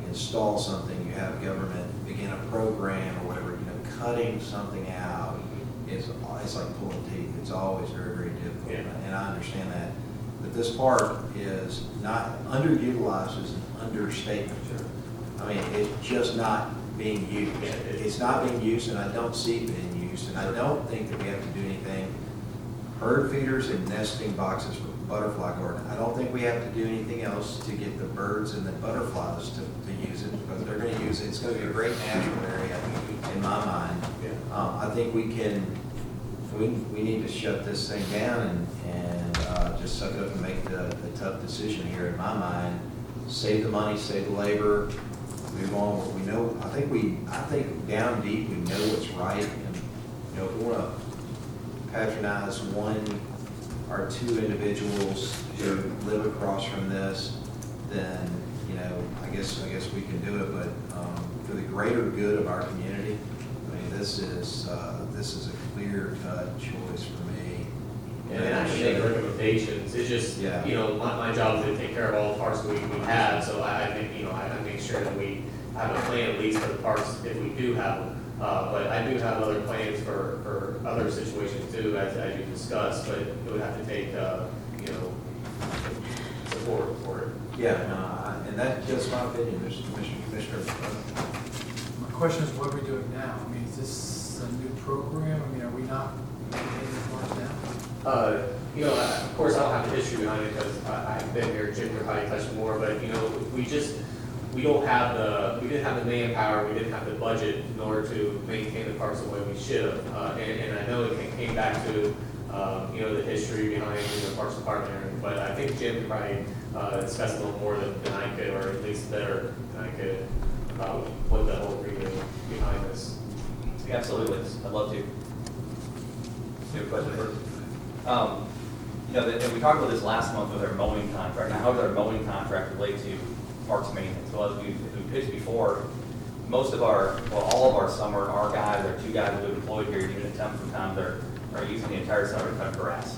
S11: install something, you have government begin a program or whatever, you know, cutting something out it's like pulling teeth. It's always very, very difficult, and I understand that. But this park is not underutilized, is an understatement. I mean, it's just not being used. It's not being used, and I don't see it being used, and I don't think that we have to do anything. Bird feeders and nesting boxes for butterfly garden. I don't think we have to do anything else to get the birds and the butterflies to use it, because they're going to use it. It's going to be a great natural area in my mind. I think we need to shut this thing down and just suck it up and make the tough decision here in my mind save the money, save the labor, move on. We know, I think down deep, we know what's right. And, you know, if we want to patronize one or two individuals who live across from this, then, you know, I guess we can do it. But for the greater good of our community, I mean, this is a clear-cut choice for me.
S4: And I can make recommendations, it's just, you know, my job is to take care of all the parks we have, so I think, you know, I make sure that we have a plan at least for the parks if we do have them. But I do have other plans for other situations too, as you discussed, but it would have to take, you know, support for it.
S11: Yeah, and that's just my opinion, Mr. Commissioner.
S1: My question is, what are we doing now? I mean, is this a new program? I mean, are we not maintaining the parks now?
S4: You know, of course, I don't have the history behind it because I've been here, Jim could probably touch more, but, you know, we didn't have the manpower, we didn't have the budget in order to maintain the parks the way we should have. And I know it came back to, you know, the history behind the Parks Department, but I think Jim could probably discuss a little more than I could, or at least better than I could, about what the whole reason behind this.
S13: Yeah, absolutely, I'd love to. Good question first. You know, and we talked about this last month with our mowing contract. Now, how does our mowing contract relate to parks maintenance? Well, as we pitched before, most of our, well, all of our summer, our guys, our two guys that we've employed here, even at temp sometimes, are using the entire summer to cut grass.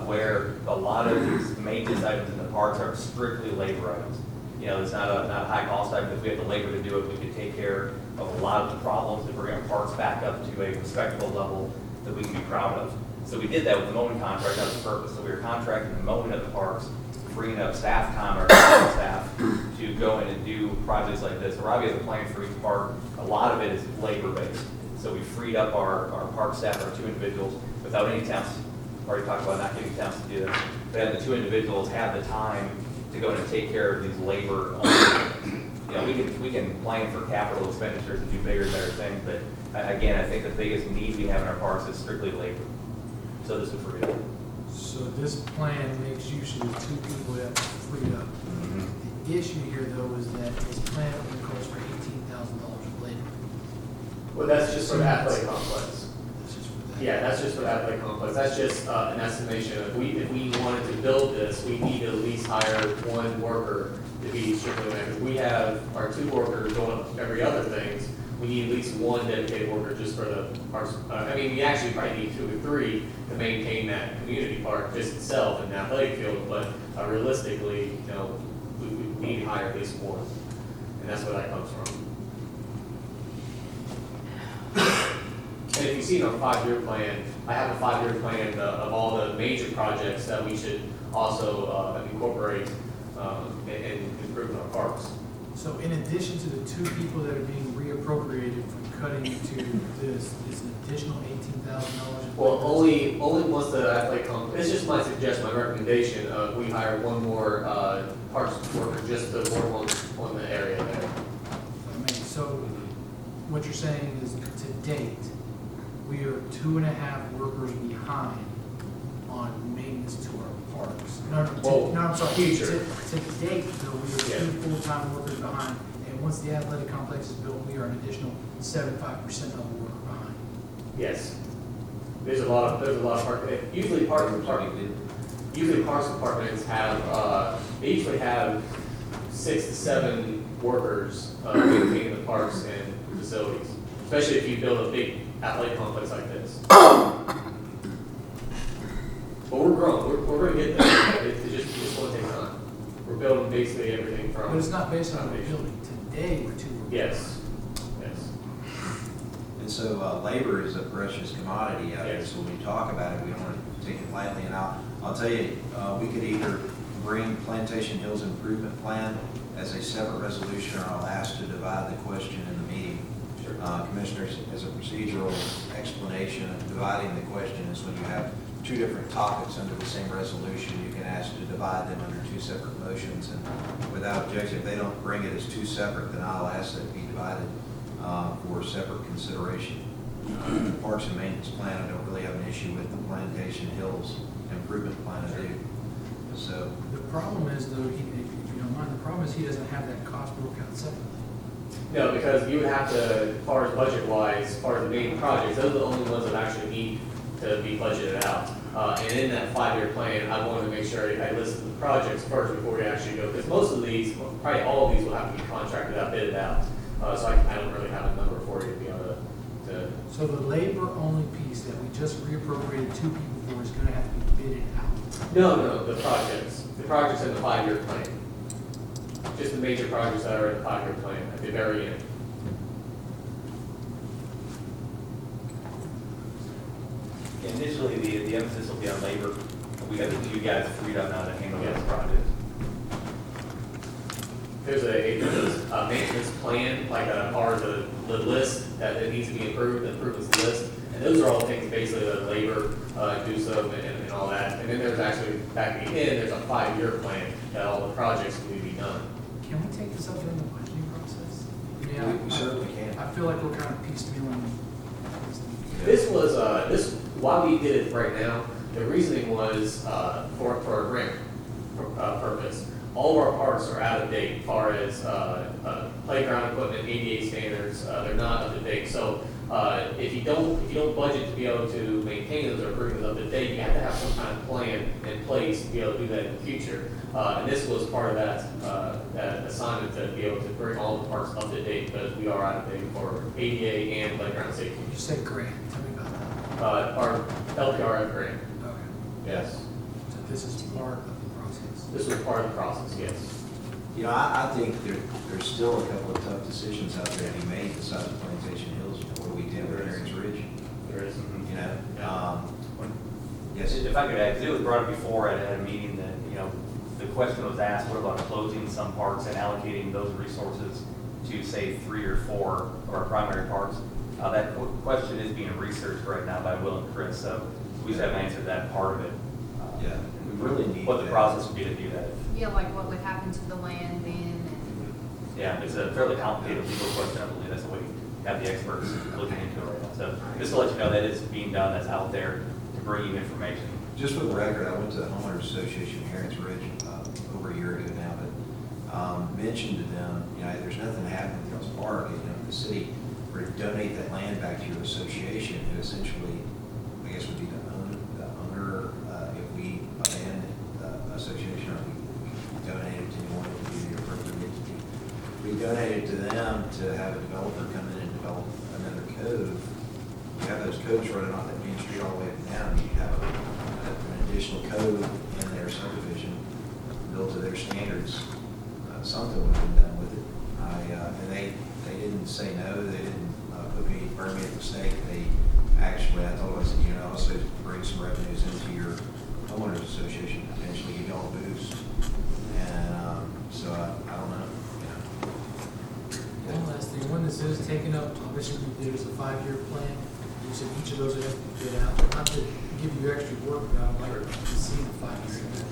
S13: Where a lot of these maintenance items in the parks are strictly labor items. You know, it's not a high cost item. If we have the labor to do it, we could take care of a lot of the problems and bring our parks back up to a respectable level that we can be proud of. So we did that with the mowing contract. That was the purpose. So we were contracting the mowing of the parks, freeing up staff time, our staff, to go in and do projects like this. Robbie has a plan for each park. A lot of it is labor-based. So we freed up our park staff, our two individuals, without any temps. Already talked about not getting temps to do this. But then the two individuals have the time to go in and take care of these labor. You know, we can plan for capital expenditures and do bigger and better things, but again, I think the biggest need we have in our parks is strictly labor. So this would free up.
S1: So this plan makes use of the two people that freed up. The issue here, though, is that this plan only calls for $18,000 of labor.
S4: Well, that's just for the athletic complex.
S1: That's just for that.
S4: Yeah, that's just for the athletic complex. That's just an estimation. If we wanted to build this, we need to at least hire one worker to be strictly there. Because we have our two workers going up every other things. We need at least one dedicated worker just for the parks. I mean, we actually probably need 2 or 3 to maintain that community park just itself and the athletic field. But realistically, you know, we need to hire at least 1, and that's where that comes from. And if you see in our 5-year plan, I have a 5-year plan of all the major projects that we should also incorporate and improve our parks.
S1: So in addition to the 2 people that are being reappropriated from cutting to this, is an additional $18,000?
S4: Well, only once the athletic complex, it's just my suggestion, my recommendation, we hire 1 more parks worker just to work on the area there.
S1: I mean, so what you're saying is to date, we are 2.5 workers behind on maintenance to our parks. No, I'm sorry.
S4: Future.
S1: To date, though, we are 2 full-time workers behind, and once the athletic complex is built, we are an additional 75% of the worker behind.
S4: Yes. There's a lot of park. Usually parks departments have they usually have 6 to 7 workers maintaining the parks and facilities, especially if you build a big athletic complex like this. But we're growing. We're going to get there. It just won't take time. We're building basically everything from.
S1: But it's not based on the building. Today, we're 2 workers.
S4: Yes. Yes.
S11: And so labor is a precious commodity out there,
S4: Yes.
S11: so when we talk about it, we don't want to take it lightly. And I'll tell you, we could either bring Plantation Hills Improvement Plan as a separate resolution, or I'll ask to divide the question in the meeting.
S4: Sure.
S11: Commissioners, as a procedural explanation of dividing the question is when you have 2 different topics under the same resolution, you can ask to divide them under 2 separate motions. And without objection, if they don't bring it as 2 separate, then I'll ask that it be divided for separate consideration. The Parks and Maintenance Plan, I don't really have an issue with. The Plantation Hills Improvement Plan, I do. So
S1: The problem is, though, if you don't don't mind. The problem is he doesn't have that cost broke out separately.
S4: No, because you would have to, as far as budget-wise, as far as the main projects, those are the only ones that actually need to be budgeted out. And in that 5-year plan, I wanted to make sure I listed the projects first before we actually go, because most of these, probably all of these will have to be contracted out, bidded out. So I don't really have a number for you to be able to.
S1: So the labor-only piece that we just reappropriated 2 people for is gonna have to be bidded out.
S4: No, the projects in the 5-year plan. Just the major projects that are in the 5-year plan at the very end.
S13: Initially, the emphasis will be on labor. We got the 2 guys freed up now to handle this project.
S4: There's a maintenance plan, like a part of the list that needs to be improved, the improvements list. And those are all things basically that labor, do so and all that. And then there's actually, back at the end, there's a 5-year plan that all the projects need to be done.
S1: Can we take this up during the budgeting process?
S11: We certainly can.
S1: I feel like we're kind of piecemealing.
S4: This was, why we did it right now, the reasoning was, for a grant purpose. All of our parks are out of date as far as, playground equipment, ADA standards, they're not up to date. So, if you don't budget to be able to maintain those or bring those up to date, you have to have some kind of plan in place to be able to do that in the future. And this was part of that assignment to be able to bring all the parks up to date because we are out of date for ADA and playground safety.
S1: You said grant, tell me about that.
S4: Our LPRF grant.
S1: Okay.
S4: Yes.
S1: So this is part of the process.
S4: This was part of the process, yes.
S11: You know, I think there's still a couple of tough decisions out there to be made besides Plantation Hills. What do we do with Aaron's Ridge?
S4: There is.
S11: You know, yes.
S13: If I could add, 'cause it was brought up before at a meeting that, the question was asked, what about closing some parks and allocating those resources to, say, 3 or 4 of our primary parks? That question is being researched right now by Will and Chris, so we just haven't answered that part of it.
S11: Yeah, we really need
S13: what the process would be to do that.
S3: Yeah, like what would happen to the land then, and
S13: Yeah, it's a fairly complicated legal question, I believe. That's what we have the experts looking into right now. So just to let you know that it's being done, that's out there to bring you information.
S11: Just for the record, I went to the Homeowners Association in Aaron's Ridge over a year ago now, but mentioned to them, there's nothing happening with Hills Park. The city were to donate that land back to your association, who essentially, I guess, would be the owner if we abandoned the association or we donated to anyone who would be the appropriate entity. We donated to them to have a developer come in and develop another code. You have those codes running off that Main Street all the way down. You have an additional code in their subdivision built to their standards. Something would have been done with it. And they didn't say no. They didn't burn me at the stake. They actually, I told them, I said, also bring some revenues into your homeowners association, potentially give y'all a boost. And so I don't know.
S1: One last thing, when this is taken up, obviously there's a 5-year plan. You said each of those would have to be bid out. Not to give you extra work, but I'd like to see the 5-year plan.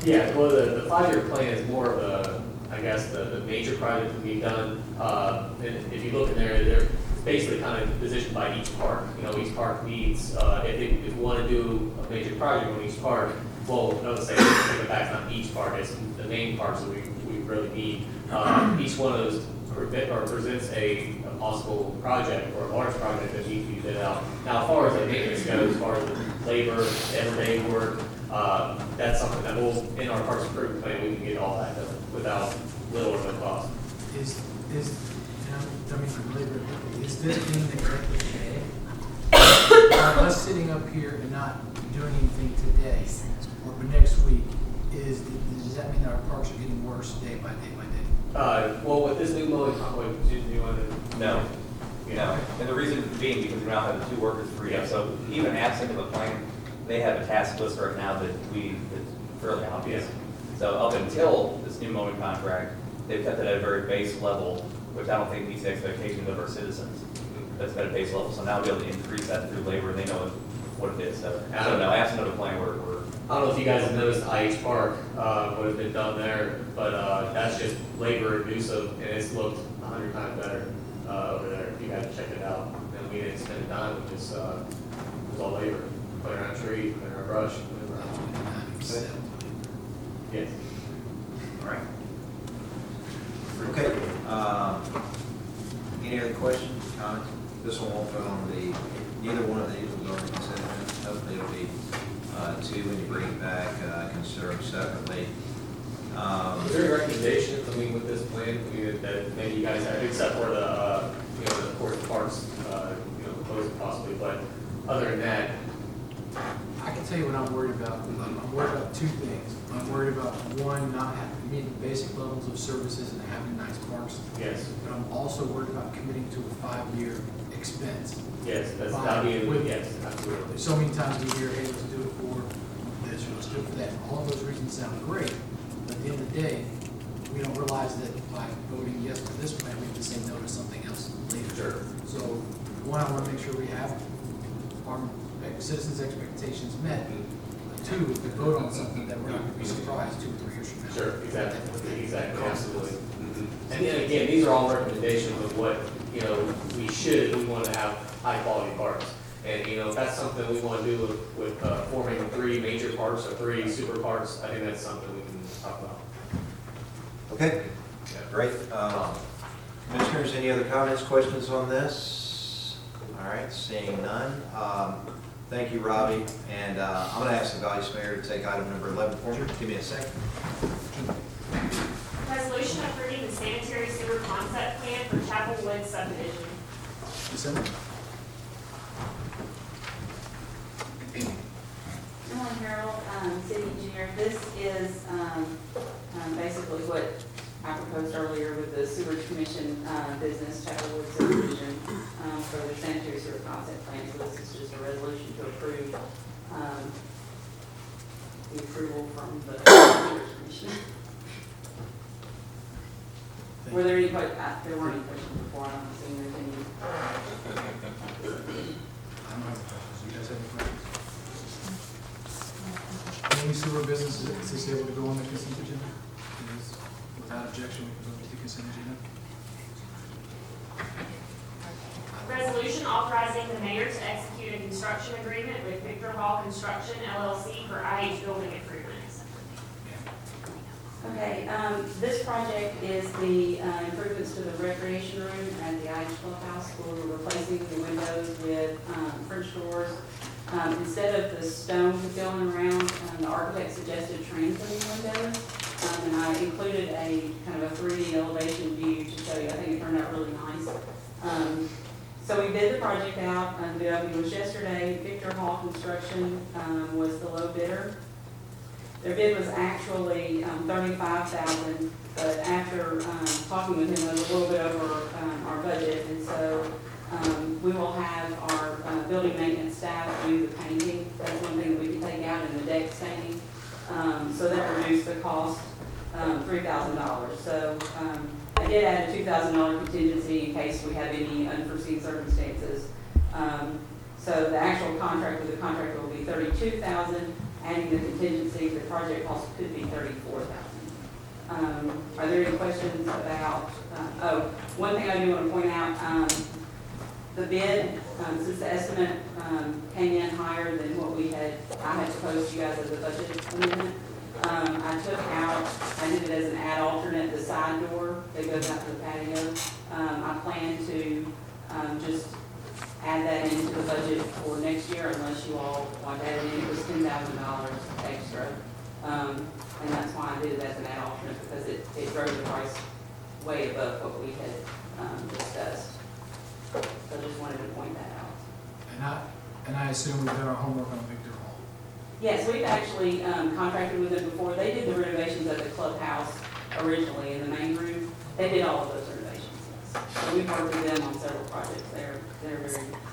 S4: Yeah, well, the 5-year plan is more of the major project to be done. And if you look in there, they're basically kind of positioned by each park. Each park needs, if you want to do a major project on each park, well, let's say that's not each park, it's the main parks that we really need. Each one of those presents a possible project or a large project that needs to be bid out. Now, as far as the maintenance goes, as far as the labor, everyday work, that's something that will, in our parks improvement plan, we can get all that done without little or no cost.
S1: Is this being neglected today? By us sitting up here and not doing anything today or next week, does that mean that our parks are getting worse day by day by day?
S4: Well, with this new mowing, do you want to?
S13: No. No. And the reason being because we now have the 2 workers free up. So even absent of a plan, they have a task list right now that's fairly obvious. So up until this new mowing contract, they've kept it at a very base level, which I don't think meets the expectations of our citizens. That's at a base level. So now we'll be able to increase that through labor. They know what it is. So now absent of a plan, we're
S4: I don't know if you guys have noticed IH Park, what has been done there, but that's just labor inducive, and it's looked 100 times better over there. If you guys check it out, and we didn't spend a dime, it was all labor. Put around trees, put around brush, put around. Yes.
S13: all right.
S11: questions, comments? This one won't go on the, neither one of these will go on the consent agenda. Hopefully it'll be two when you bring it back, consider them separately.
S4: Is there a recommendation, I mean, with this plan, that maybe you guys have, except for the, you know, the court parts, you know, closing possibly, but other than that,
S1: I can tell you what I'm worried about. I'm worried about two things. I'm worried about, one, not having, meeting basic levels of services and having nice parks.
S4: yes,
S1: But I'm also worried about committing to a 5-year expense.
S4: yes, that's, yes, absolutely.
S1: So many times we hear, hey, let's do it for this, or let's do it for that. All of those reasons sound great, but at the end of the day, we don't realize that by voting yes to this plan, we have to say no to something else later.
S4: Sure.
S1: So, one, I want to make sure we have our citizens' expectations met. Two, we vote on something that we're not going to be surprised 2 or 3 years from now.
S4: Sure, exactly, absolutely. And then again, these are all recommendations of what, you know, we want to have high-quality parks. And, you know, if that's something we want to do with forming 3 major parks or 3 super parks, I think that's something we can talk about.
S11: Okay, great. Commissioners, any other comments, questions on this? All right, seeing none. Thank you, Robbie. And I'm going to ask the Vice Mayor to take item number 11 for me. Give me a second.
S2: Resolution approving the sanitary sewer concept plan for Chapel Woods subdivision.
S1: December?
S14: Ellen Harold, city engineer. This is basically what I proposed earlier with the sewage commission business, Chapel Woods subdivision, for the sanitary sewer concept plan. So this is just a resolution to approve the approval from the sewage commission. Were there any questions? There weren't any questions before. I don't see there's any.
S1: I don't have any questions. You guys have any questions? Any sewer business is able to go on the consent agenda? Yes. Without objection, we can go to the consent agenda.
S2: Resolution authorizing the mayor to execute a construction agreement with Victor Hall Construction LLC for IH building improvements.
S14: Okay, this project is the improvements to the recreation room at the IH Clubhouse. We're replacing the windows with French doors. Instead of the stone going around, the architect suggested translating windows. And I included a kind of a 3D elevation view to show you. I think it turned out really nice. So we bid the project out. The opening was yesterday. Victor Hall Construction was the low bidder. Their bid was actually $35,000, but after talking with him, it was a little bit over our budget, and so we will have our building maintenance staff do the painting. That's one thing that we can take out in the deck staining. So that reduced the cost $3,000. So I did add a $2,000 contingency in case we have any unforeseen circumstances. So the actual contract with the contractor will be $32,000. Adding the contingency, the project cost could be $34,000. Are there any questions about? One thing I do want to point out: the bid, since the estimate came in higher than what I had proposed to you guys as a budget amendment. I did it as an add alternate, the side door that goes out to the patio. I plan to just add that into the budget for next year unless you all want to add it in. It was $10,000 extra. And that's why I did it as an add alternate, because it drove the price way above what we had discussed. So I just wanted to point that out.
S1: And I assume we've done our homework on Victor Hall.
S14: Yes, we've actually contracted with them before. They did the renovations at the clubhouse originally in the main room. They did all of those renovations. Yes. So we've worked with them on several projects. They're very,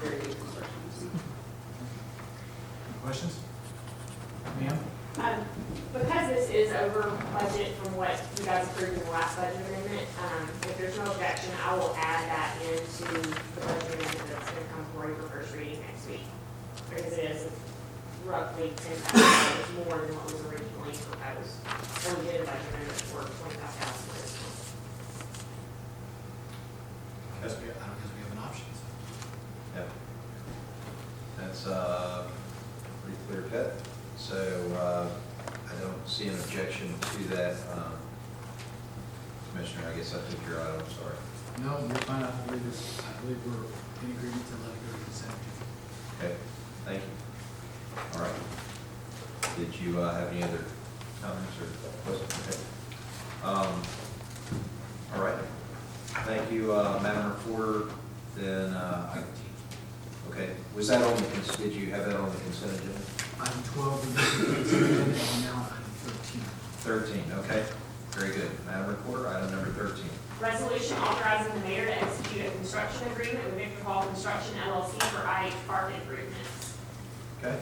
S14: very good construction.
S1: Any questions? Ma'am?
S2: Because this is over budget from what you guys approved in the last budget amendment, if there's no objection, I will add that into the budget amendment that's going to come for you for first reading next week. Because it is roughly $10,000 more than what was originally proposed. So we did a budget amendment for $25,000 for this one.
S1: Because we have an option.
S11: Yep. That's pretty clear cut. So I don't see an objection to that. Commissioner, I guess I took your item, sorry.
S1: No, you're fine, I believe we're in agreement to let it go to consent agenda.
S11: Okay, thank you. All right. Did you have any other comments or questions? Okay. All right. Thank you, Madam Reporter. Then, okay, was that on the, did you have that on the consent agenda?
S1: Item 12, we moved to the consent agenda, and now item 13.
S11: 13, okay. Very good. Madam Reporter, item number 13.
S2: Resolution authorizing the mayor to execute a construction agreement with Victor Hall Construction LLC for IH Park improvements.
S11: Okay.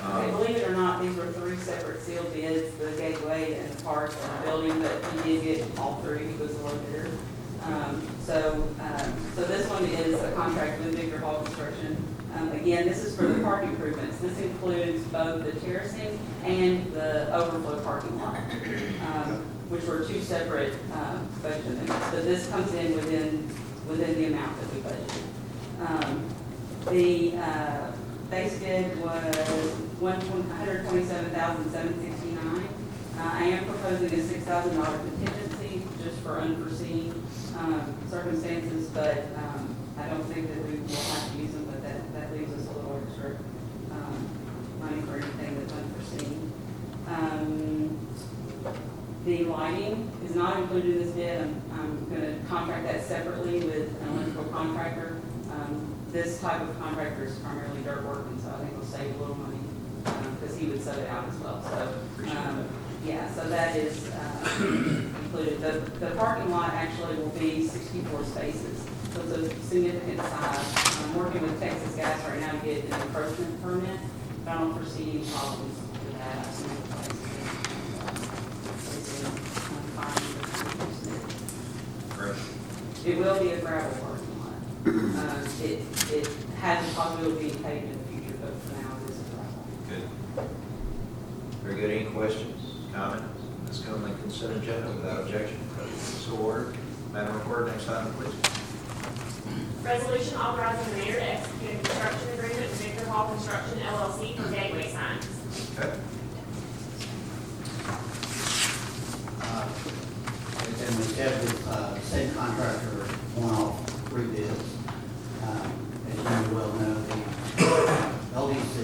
S14: Okay, believe it or not, these were three separate sealed bids, the gateway and the park and the building, but he did get all three, he was a little bidder. So this one is a contract with Victor Hall Construction. Again, this is for the park improvements. This includes both the terracing and the overflow parking lot, which were two separate budget amendments. But this comes in within the amount that we budgeted. The base bid was $127,769. I am proposing a $6,000 contingency just for unforeseen circumstances, but I don't think that we will have to use them, but that leaves us a little extra money for anything that's unforeseen. The lighting is not included in this bid. I'm going to contract that separately with an electrical contractor. This type of contractor is primarily dirt work, and so I think we'll save a little money because he would sub it out as well. So, yeah, so that is included. The parking lot actually will be 64 spaces, so it's a significant size. I'm working with Texas Gas right now to get an encroachment permit, but I don't foresee any problems with that. I've seen it places. It will be a gravel parking lot. It has the possibility of being paved in the future, but for now it is a gravel.
S11: Good. Very good. Any questions, comments? This comes on the consent agenda without objection. So ordered. Madam Reporter, next item, please.
S2: Resolution authorizing the mayor to execute a construction agreement with Victor Hall Construction LLC for gateway signs.
S11: Okay.
S12: And we said with the same contractor, one off three bids. As you well know, the LDC,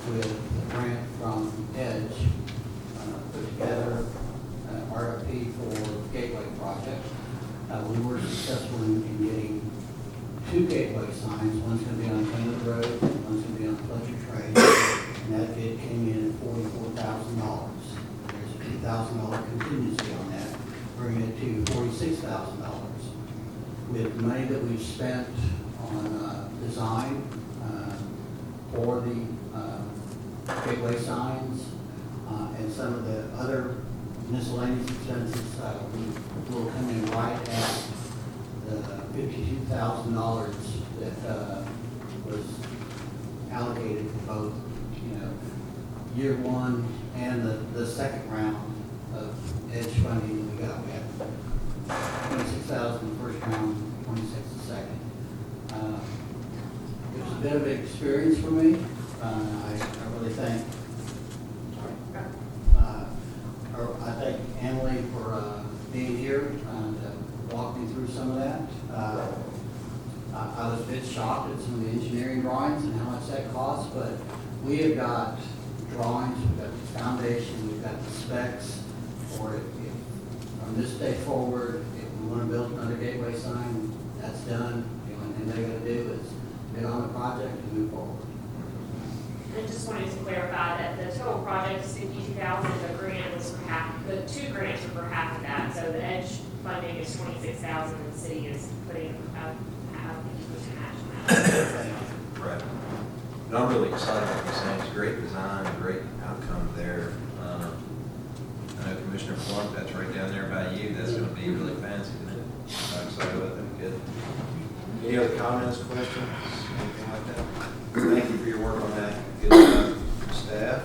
S12: with a grant from Edge, put together an RFP for Gateway project. We were successful in getting two gateway signs. One's going to be on Canada Road, one's going to be on Fletcher Trail, and that bid came in at $44,000. There's a $2,000 contingency on that, bringing it to $46,000. With money that we've spent on design for the gateway signs and some of the other miscellaneous expenses, we will come in right at the $52,000 that was allocated for both, year one and the second round of Edge funding that we got. We had 26,000 the first round, 26 the second. It was a bit of an experience for me. I really thank Emily for being here and walk me through some of that. I was a bit shocked at some of the engineering drawings and how much that costs, but we have got drawings, we've got the foundation, we've got the specs for it. From this day forward, if we want to build another gateway sign, that's done. The only thing they got to do is get on the project and move forward.
S2: And just wanted to clarify that the total project is $52,000, the grant was for half, the two grants are for half of that. So the Edge funding is $26,000, and the city is putting half 50% match on that.
S11: Right. And I'm really excited about this thing. It's a great design, a great outcome there. I know Commissioner Plunk, that's right down there by you. That's going to be really fancy, isn't it? I'm excited about that. Good. Any other comments, questions, anything like that? Thank you for your work on that. Good job, staff.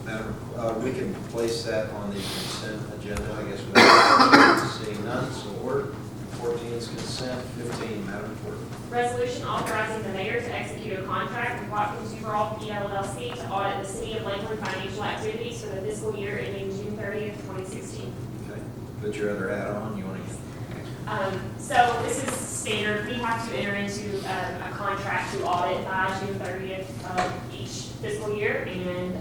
S11: Madam, we can place that on the consent agenda, I guess, without seeing none. So order. 14 is consent. 15, Madam Reporter.
S2: Resolution authorizing the mayor to execute a contract with Watkins Overall PLLC to audit the city of Lakeland financial activities for the fiscal year ending June 30th, 2016.
S11: Okay. put your other hat on, you want to?
S2: So this is standard, we have to enter into a contract to audit by June 30th of each fiscal year, and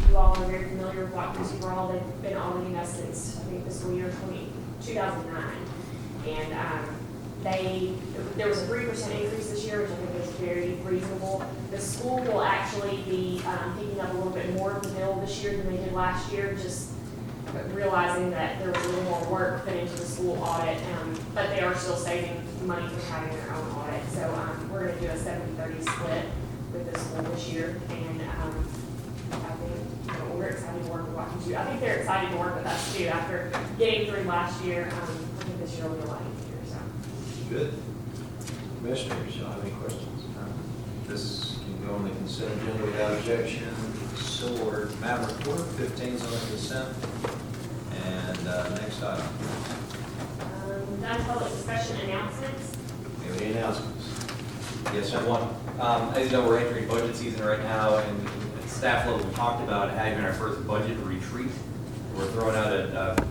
S2: you all are very familiar with Rock Music World. They've been auditing us since, I think, fiscal year 2009. And there was a 3% increase this year, which I think is very reasonable. The school will actually be picking up a little bit more of the bill this year than they did last year, just realizing that there was a little more work put into the school audit, but they are still saving money from having their own audit. So we're going to do a 70-30 split with the school this year, and I think we're excited to work with Rock Music. I think they're excited to work with us too. After getting through last year, I think this year will be a lot easier. So.
S11: Good. Commissioners, y'all have any questions? This can go on the consent agenda without objection. So, Madam Reporter, 15 is on the consent. And next item.
S2: Done public discussion announcements.
S11: Any announcements? Yes,
S13: I have one. As you know, we're entering budget season right now, and at staff level, we talked about having our first budget retreat. We're throwing out a